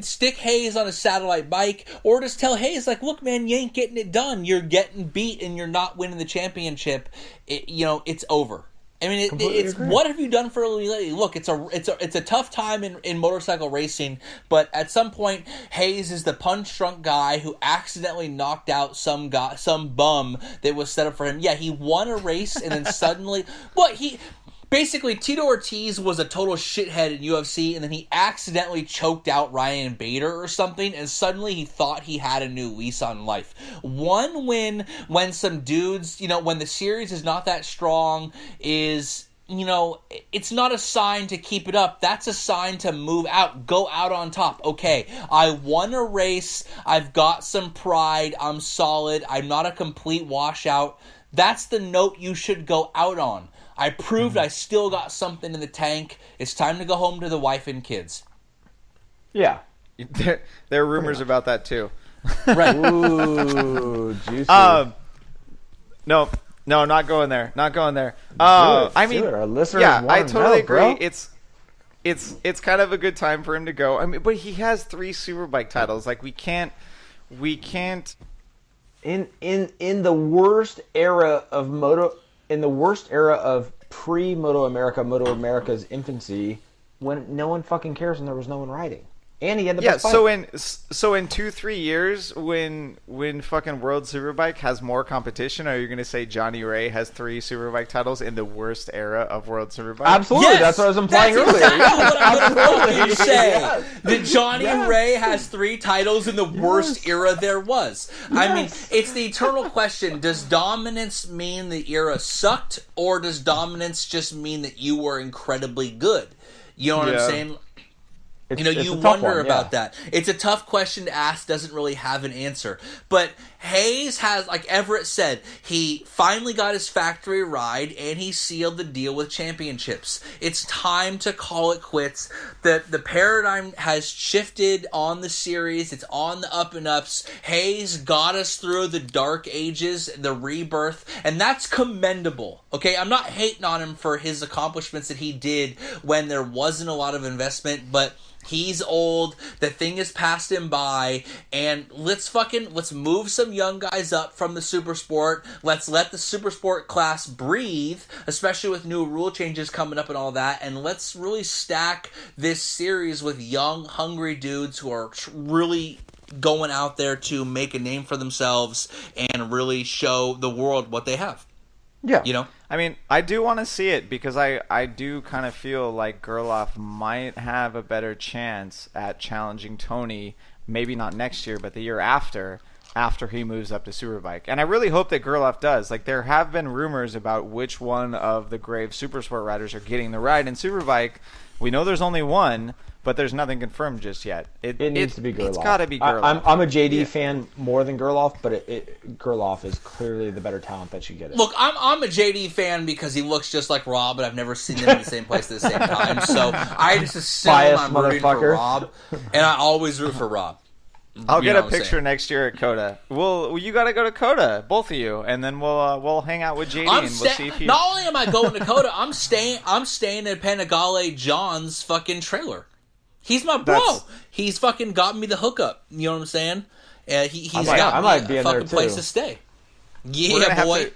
Speaker 3: Stick Hayes on a satellite bike, or just tell Hayes, like, look, man, you ain't getting it done. You're getting beat and you're not winning the championship. It's over. I mean, it's what have you done for lately? Look, it's a tough time in motorcycle racing, but at some point, Hayes is the punch-drunk guy who accidentally knocked out some bum that was set up for him. Yeah, he won a race, and then suddenly, basically, Tito Ortiz was a total shithead in UFC, and then he accidentally choked out Ryan Bader or something, and suddenly he thought he had a new lease on life. One win when some dudes, when the series is not that strong, is, it's not a sign to keep it up. That's a sign to move out, go out on top. Okay, I won a race, I've got some pride, I'm solid, I'm not a complete washout. That's the note you should go out on. I proved I still got something in the tank. It's time to go home to the wife and kids.
Speaker 2: Yeah.
Speaker 1: There are rumors about that, too.
Speaker 3: Right.
Speaker 2: Ooh, juicy.
Speaker 1: No, not going there. Not going there.
Speaker 2: Our listeners
Speaker 1: I totally agree.
Speaker 2: Bro.
Speaker 1: It's kind of a good time for him to go. I mean, but he has 3 Superbike titles. Like, we can't.
Speaker 2: In the worst era of in the worst era of MotoAmerica's infancy, when no one fucking cares and there was no one riding. And he had the best bike.
Speaker 1: So in 2-3 years, when fucking World Superbike has more competition, are you going to say Johnny Ray has 3 Superbike titles in the worst era of World Superbike?
Speaker 2: Absolutely,
Speaker 3: yes!
Speaker 2: That's what I was implying earlier.
Speaker 3: Exactly what I'm going to say. Yes. That Johnny Ray has 3 titles in the worst era there was. Yes. I mean, it's the eternal question: does dominance mean the era sucked, or does dominance just mean that you were incredibly good? You know what I'm saying? You wonder about that. It's a tough question to ask, doesn't really have an answer. But Hayes has, like Everett said, he finally got his factory ride and he sealed the deal with championships. It's time to call it quits. The paradigm has shifted on the series. It's on the up and ups. Hayes got us through the dark ages, the rebirth, and that's commendable. Okay, I'm not hating on him for his accomplishments that he did when there wasn't a lot of investment, but he's old. The thing has passed him by, and let's move some young guys up from the super sport. Let's let the super sport class breathe, especially with new rule changes coming up and all that. And let's really stack this series with young, hungry dudes who are really going out there to make a name for themselves and really show the world what they have.
Speaker 2: Yeah.
Speaker 1: I mean, I do want to see it because I do kind of feel like Gerloff might have a better chance at challenging Tony, maybe not next year, but the year after he moves up to Superbike. And I really hope that Gerloff does. Like, there have been rumors about which one of the Grave Supersport riders are getting the ride in Superbike. We know there's only one, but there's nothing confirmed just yet.
Speaker 2: It needs to be Gerloff.
Speaker 1: It's got to be Gerloff.
Speaker 2: I'm a JD fan more than Gerloff, but Gerloff is clearly the better talent that should get it.
Speaker 3: Look, I'm a JD fan because he looks just like Rob, but I've never seen them in the same place at the same time. So I just assume I'm rooting for Rob, and I always root for Rob.
Speaker 1: I'll get a picture next year at Coda. You got to go to Coda, both of you, and then we'll hang out with JD and we'll see if he.
Speaker 3: Not only am I going to Coda, I'm staying at Panigale John's fucking trailer. He's my bro. He's fucking got me the hookup. You know what I'm saying? He's got me a fucking place to stay. Yeah, boy.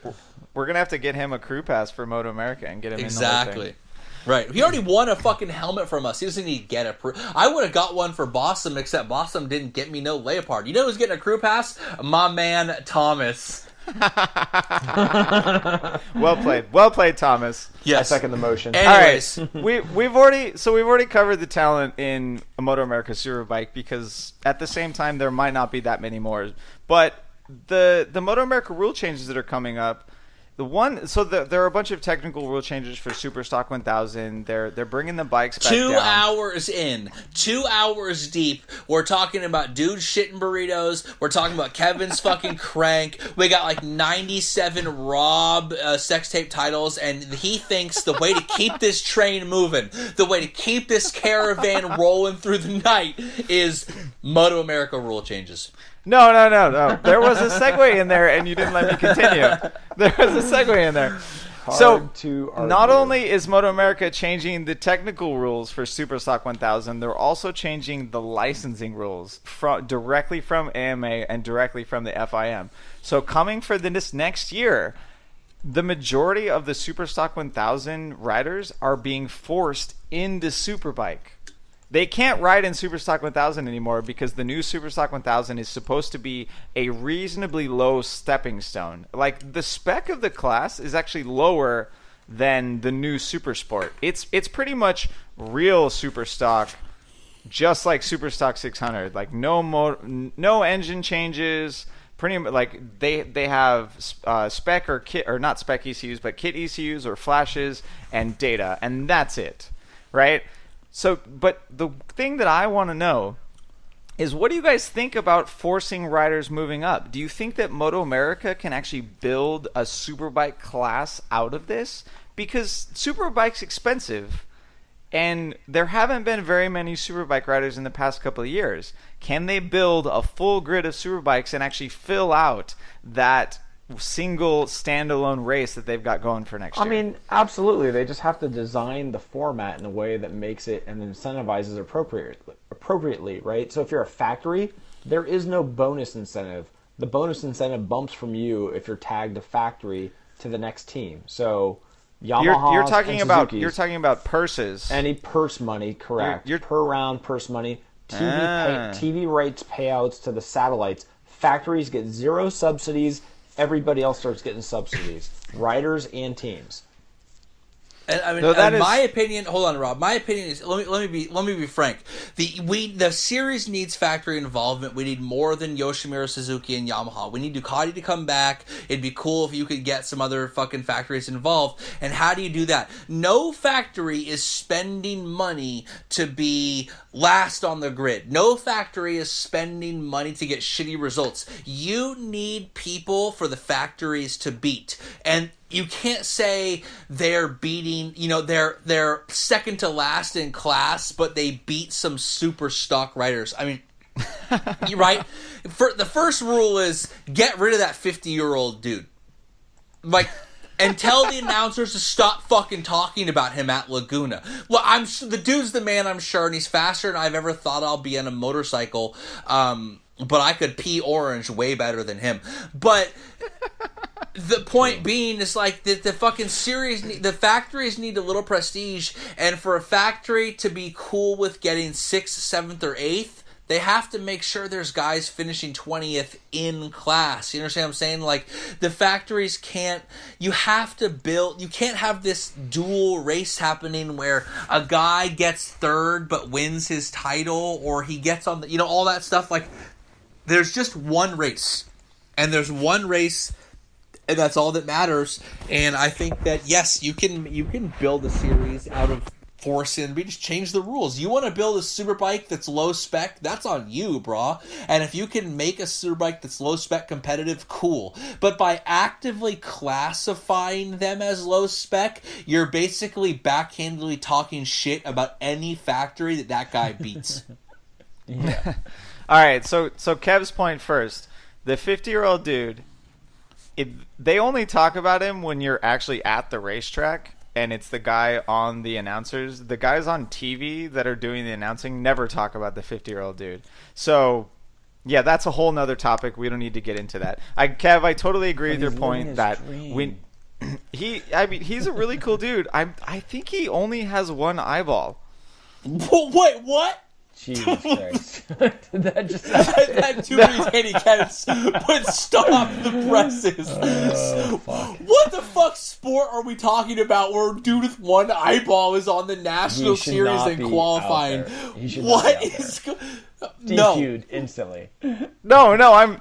Speaker 1: We're gonna have to get him a crew pass for MotoAmerica and get him in the whole thing.
Speaker 3: Right. He already won a fucking helmet from us. He doesn't need to get I would have got one for Bossum, except Bossum didn't get me no Leopard. You know who's getting a crew pass? My man, Thomas.
Speaker 1: Well played, Thomas.
Speaker 3: Yes.
Speaker 2: I second the motion.
Speaker 3: Anyways.
Speaker 1: All right, we've already covered the talent in a MotoAmerica Superbike because at the same time there might not be that many more. But the MotoAmerica rule changes that are coming up. There are a bunch of technical rule changes for Superstock 1000. They're bringing the bikes back
Speaker 3: 2
Speaker 1: down.
Speaker 3: hours in, 2 hours deep. We're talking about dudes shitting burritos. We're talking about Kevin's fucking crank. We got like 97 Rob sex tape titles, and he thinks the way to keep this train moving, the way to keep this caravan rolling through the night is MotoAmerica rule changes.
Speaker 1: No. There was a segue in there, and you didn't let me continue. There was a segue in there. Not only is MotoAmerica changing the technical rules for Superstock 1000, they're also changing the licensing rules directly from AMA and directly from the FIM. So coming for this next year, the majority of the Superstock 1000 riders are being forced into Superbike. They can't ride in Superstock 1000 anymore because the new Superstock 1000 is supposed to be a reasonably low stepping stone. Like, the spec of the class is actually lower than the new Supersport. It's pretty much real Superstock, just like Superstock 600. Like, no engine changes. Pretty much, like, they have spec or kit, or not spec ECUs, but kit ECUs or flashes and data, and that's it, right? So, but the thing that I want to know is, what do you guys think about forcing riders moving up? Do you think that MotoAmerica can actually build a Superbike class out of this? Because Superbike's expensive, and there haven't been very many Superbike riders in the past couple of years. Can they build a full grid of Superbikes and actually fill out that single standalone race that they've got going for next year?
Speaker 2: I mean, absolutely. They just have to design the format in a way that makes it and incentivizes appropriately, right? So if you're a factory, there is no bonus incentive. The bonus incentive bumps from you if you're tagged a factory to the next team. So Yamaha,
Speaker 1: you're talking about purses.
Speaker 2: Any purse money, correct? Per round purse money. TV rights payouts to the satellites. Factories get zero subsidies. Everybody else starts getting subsidies, riders and teams.
Speaker 3: And I mean,
Speaker 1: no, that is...
Speaker 3: my opinion. Hold on, Rob. My opinion is let me be frank. The series needs factory involvement. We need more than Yoshimura Suzuki and Yamaha. We need Ducati to come back. It'd be cool if you could get some other fucking factories involved. And how do you do that? No factory is spending money to be last on the grid. No factory is spending money to get shitty results. You need people for the factories to beat. And you can't say they're beating, they're second to last in class, but they beat some super stock riders. I mean, right? The first rule is get rid of that 50-year-old dude. Like, and tell the announcers to stop fucking talking about him at Laguna. Well, the dude's the man, I'm sure, and he's faster than I've ever thought I'll be on a motorcycle. But I could pee orange way better than him. But the point being is like the fucking series, the factories need a little prestige, and for a factory to be cool with getting 6th, 7th, or 8th, they have to make sure there's guys finishing 20th in class. You understand what I'm saying? Like, the factories can't... You have to build... You can't have this dual race happening where a guy gets 3rd but wins his title, or he gets on the... all that stuff. Like, there's just one race. And there's one race... And that's all that matters. And I think that, yes, you can build a series out of force and we just change the rules. You want to build a superbike that's low spec? That's on you, brah. And if you can make a superbike that's low spec competitive, cool. But by actively classifying them as low spec, you're basically backhandedly talking shit about any factory that guy beats.
Speaker 2: Yeah.
Speaker 1: All right, so Kev's point first. The 50-year-old dude... they only talk about him when you're actually at the racetrack, and it's the guy on the announcers. The guys on TV that are doing the announcing never talk about the 50-year-old dude. So, yeah, that's a whole nother topic. We don't need to get into that. Kev, I totally agree with your point that he's a really cool dude. I think he only has one eyeball.
Speaker 3: Wait, what?
Speaker 2: Jesus Christ. Did that just
Speaker 3: I've had too many Danny Kents, but stop the presses. What the fuck sport are we talking about where a dude with one eyeball is on the national series and qualifying? What is
Speaker 2: DQ'd instantly.
Speaker 1: No,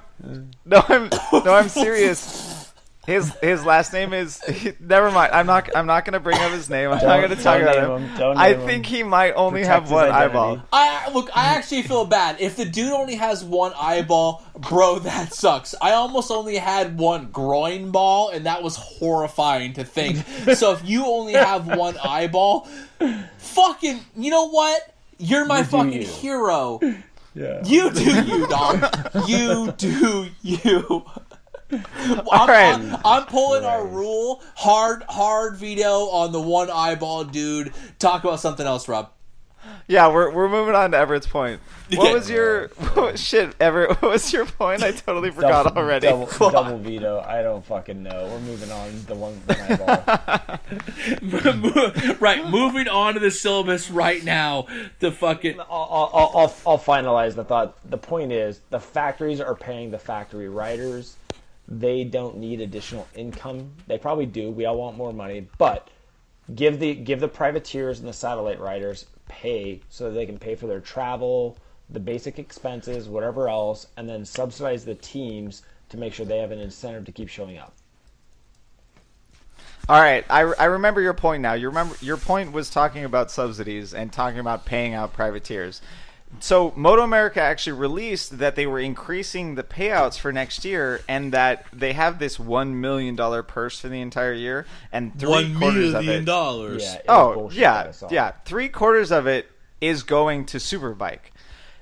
Speaker 1: I'm serious. His last name is... Never mind. I'm not going to bring up his name. I'm not going to talk about him. I think he might only have one eyeball.
Speaker 3: I actually feel bad. If the dude only has one eyeball, bro, that sucks. I almost only had one groin ball, and that was horrifying to think. So if you only have one eyeball, fucking... You know what? You're my fucking hero.
Speaker 2: Yeah.
Speaker 3: You do you, dog. You do you. I'm pulling our rule. Hard veto on the one eyeball dude. Talk about something else, Rob.
Speaker 1: Yeah, we're moving on to Everett's point. What was your Everett? What was your point? I totally forgot already.
Speaker 2: Double veto. I don't fucking know. We're moving on to the one eyeball.
Speaker 3: Right, moving on to the syllabus right now. The fucking.
Speaker 2: I'll finalize the thought. The point is, the factories are paying the factory riders. They don't need additional income. They probably do. We all want more money, but give the privateers and the satellite riders pay so that they can pay for their travel, the basic expenses, whatever else, and then subsidize the teams to make sure they have an incentive to keep showing up.
Speaker 1: All right, I remember your point now. Your point was talking about subsidies and talking about paying out privateers. So MotoAmerica actually released that they were increasing the payouts for next year, and that they have this $1 million purse for the entire year, and $3/4 of it. $3/4 of it is going to Superbike.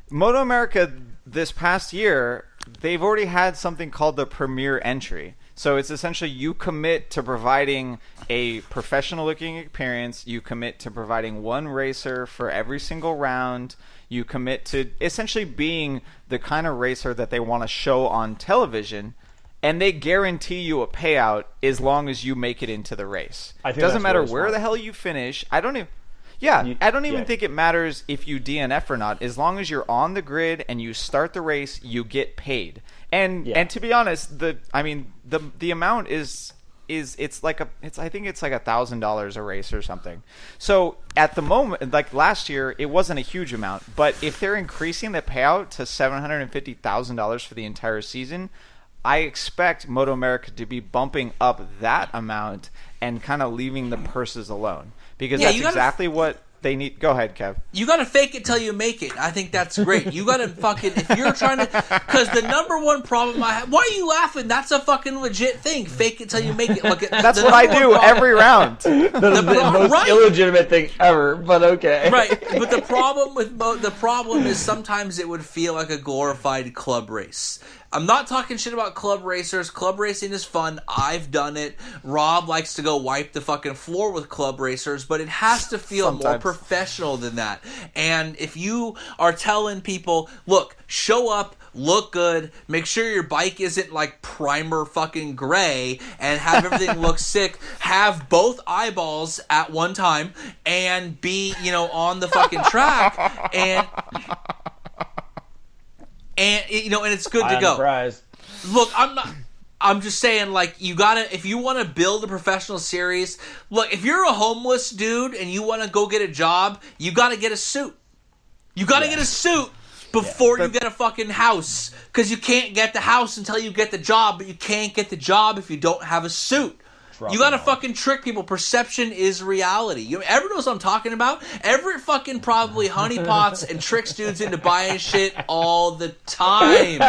Speaker 1: MotoAmerica this past year, they've already had something called the Premier Entry. So it's essentially you commit to providing a professional-looking experience. You commit to providing one racer for every single round. You commit to essentially being the kind of racer that they want to show on television, and they guarantee you a payout as long as you make it into the race. It doesn't matter where the hell you finish. I don't even think it matters if you DNF or not. As long as you're on the grid and you start the race, you get paid. And to be honest, the amount is it's I think it's like $1,000 a race or something. So at the moment, like last year, it wasn't a huge amount, but if they're increasing the payout to $750,000 for the entire season, I expect MotoAmerica to be bumping up that amount and kind of leaving the purses alone, because that's exactly what they need. Go ahead, Kev.
Speaker 3: You gotta fake it till you make it. I think that's great. You gotta fucking, if you're trying to, because the number one problem I have, why are you laughing? That's a fucking legit thing. Fake it till you make it. Look at
Speaker 1: that's what I do every round.
Speaker 2: The most illegitimate thing ever, but okay.
Speaker 3: Right, but the problem is sometimes it would feel like a glorified club race. I'm not talking shit about club racers. Club racing is fun. I've done it. Rob likes to go wipe the fucking floor with club racers, but it has to feel more professional than that. And if you are telling people, look, show up, look good, make sure your bike isn't like primer fucking gray, and have everything look sick, have both eyeballs at one time, and be, on the fucking track, and it's good to go.
Speaker 2: Surprised.
Speaker 3: Look, I'm just saying, like, you gotta, if you want to build a professional series, look, if you're a homeless dude and you want to go get a job, you gotta get a suit. You gotta get a suit before you get a fucking house, because you can't get the house until you get the job, but you can't get the job if you don't have a suit. You gotta fucking trick people. Perception is reality. Everyone knows what I'm talking about. Everett fucking probably honeypots and tricks dudes into buying shit all the time.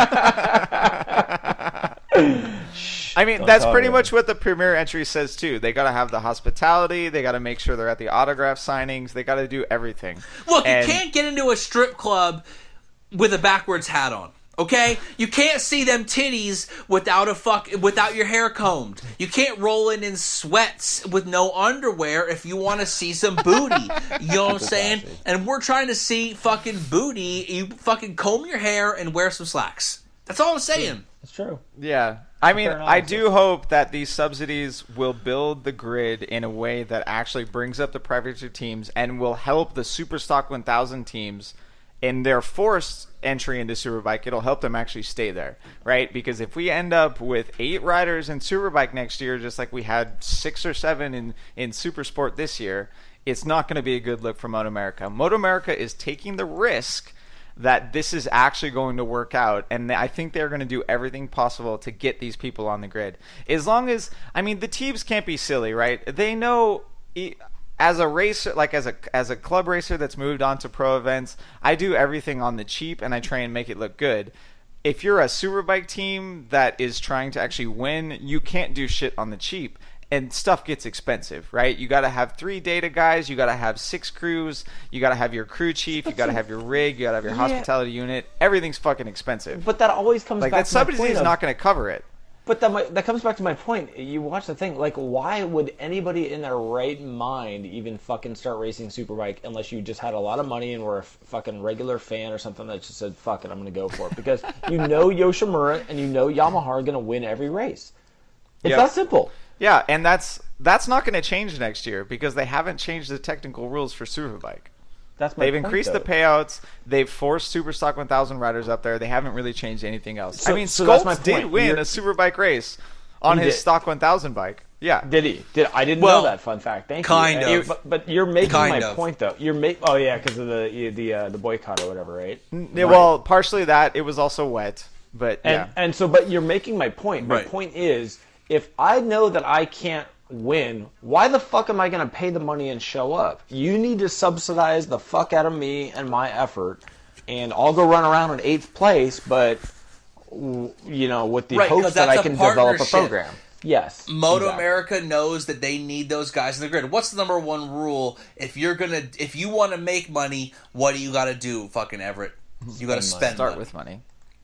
Speaker 1: I mean, that's pretty much what the premier entry says too. They gotta have the hospitality. They gotta make sure they're at the autograph signings. They gotta do everything.
Speaker 3: Look, you can't get into a strip club with a backwards hat on. Okay? You can't see them titties without your hair combed. You can't roll in sweats with no underwear if you want to see some booty. You know what I'm saying? And we're trying to see fucking booty. You fucking comb your hair and wear some slacks. That's all I'm saying.
Speaker 2: It's true.
Speaker 1: Yeah. I mean, I do hope that these subsidies will build the grid in a way that actually brings up the private teams and will help the Superstock 1000 teams in their forced entry into Superbike. It'll help them actually stay there, right? Because if we end up with 8 riders in Superbike next year, just like we had 6 or 7 in Supersport this year, it's not going to be a good look for MotoAmerica. MotoAmerica is taking the risk that this is actually going to work out, and I think they're going to do everything possible to get these people on the grid. As long as, I mean, the teams can't be silly, right? They know... As a racer, like as a club racer that's moved on to pro events, I do everything on the cheap and I try and make it look good. If you're a Superbike team that is trying to actually win, you can't do shit on the cheap, and stuff gets expensive, right? You got to have 3 data guys, you got to have 6 crews, you got to have your crew chief, you got to have your rig, you got to have your hospitality unit. Everything's fucking expensive.
Speaker 2: But that always comes back to my point.
Speaker 1: Like, that subsidy is not going to cover it.
Speaker 2: But that comes back to my point. You watch the thing. Like, why would anybody in their right mind even fucking start racing Superbike unless you just had a lot of money and were a fucking regular fan or something that just said, fuck it, I'm going to go for it. Because Yoshimura and Yamaha are going to win every race. It's that simple.
Speaker 1: Yeah, and that's not going to change next year because they haven't changed the technical rules for Superbike. They've increased the payouts. They've forced Superstock 1000 riders up there. They haven't really changed anything else. I mean, Skoltz did win a Superbike race on his stock 1000 I didn't know that fun fact. Thank you.
Speaker 3: Kind of.
Speaker 2: But you're making my point though. Because of the boycott or whatever, right?
Speaker 1: Well, partially that. It was also wet, but
Speaker 2: but you're making my point. My point is, if I know that I can't win, why the fuck am I going to pay the money and show up? You need to subsidize the fuck out of me and my effort, and I'll go run around in 8th place, but with the hopes that I can develop a program. Yes.
Speaker 3: MotoAmerica knows that they need those guys in the grid. What's the number one rule? If you want to make money, what do you got to do, fucking Everett? You got to spend money.
Speaker 1: Start with money.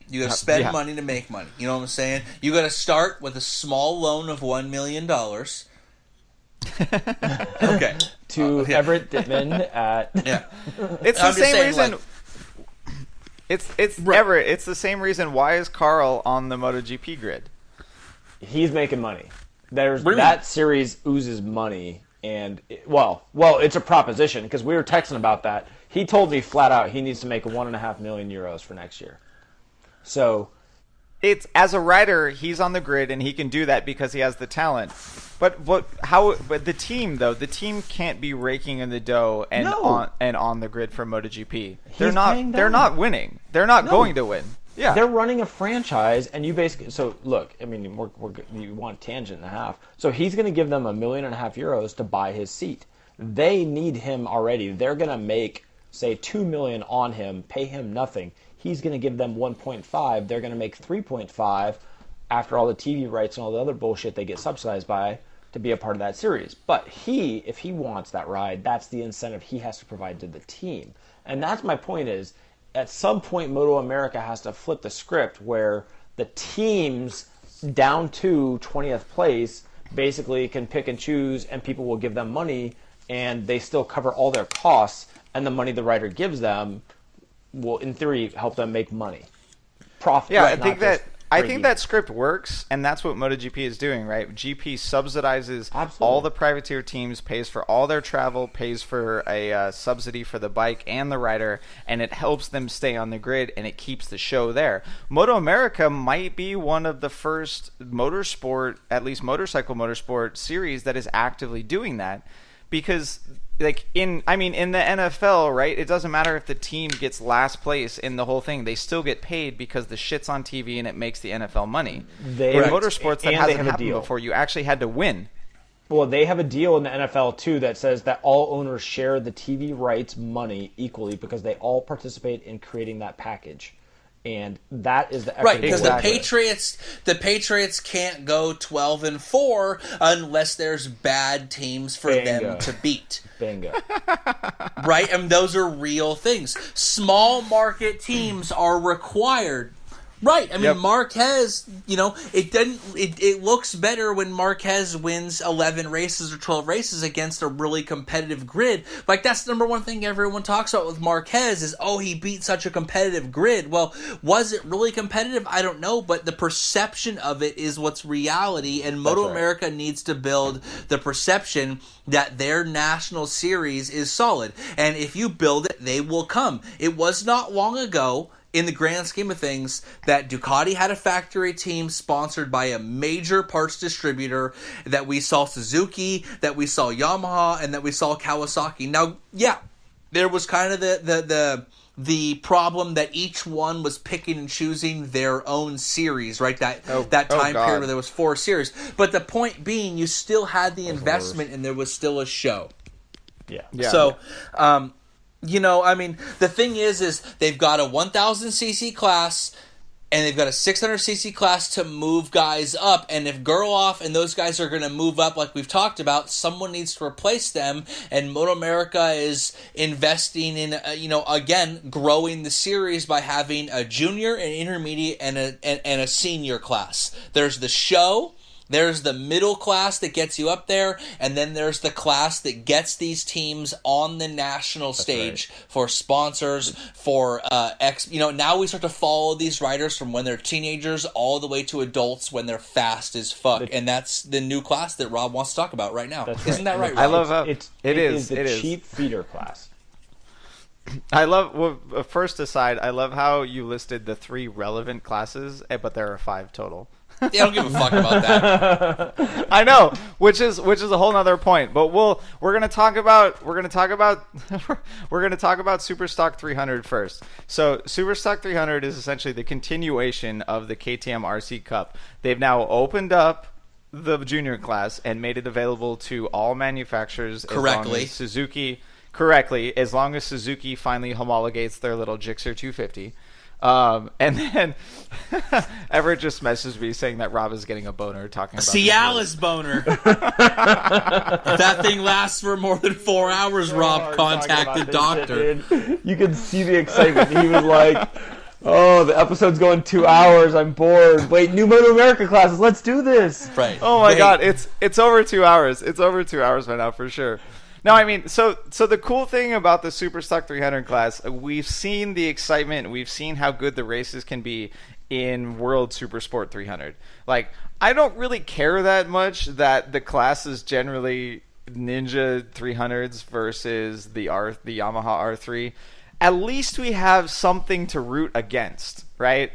Speaker 3: You got to spend money to make money. You know what I'm saying? You got to start with a small loan of $1 million. Okay.
Speaker 2: To Everett Dittman at...
Speaker 1: Yeah. It's the same reason... It's Everett. It's the same reason. Why is Carl on the MotoGP grid?
Speaker 2: He's making money. That series oozes money, and it's a proposition because we were texting about that. He told me flat out he needs to make €1.5 million for next year. So
Speaker 1: it's as a rider, he's on the grid and he can do that because he has the talent. But the team though, the team can't be raking in the dough and on the grid for MotoGP. They're not winning. They're not going to win. Yeah.
Speaker 2: They're running a franchise, and you basically... So, look, I mean, you want tangent and a half. So he's going to give them €1.5 million to buy his seat. They need him already. They're going to make, say, $2 million on him, pay him nothing. He's going to give them 1.5. They're going to make 3.5 after all the TV rights and all the other bullshit they get subsidized by to be a part of that series. But if he wants that ride, that's the incentive he has to provide to the team. And that's my point is, at some point, MotoAmerica has to flip the script where the teams down to 20th place basically can pick and choose, and people will give them money, and they still cover all their costs, and the money the rider gives them will, in theory, help them make money. Profit.
Speaker 1: Yeah, I think that script works, and that's what MotoGP is doing, right? GP subsidizes all the privateer teams, pays for all their travel, pays for a subsidy for the bike and the rider, and it helps them stay on the grid, and it keeps the show there. MotoAmerica might be one of the first motorsport, at least motorcycle motorsport series that is actively doing that, because in the NFL, right, it doesn't matter if the team gets last place in the whole thing. They still get paid because the shit's on TV and it makes the NFL money. In motorsports, that hasn't happened before. You actually had to win.
Speaker 2: Well, they have a deal in the NFL, too, that says that all owners share the TV rights money equally because they all participate in creating that package. And that is the
Speaker 3: right, because the Patriots can't go 12-4 unless there's bad teams for them to beat.
Speaker 2: Bingo.
Speaker 3: Right, and those are real things. Small market teams are required. Right, I mean, Marquez, it looks better when Marquez wins 11 races or 12 races against a really competitive grid. Like, that's the number one thing everyone talks about with Marquez is, he beat such a competitive grid. Well, was it really competitive? I don't know, but the perception of it is what's reality, and MotoAmerica needs to build the perception that their national series is solid. And if you build it, they will come. It was not long ago, in the grand scheme of things, that Ducati had a factory team sponsored by a major parts distributor, that we saw Suzuki, that we saw Yamaha, and that we saw Kawasaki. Now, there was kind of the problem that each one was picking and choosing their own series, right? That time period where there was 4 series. But the point being, you still had the investment and there was still a show.
Speaker 2: Yeah.
Speaker 3: So, the thing is they've got a 1,000cc class and they've got a 600cc class to move guys up. And if Gerloff and those guys are going to move up like we've talked about, someone needs to replace them. And MotoAmerica is investing in, again, growing the series by having a junior, an intermediate, and a senior class. There's the show. There's the middle class that gets you up there, and then there's the class that gets these teams on the national stage for sponsors, for now we start to follow these riders from when they're teenagers all the way to adults when they're fast as fuck, and that's the new class that Rob wants to talk about right now. Isn't that right, Rob?
Speaker 1: I love how
Speaker 2: it is the cheap feeder class.
Speaker 1: First aside, I love how you listed the 3 relevant classes, but there are 5 total.
Speaker 3: I don't give a fuck about that.
Speaker 1: I know, which is a whole nother point. But we're gonna talk about Superstock 300 first. So Superstock 300 is essentially the continuation of the KTM RC Cup. They've now opened up the junior class and made it available to all manufacturers
Speaker 3: correctly.
Speaker 1: As long as Suzuki finally homologates their little Gixxer 250. And then Everett just messaged me saying that Rob is getting a boner talking about
Speaker 3: Cialis boner. If that thing lasts for more than 4 hours, Rob, contact the doctor.
Speaker 2: You could see the excitement. He was like, the episode's going 2 hours. I'm bored. Wait, new MotoAmerica classes. Let's do this.
Speaker 3: Right.
Speaker 1: Oh my God, it's over 2 hours. It's over 2 hours by now for sure. No, I mean, so the cool thing about the Superstock 300 class, we've seen the excitement, we've seen how good the races can be in World Supersport 300. Like, I don't really care that much that the class is generally Ninja 300s versus the Yamaha R3. At least we have something to root against, right?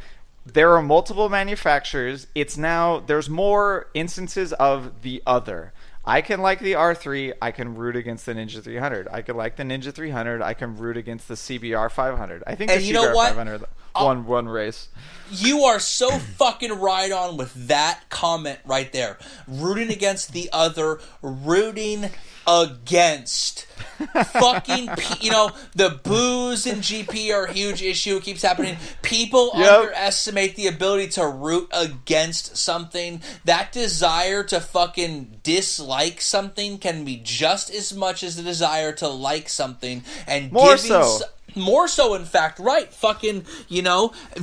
Speaker 1: there are multiple manufacturers. There's more instances of the other. I can like the R3. I can root against the Ninja 300. I can like the Ninja 300. I can root against the CBR 500. I think the CBR 500 won one race.
Speaker 3: You are so fucking right on with that comment right there. Rooting against the other, rooting against fucking the boos in GP are a huge issue. It keeps happening. People underestimate the ability to root against something. That desire to fucking dislike something can be just as much as the desire to like something, and more so, in fact, right? Fucking,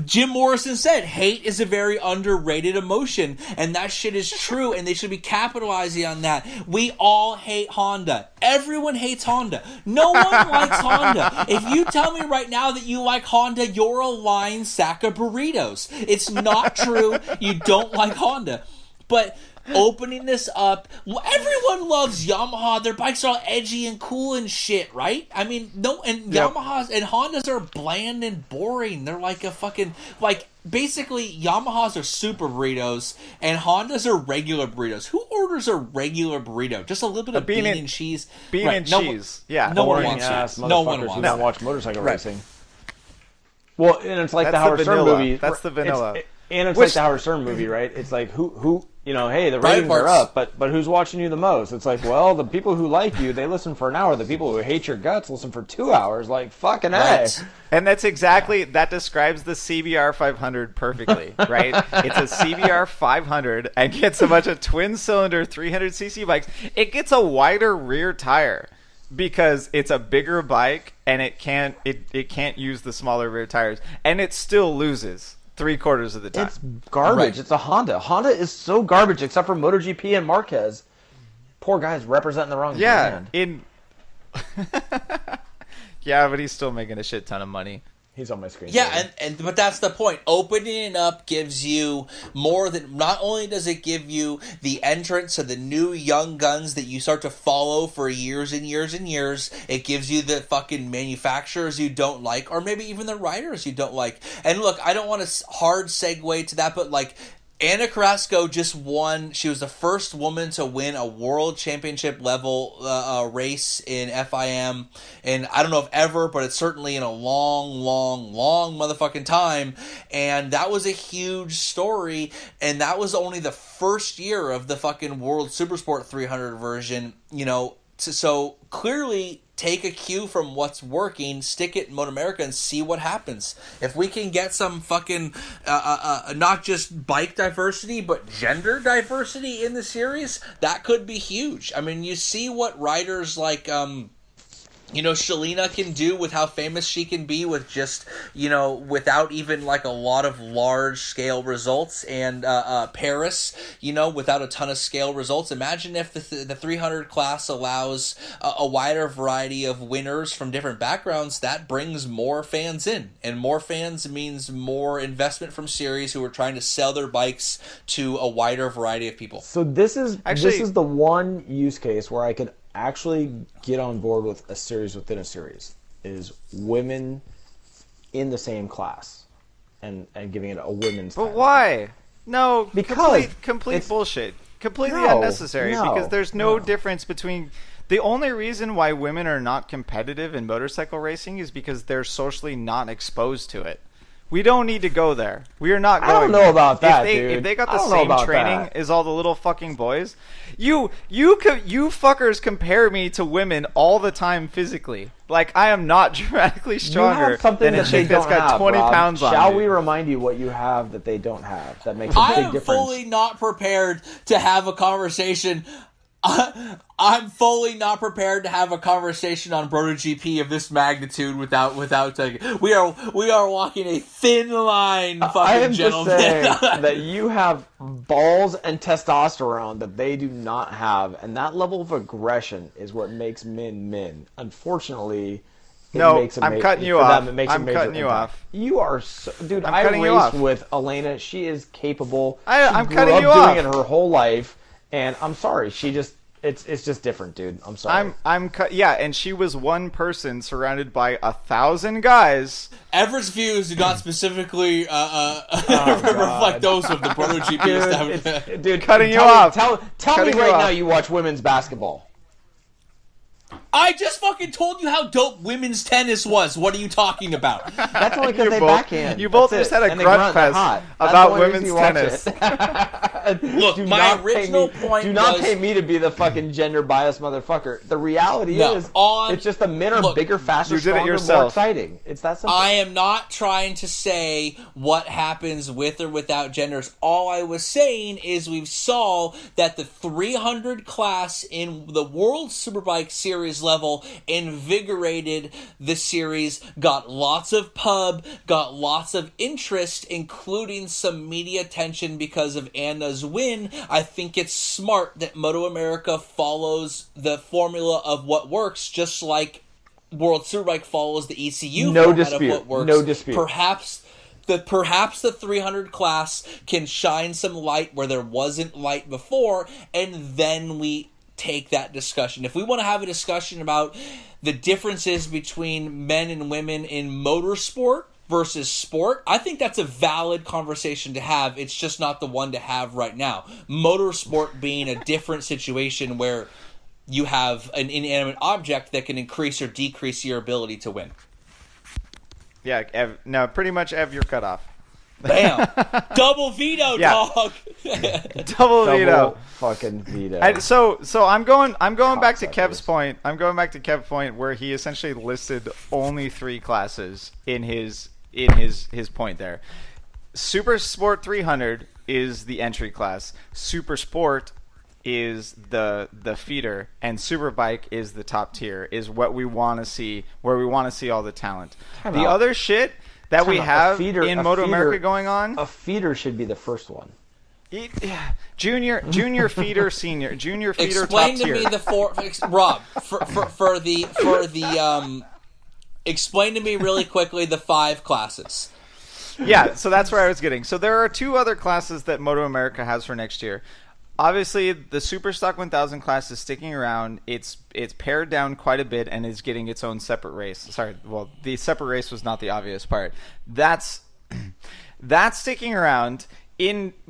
Speaker 3: Jim Morrison said, hate is a very underrated emotion, and that shit is true, and they should be capitalizing on that. We all hate Honda. Everyone hates Honda. No one likes Honda. If you tell me right now that you like Honda, you're a lying sack of burritos. It's not true. You don't like Honda. But opening this up, everyone loves Yamaha. Their bikes are all edgy and cool and shit, right? I mean, Yamahas and Hondas are bland and boring. They're like a fucking, basically Yamahas are super burritos and Hondas are regular burritos. Who orders a regular burrito? Just a little bit of bean and cheese.
Speaker 1: Bean and cheese. Yeah.
Speaker 3: No one wants cheese.
Speaker 2: No one wants. Who don't watch motorcycle racing. Well, and it's like the Howard Stern movie.
Speaker 1: That's the vanilla.
Speaker 2: It's like the Howard Stern movie, right? It's like who hey, the ratings are up, but who's watching you the most? It's like, well, the people who like you, they listen for an hour. The people who hate your guts listen for 2 hours. Like, fucking A.
Speaker 1: And that describes the CBR 500 perfectly, right? It's a CBR 500 and gets a bunch of twin-cylinder 300cc bikes. It gets a wider rear tire because it's a bigger bike and it can't use the smaller rear tires, and it still loses 3/4 of the time.
Speaker 2: It's garbage. Right. It's a Honda. Honda is so garbage, except for MotoGP and Marquez. Poor guy's representing the wrong brand.
Speaker 1: Yeah, but he's still making a shit ton of money.
Speaker 2: He's on my screen.
Speaker 3: Yeah, but that's the point. Opening it up gives you more than, not only does it give you the entrance to the new young guns that you start to follow for years and years and years, it gives you the fucking manufacturers you don't like, or maybe even the riders you don't like. And look, I don't want to hard segue to that, but Anna Carrasco just won. She was the first woman to win a world championship level race in FIM. And I don't know if ever, but it's certainly in a long, long, long motherfucking time. And that was a huge story. And that was only the first year of the fucking World Supersport 300 version, So clearly, take a cue from what's working, stick it in MotoAmerica, and see what happens. If we can get some fucking, not just bike diversity, but gender diversity in the series, that could be huge. I mean, you see what riders like, Shalina can do with how famous she can be with just, without even a lot of large scale results, and Paris, without a ton of scale results. Imagine if the 300 class allows a wider variety of winners from different backgrounds. That brings more fans in, and more fans means more investment from series who are trying to sell their bikes to a wider variety of people.
Speaker 2: So this is the one use case where I could actually get on board with a series within a series, is women in the same class and giving it a women's
Speaker 1: But
Speaker 2: title.
Speaker 1: Why? No,
Speaker 2: because
Speaker 1: complete bullshit. Completely unnecessary, because there's no difference between... The only reason why women are not competitive in motorcycle racing is because they're socially not exposed to it. We don't need to go there. We are not going
Speaker 2: I don't know
Speaker 1: there.
Speaker 2: about that,
Speaker 1: dude. If they got the same training as all the little fucking boys, you fuckers compare me to women all the time physically. I am not dramatically stronger than a chick that's got 20 pounds on me.
Speaker 2: Shall we remind you what you have that they don't have? That makes a big difference.
Speaker 3: I am fully not prepared to have a conversation. I'm fully not prepared to have a conversation on MotoGP of this magnitude without taking. We are walking a thin line, fucking gentlemen.
Speaker 2: I am just saying that you have balls and testosterone that they do not have, and that level of aggression is what makes men. Unfortunately,
Speaker 1: I'm cutting you off. I'm cutting you off.
Speaker 2: You are so, dude. I raced with Elena. She is capable.
Speaker 1: I'm cutting you off.
Speaker 2: Doing it her whole life. And I'm sorry, she just It's just different, dude. I'm sorry.
Speaker 1: Yeah, and she was one person surrounded by 1,000 guys.
Speaker 3: Everett's views do not specifically reflect those of the MotoGP establishment.
Speaker 2: Dude,
Speaker 1: cutting you off.
Speaker 2: Tell me right now you watch women's basketball.
Speaker 3: I just fucking told you how dope women's tennis was. What are you talking about?
Speaker 2: That's only because they backhand.
Speaker 1: You both just had a grunt fest about women's tennis.
Speaker 3: Look, my original point
Speaker 2: do not pay me to be the fucking gender biased motherfucker. The reality is, it's just the men are bigger, faster, stronger, more exciting. It's that simple.
Speaker 3: I am not trying to say what happens with or without genders. All I was saying is we saw that the 300 class in the World Superbike Series level invigorated the series, got lots of pub, got lots of interest, including some media attention because of Anna's win. I think it's smart that MotoAmerica follows the formula of what works, just like World Superbike follows the ECU format of what works.
Speaker 2: No dispute.
Speaker 3: Perhaps the 300 class can shine some light where there wasn't light before, and then we take that discussion. If we want to have a discussion about the differences between men and women in motorsport versus sport, I think that's a valid conversation to have. It's just not the one to have right now. Motorsport being a different situation where you have an inanimate object that can increase or decrease your ability to win.
Speaker 1: Yeah, Ev, no, pretty much Ev, you're cut off.
Speaker 3: Bam! Double veto, dog.
Speaker 1: Double veto.
Speaker 2: Fucking veto.
Speaker 1: So I'm going back to Kev's point. I'm going back to Kev's point where he essentially listed only 3 classes in his point there. Super Sport 300 is the entry class. Super Sport is the feeder, and Superbike is the top tier. Is what we want to see, where we want to see all the talent. Other shit that we have in MotoAmerica going on.
Speaker 2: A feeder should be the first one.
Speaker 1: Junior feeder, senior, junior feeder,
Speaker 3: explain
Speaker 1: top tier.
Speaker 3: Explain to me the four, Rob, for the explain to me really quickly the 5 classes.
Speaker 1: Yeah, so that's where I was getting. So there are 2 other classes that MotoAmerica has for next year. Obviously, the Superstock 1000 class is sticking around. It's pared down quite a bit and is getting its own separate race. Sorry, well, the separate race was not the obvious part. That's sticking around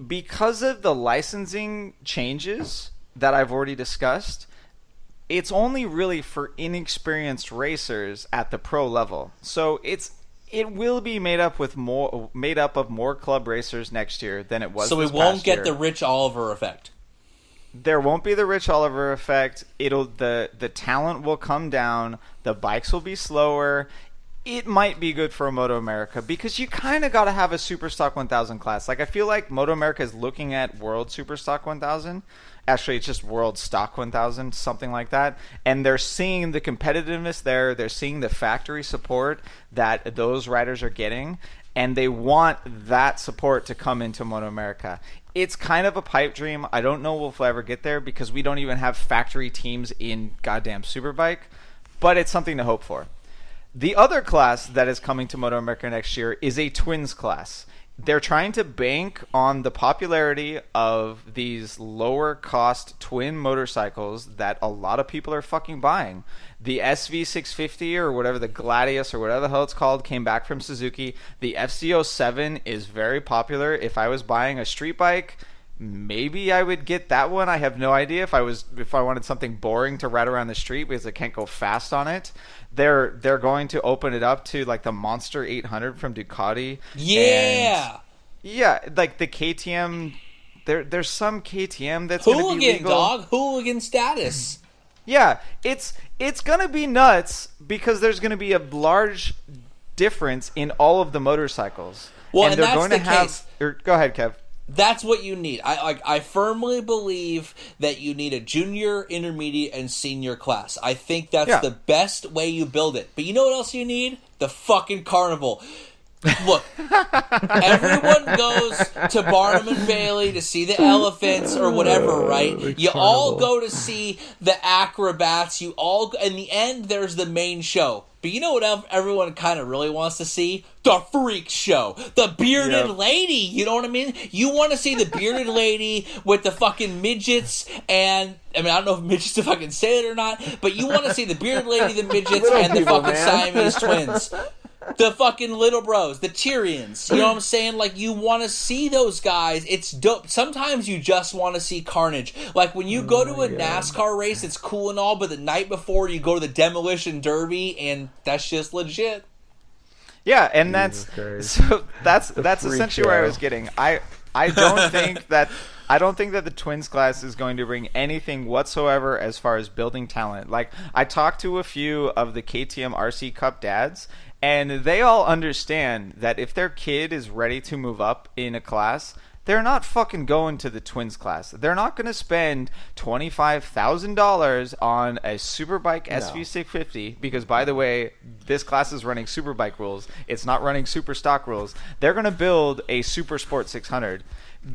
Speaker 1: because of the licensing changes that I've already discussed. It's only really for inexperienced racers at the pro level. So it will be made up of more club racers next year than it was.
Speaker 3: So we won't get the Rich Oliver effect.
Speaker 1: There won't be the Rich Oliver effect. The talent will come down. The bikes will be slower. It might be good for MotoAmerica because you kind of got to have a Superstock 1000 class. Like I feel like MotoAmerica is looking at World Superstock 1000. Actually, it's just World Stock 1000, something like that. And they're seeing the competitiveness there. They're seeing the factory support that those riders are getting. And they want that support to come into MotoAmerica. It's kind of a pipe dream. I don't know if we'll ever get there because we don't even have factory teams in goddamn Superbike. But it's something to hope for. The other class that is coming to MotoAmerica next year is a twins class. They're trying to bank on the popularity of these lower cost twin motorcycles that a lot of people are fucking buying. The SV650 or whatever, the Gladius or whatever the hell it's called, came back from Suzuki. The FC07 is very popular. If I was buying a street bike, maybe I would get that one. I have no idea if I wanted something boring to ride around the street because I can't go fast on it. They're going to open it up to like the Monster 800 from Ducati.
Speaker 3: Yeah.
Speaker 1: Yeah, like the KTM. There's some KTM that's going to be legal.
Speaker 3: Dog. Hooligan status.
Speaker 1: Yeah, it's going to be nuts because there's going to be a large difference in all of the motorcycles.
Speaker 3: Well, and they're going to have.
Speaker 1: Go ahead, Kev.
Speaker 3: That's what you need. I firmly believe that you need a junior, intermediate, and senior class. I think that's the best way you build it. But you know what else you need? The fucking carnival. Look, everyone goes to Barnum and Bailey to see the elephants or whatever, right? You all go to see the acrobats. You all, in the end, there's the main show. But you know what everyone kind of really wants to see? The freak show. The bearded lady. You know what I mean? You want to see the bearded lady with the fucking midgets and... I mean, I don't know if midgets if I can say it or not, but you want to see the bearded lady, the midgets, and the fucking Siamese twins. The fucking little bros, the Tyrians. You know what I'm saying? Like, you want to see those guys. It's dope. Sometimes you just want to see carnage. Like, when you go to a NASCAR race, it's cool and all, but the night before, you go to the Demolition Derby, and that's just legit.
Speaker 1: Yeah, and that's essentially where I was getting. I don't think that the twins class is going to bring anything whatsoever as far as building talent. Like, I talked to a few of the KTM RC Cup dads, and they all understand that if their kid is ready to move up in a class, they're not fucking going to the twins class. They're not going to spend $25,000 on a Superbike SV650 because, by the way, this class is running Superbike rules. It's not running Super Stock rules. They're going to build a Super Sport 600.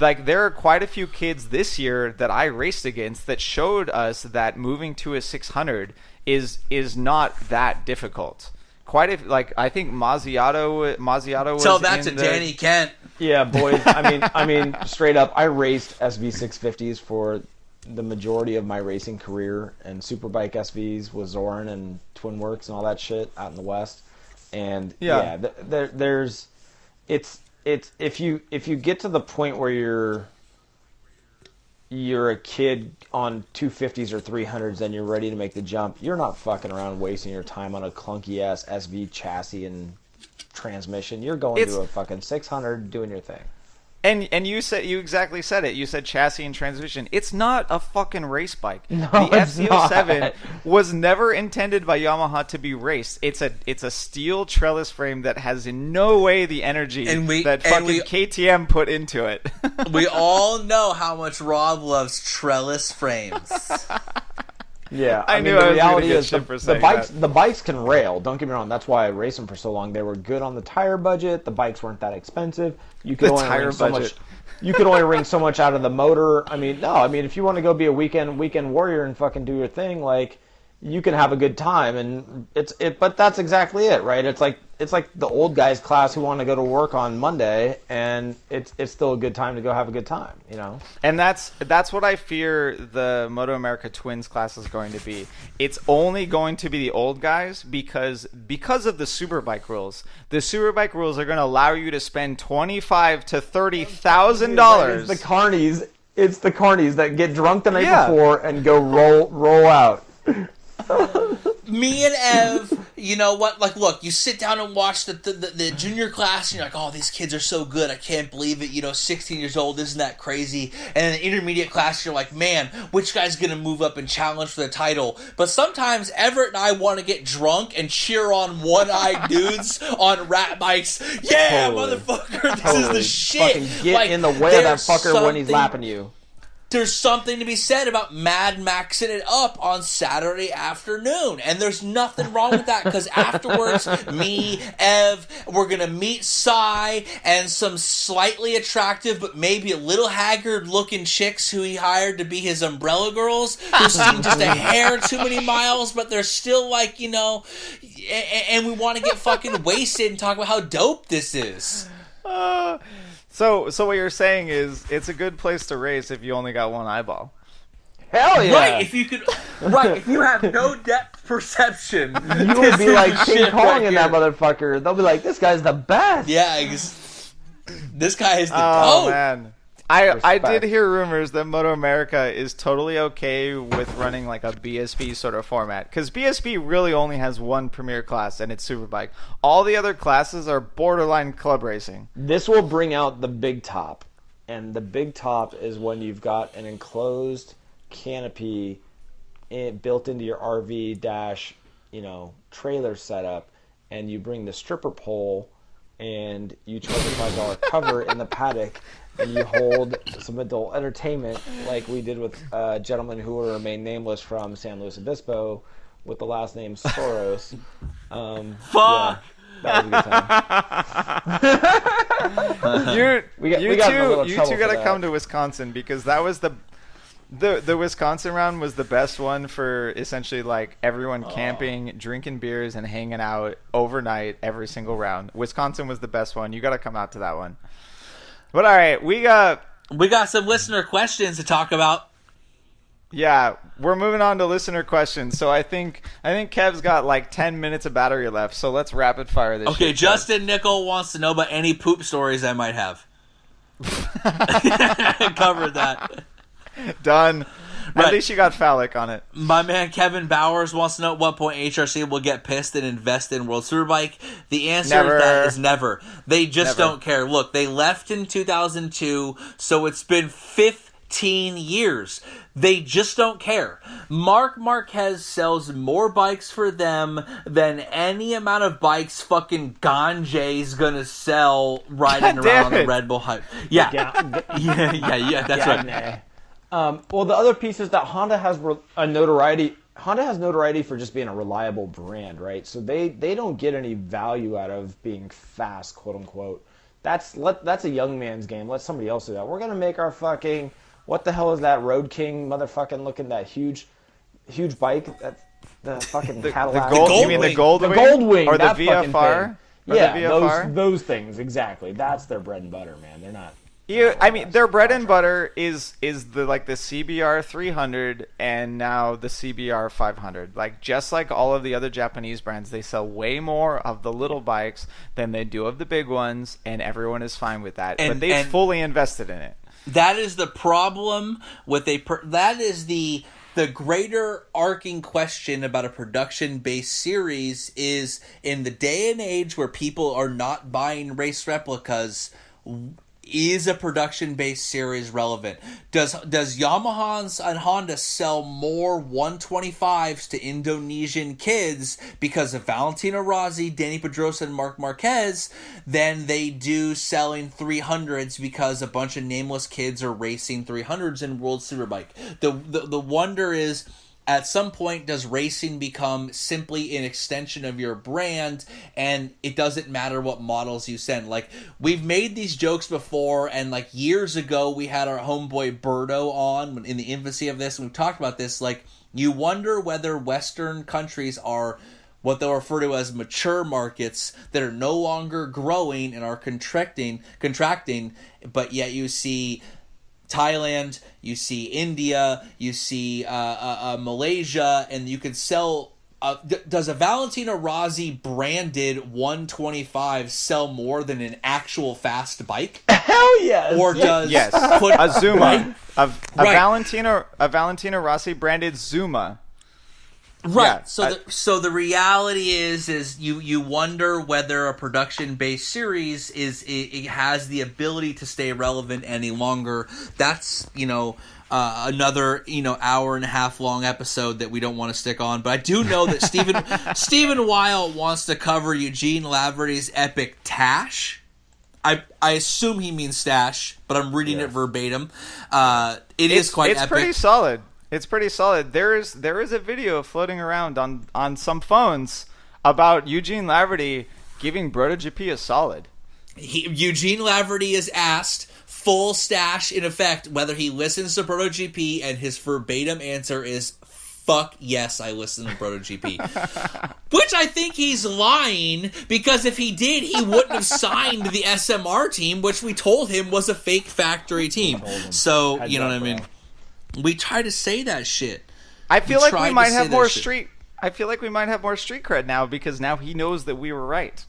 Speaker 1: Like, there are quite a few kids this year that I raced against that showed us that moving to a 600 is not that difficult. I think Mazziato was.
Speaker 3: Tell that to Danny Kent.
Speaker 2: Yeah, boys. I mean, straight up, I raced SV650s for the majority of my racing career, and Superbike SVs with Zoran and Twin Works and all that shit out in the West. And there's if you get to the point where you're a kid on 250s or 300s and you're ready to make the jump, you're not fucking around wasting your time on a clunky ass SV chassis and transmission. You're going to a fucking 600 doing your thing.
Speaker 1: And you exactly said it. You said chassis and transmission. It's not a fucking race bike.
Speaker 2: No,
Speaker 1: the FZ07 was never intended by Yamaha to be raced. It's a steel trellis frame that has in no way the energy that fucking KTM put into it.
Speaker 3: We all know how much Rob loves trellis frames.
Speaker 2: Yeah,
Speaker 1: I mean, the
Speaker 2: reality is the bikes can rail. Don't get me wrong. That's why I raced them for so long. They were good on the tire budget. The bikes weren't that expensive. You could only wring so much out of the motor. I mean, if you want to go be a weekend warrior and fucking do your thing, like, you can have a good time, and but that's exactly it, right? It's like the old guys class who want to go to work on Monday, and it's still a good time to go have a good time, you know.
Speaker 1: And that's what I fear the MotoAmerica Twins class is going to be. It's only going to be the old guys because of the Superbike rules. The Superbike rules are going to allow you to spend $25,000 to $30,000.
Speaker 2: It's the carnies that get drunk the night before and go roll out.
Speaker 3: Me and Ev, you know what? Like, look, you sit down and watch the junior class, and you're like, oh, these kids are so good. I can't believe it. 16 years old, isn't that crazy? And in the intermediate class, you're like, man, which guy's going to move up and challenge for the title? But sometimes Everett and I want to get drunk and cheer on one-eyed dudes on rat bikes. Yeah, motherfucker, this is the shit.
Speaker 2: Fucking get in the way of that fucker when he's lapping you.
Speaker 3: There's something to be said about Mad Maxing it up on Saturday afternoon. And there's nothing wrong with that, because afterwards, me, Ev, we're going to meet Cy and some slightly attractive but maybe a little haggard-looking chicks who he hired to be his umbrella girls, who seem just a hair too many miles, but they're still like, and we want to get fucking wasted and talk about how dope this is.
Speaker 1: So what you're saying is it's a good place to race if you only got one eyeball.
Speaker 2: Hell yeah!
Speaker 3: Right, if you have no depth perception,
Speaker 2: you would be like King Kong in that motherfucker. They'll be like, this guy's the best.
Speaker 3: Yeah, this guy is the
Speaker 1: dope. Oh man. I did hear rumors that MotoAmerica is totally okay with running like a BSB sort of format, because BSB really only has one premier class, and it's Superbike. All the other classes are borderline club racing.
Speaker 2: This will bring out the big top, and the big top is when you've got an enclosed canopy built into your RV dash, trailer setup, and you bring the stripper pole, and you charge a $5 cover in the paddock. And you hold some adult entertainment like we did with a gentleman who will remain nameless from San Luis Obispo with the last name Soros.
Speaker 3: Fuck!
Speaker 2: That was a good time.
Speaker 1: You two got to come to Wisconsin, because that was the Wisconsin round was the best one for essentially like everyone camping, drinking beers, and hanging out overnight every single round. Wisconsin was the best one. You got to come out to that one. But all right, we got
Speaker 3: some listener questions to talk about.
Speaker 1: Yeah, we're moving on to listener questions. So I think Kev's got like 10 minutes of battery left. So let's rapid fire this.
Speaker 3: Okay,
Speaker 1: shit,
Speaker 3: Justin Nickel wants to know about any poop stories I might have. Covered that.
Speaker 1: Done.
Speaker 3: Right.
Speaker 1: At least you got phallic on it.
Speaker 3: My man Kevin Bowers wants to know at what point HRC will get pissed and invest in World Superbike. The answer to that is never. They just don't care. Look, they left in 2002, so it's been 15 years. They just don't care. Marc Marquez sells more bikes for them than any amount of bikes fucking Ganjay's gonna sell riding around on the Red Bull hype. Yeah, that's right.
Speaker 2: Well, the other piece is that Honda has a notoriety. Honda has notoriety for just being a reliable brand, right? So they don't get any value out of being fast, quote unquote. That's a young man's game. Let somebody else do that. We're gonna make our fucking, what the hell is that Road King motherfucking looking, that huge bike? That's the fucking Cadillac.
Speaker 1: You mean the Gold Wing?
Speaker 2: The Gold Wing
Speaker 1: or the VFR?
Speaker 2: Yeah, those things exactly. That's their bread and butter, man. They're not.
Speaker 1: Yeah, I mean, their bread and butter is the CBR 300 and now the CBR 500. Like, just like all of the other Japanese brands, they sell way more of the little bikes than they do of the big ones, and everyone is fine with that. But they've fully invested in it.
Speaker 3: That is the problem with that is the greater arcing question about a production-based series is, in the day and age where people are not buying race replicas, is a production-based series relevant? Does Yamaha and Honda sell more 125s to Indonesian kids because of Valentino Rossi, Danny Pedrosa, and Marc Marquez than they do selling 300s because a bunch of nameless kids are racing 300s in World Superbike? The wonder is, at some point, does racing become simply an extension of your brand, and it doesn't matter what models you send? Like, we've made these jokes before, and like years ago, we had our homeboy Birdo on in the infancy of this, and we talked about this. Like, you wonder whether Western countries are what they'll refer to as mature markets that are no longer growing and are contracting, but yet you see Thailand, you see India, you see Malaysia, and you could sell. Does a Valentino Rossi branded 125 sell more than an actual fast bike?
Speaker 2: Hell yes.
Speaker 3: Or does
Speaker 1: a Zuma,
Speaker 3: right?
Speaker 1: a Valentino Rossi branded Zuma?
Speaker 3: Right.
Speaker 1: Yeah,
Speaker 3: So the reality is you wonder whether a production based series it has the ability to stay relevant any longer. That's another hour and a half long episode that we don't want to stick on. But I do know that Stephen Weil wants to cover Eugene Laverty's epic Tash. I assume he means stash, but I'm reading it verbatim. It's quite epic.
Speaker 1: It's pretty solid. It's pretty solid. There is a video floating around on some phones about Eugene Laverty giving MotoGP a solid.
Speaker 3: Eugene Laverty is asked, full stash in effect, whether he listens to MotoGP, and his verbatim answer is, fuck yes, I listen to MotoGP. Which I think he's lying, because if he did, he wouldn't have signed the SMR team, which we told him was a fake factory team. So, you know what I mean? We try to say that shit.
Speaker 1: I feel like we might have more street. I feel like we might have more street cred now, because now he knows that we were right.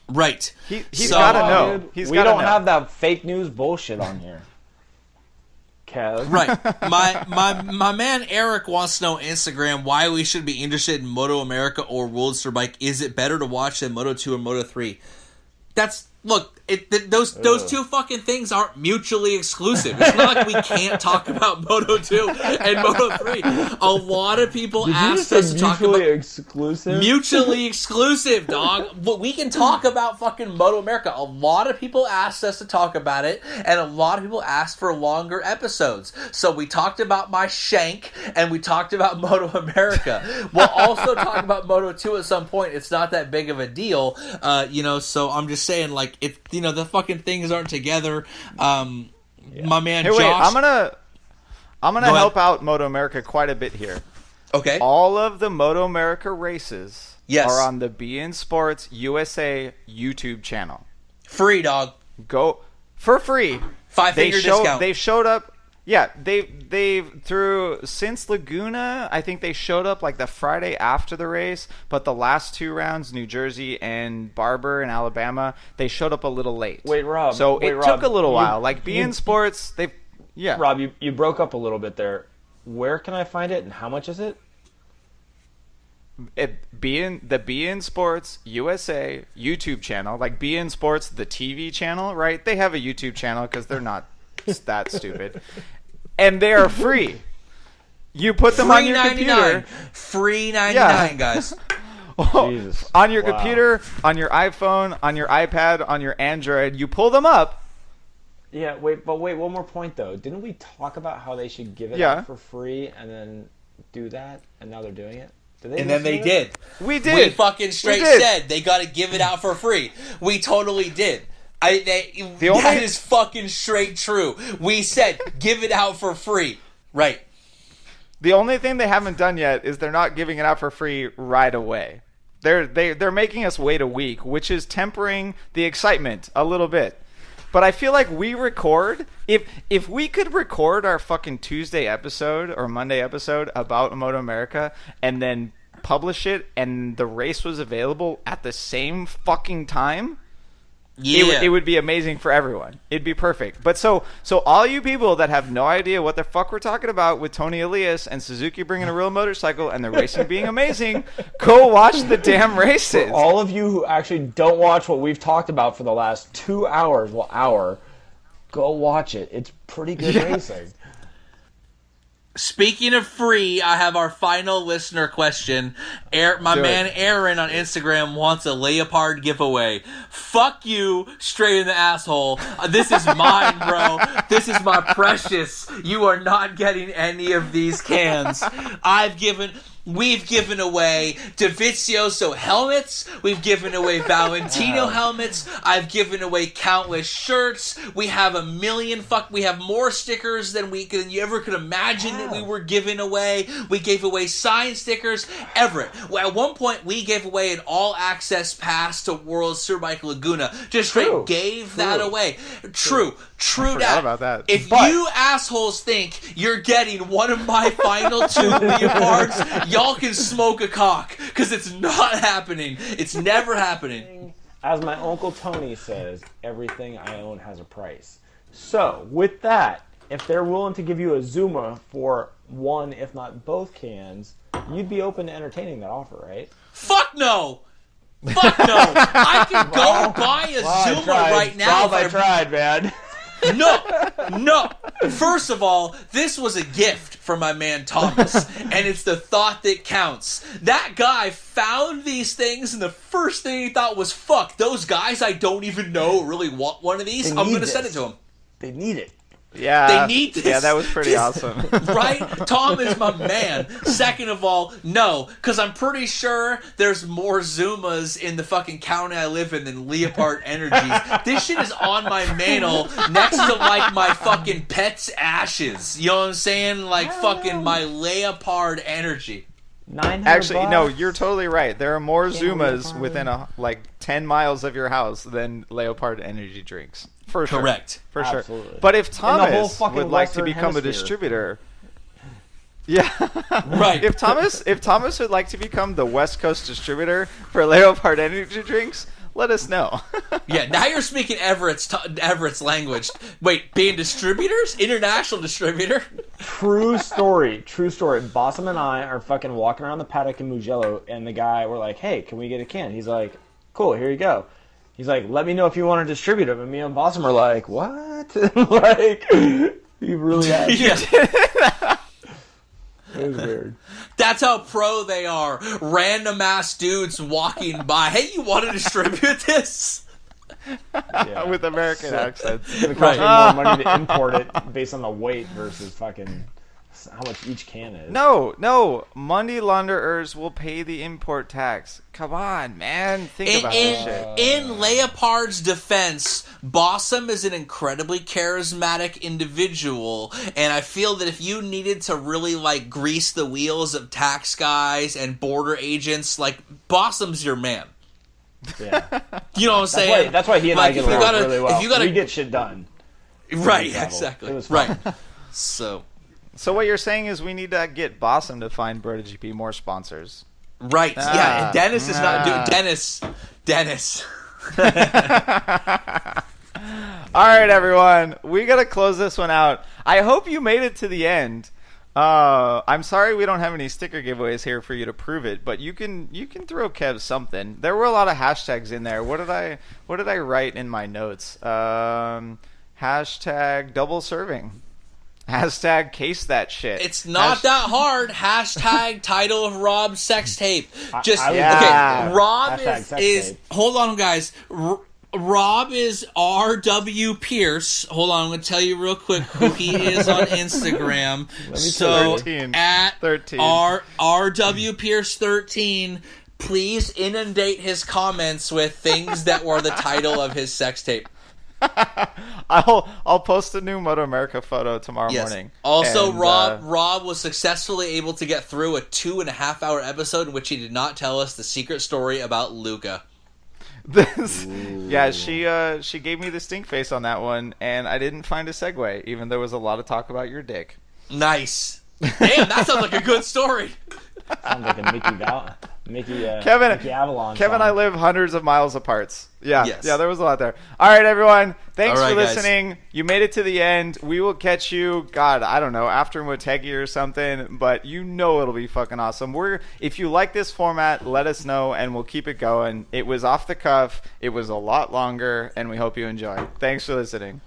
Speaker 3: Right.
Speaker 1: He's got to know.
Speaker 2: We don't have that fake news bullshit on here. Kev.
Speaker 3: Right. My man Eric wants to know on Instagram why we should be interested in MotoAmerica or World Superbike. Is it better to watch than Moto2 or Moto3? Look, Those two fucking things aren't mutually exclusive. It's not like we can't talk about Moto 2 and Moto 3. A lot of people asked us to talk about mutually exclusive, dog. But we can talk about fucking MotoAmerica. A lot of people asked us to talk about it, and a lot of people asked for longer episodes. So we talked about my shank, and we talked about MotoAmerica. We'll also talk about Moto 2 at some point. It's not that big of a deal, so I'm just saying, like, the fucking things aren't together. My man Josh...
Speaker 1: Wait, I'm gonna help out MotoAmerica quite a bit here.
Speaker 3: Okay.
Speaker 1: All of the MotoAmerica races are on the BN Sports USA YouTube channel.
Speaker 3: Free, dog.
Speaker 1: Go for free.
Speaker 3: 5-finger discount.
Speaker 1: They've showed up. Yeah, they've through since Laguna, I think they showed up like the Friday after the race, but the last two rounds, New Jersey and Barber in Alabama, they showed up a little late.
Speaker 2: Wait, Rob.
Speaker 1: So it took a little while. Like BN Sports,
Speaker 2: Rob, you broke up a little bit there. Where can I find it, and how much is it?
Speaker 1: The BN Sports USA YouTube channel, like BN Sports, the TV channel, right? They have a YouTube channel because they're not that stupid. And they are free. You put them on your computer.
Speaker 3: Free 99, guys.
Speaker 2: Jesus.
Speaker 1: On your computer, on your iPhone, on your iPad, on your Android. You pull them up.
Speaker 2: Yeah, wait, one more point, though. Didn't we talk about how they should give it out for free and then do that, and now they're doing it?
Speaker 3: And then they did.
Speaker 1: We did.
Speaker 3: We fucking straight said they got to give it out for free. We totally did. That is fucking straight true. We said, give it out for free. Right.
Speaker 1: The only thing they haven't done yet is they're not giving it out for free right away. They're making us wait a week, which is tempering the excitement a little bit. But I feel like we record, if we could record our fucking Tuesday episode or Monday episode about MotoAmerica and then publish it and the race was available at the same fucking time, it would be amazing for everyone. It'd be perfect. But so all you people that have no idea what the fuck we're talking about with Tony Elias and Suzuki bringing a real motorcycle and the racing being amazing, go watch the damn races.
Speaker 2: For all of you who actually don't watch what we've talked about for the last 2 hours, go watch it. It's pretty good racing.
Speaker 3: Speaking of free, I have our final listener question. My man Aaron on Instagram wants a Leopard giveaway. Fuck you, straight in the asshole. This is mine, bro. This is my precious. You are not getting any of these cans. We've given away Dovizioso helmets. We've given away Valentino helmets. I've given away countless shirts. We have we have more stickers than you ever could imagine that we were giving away. We gave away signed stickers. Everett. At one point, we gave away an all-access pass to World Superbike Laguna. Just straight gave that away. True
Speaker 1: forgot about that.
Speaker 3: If you assholes think you're getting one of my final two Leopards, y'all can smoke a cock, because it's not happening. It's never happening.
Speaker 2: As my Uncle Tony says, everything I own has a price. So, with that, if they're willing to give you a Zuma for one, if not both cans, you'd be open to entertaining that offer, right?
Speaker 3: Fuck no! Fuck no! I can go buy a Zuma right now.
Speaker 2: Rob, I tried, man.
Speaker 3: No. First of all, this was a gift from my man Thomas, and it's the thought that counts. That guy found these things, and the first thing he thought was, fuck, those guys I don't even know really want one of these. I'm going to send it to them.
Speaker 2: They need it.
Speaker 1: Yeah,
Speaker 3: they need this.
Speaker 1: Yeah, that was pretty awesome.
Speaker 3: Right? Tom is my man. Second of all, no, because I'm pretty sure there's more Zumas in the fucking county I live in than Leopard Energies. This shit is on my mantle next to, like, my fucking pet's ashes. You know what I'm saying? Like, fucking my Leopard Energy.
Speaker 1: Actually, no, you're totally right. There are more Zumas within 10 miles of your house than Leopard energy drinks. For sure.
Speaker 3: Correct.
Speaker 1: For
Speaker 2: Absolutely.
Speaker 1: sure. But if Thomas would like to become a distributor,
Speaker 3: right.
Speaker 1: If Thomas would like to become the West Coast distributor for Leopard energy drinks, let us know.
Speaker 3: Yeah, now you're speaking Everett's language. Wait, being distributors? International distributor?
Speaker 2: True story. Bossum and I are fucking walking around the paddock in Mugello, and the guy, we're like, hey, can we get a can? He's like, cool, here you go. He's like, let me know if you want to distribute them. And me and Bossum are like, what? Like, he really has.
Speaker 3: Yeah.
Speaker 2: It was weird.
Speaker 3: That's how pro they are. Random ass dudes walking by. Hey, you want to distribute this?
Speaker 2: Yeah.
Speaker 1: With American accents.
Speaker 2: It's going to cost me more money to import it based on the weight versus fucking how much each can is.
Speaker 1: No. Money launderers will pay the import tax. Come on, man. Think about this shit.
Speaker 3: In Leopard's defense, Bossum is an incredibly charismatic individual, and I feel that if you needed to really, like, grease the wheels of tax guys and border agents, like, Bossum's your man.
Speaker 2: Yeah.
Speaker 3: You know what I'm saying?
Speaker 2: That's why he and
Speaker 3: Like,
Speaker 2: I get
Speaker 3: if you
Speaker 2: along
Speaker 3: gotta-
Speaker 2: really well.
Speaker 3: if you gotta-
Speaker 2: We get shit done.
Speaker 3: Right,
Speaker 2: travel.
Speaker 3: exactly.
Speaker 2: It was fun.
Speaker 3: Right. So
Speaker 1: what you're saying is we need to get Bossum to find BrotoGP more sponsors.
Speaker 3: right. Yeah, and Dennis is not doing Dennis.
Speaker 1: All right, everyone. We got to close this one out. I hope you made it to the end. I'm sorry we don't have any sticker giveaways here for you to prove it, but you can throw Kev something. There were a lot of hashtags in there. What did I write in my notes? Hashtag double serving. Hashtag case that shit.
Speaker 3: It's not that hard. Hashtag title of Rob's sex tape. Just
Speaker 1: Yeah.
Speaker 3: okay. Rob
Speaker 2: Hashtag sex
Speaker 3: is
Speaker 2: tape.
Speaker 3: hold on, guys. Rob is R.W. Pierce. Hold on, I'm going to tell you real quick who he is on Instagram. So
Speaker 1: 13.
Speaker 3: at
Speaker 1: 13.
Speaker 3: R.W. Pierce 13. Please inundate his comments with things that were the title of his sex tape.
Speaker 1: I'll post a new MotoAmerica photo tomorrow morning.
Speaker 3: Also,
Speaker 1: And,
Speaker 3: Rob was successfully able to get through a 2.5-hour episode in which he did not tell us the secret story about Luca.
Speaker 1: Yeah, she gave me the stink face on that one, and I didn't find a segue, even though there was a lot of talk about your dick.
Speaker 3: Nice. Damn, that sounds like a good story.
Speaker 2: Sounds like a Mickey
Speaker 1: Kevin
Speaker 2: Avalon
Speaker 1: and
Speaker 2: song.
Speaker 1: I live hundreds of miles apart. Yeah,
Speaker 3: Yes.
Speaker 1: yeah, there was a lot there. All right, everyone. Thanks
Speaker 3: All right,
Speaker 1: for
Speaker 3: guys.
Speaker 1: listening. You made it to the end. We will catch you, God, I don't know, after Motegi or something, but you know it'll be fucking awesome. If you like this format, let us know, and we'll keep it going. It was off the cuff. It was a lot longer, and we hope you enjoy. Thanks for listening.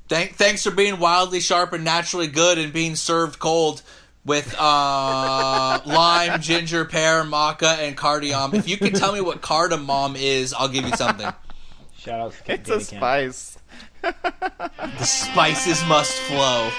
Speaker 3: Thanks for being wildly sharp and naturally good and being served cold with lime, ginger, pear, maca, and cardamom. If you can tell me what cardamom is, I'll give you something.
Speaker 2: Shout out to
Speaker 1: It's a spice.
Speaker 3: The spices must flow.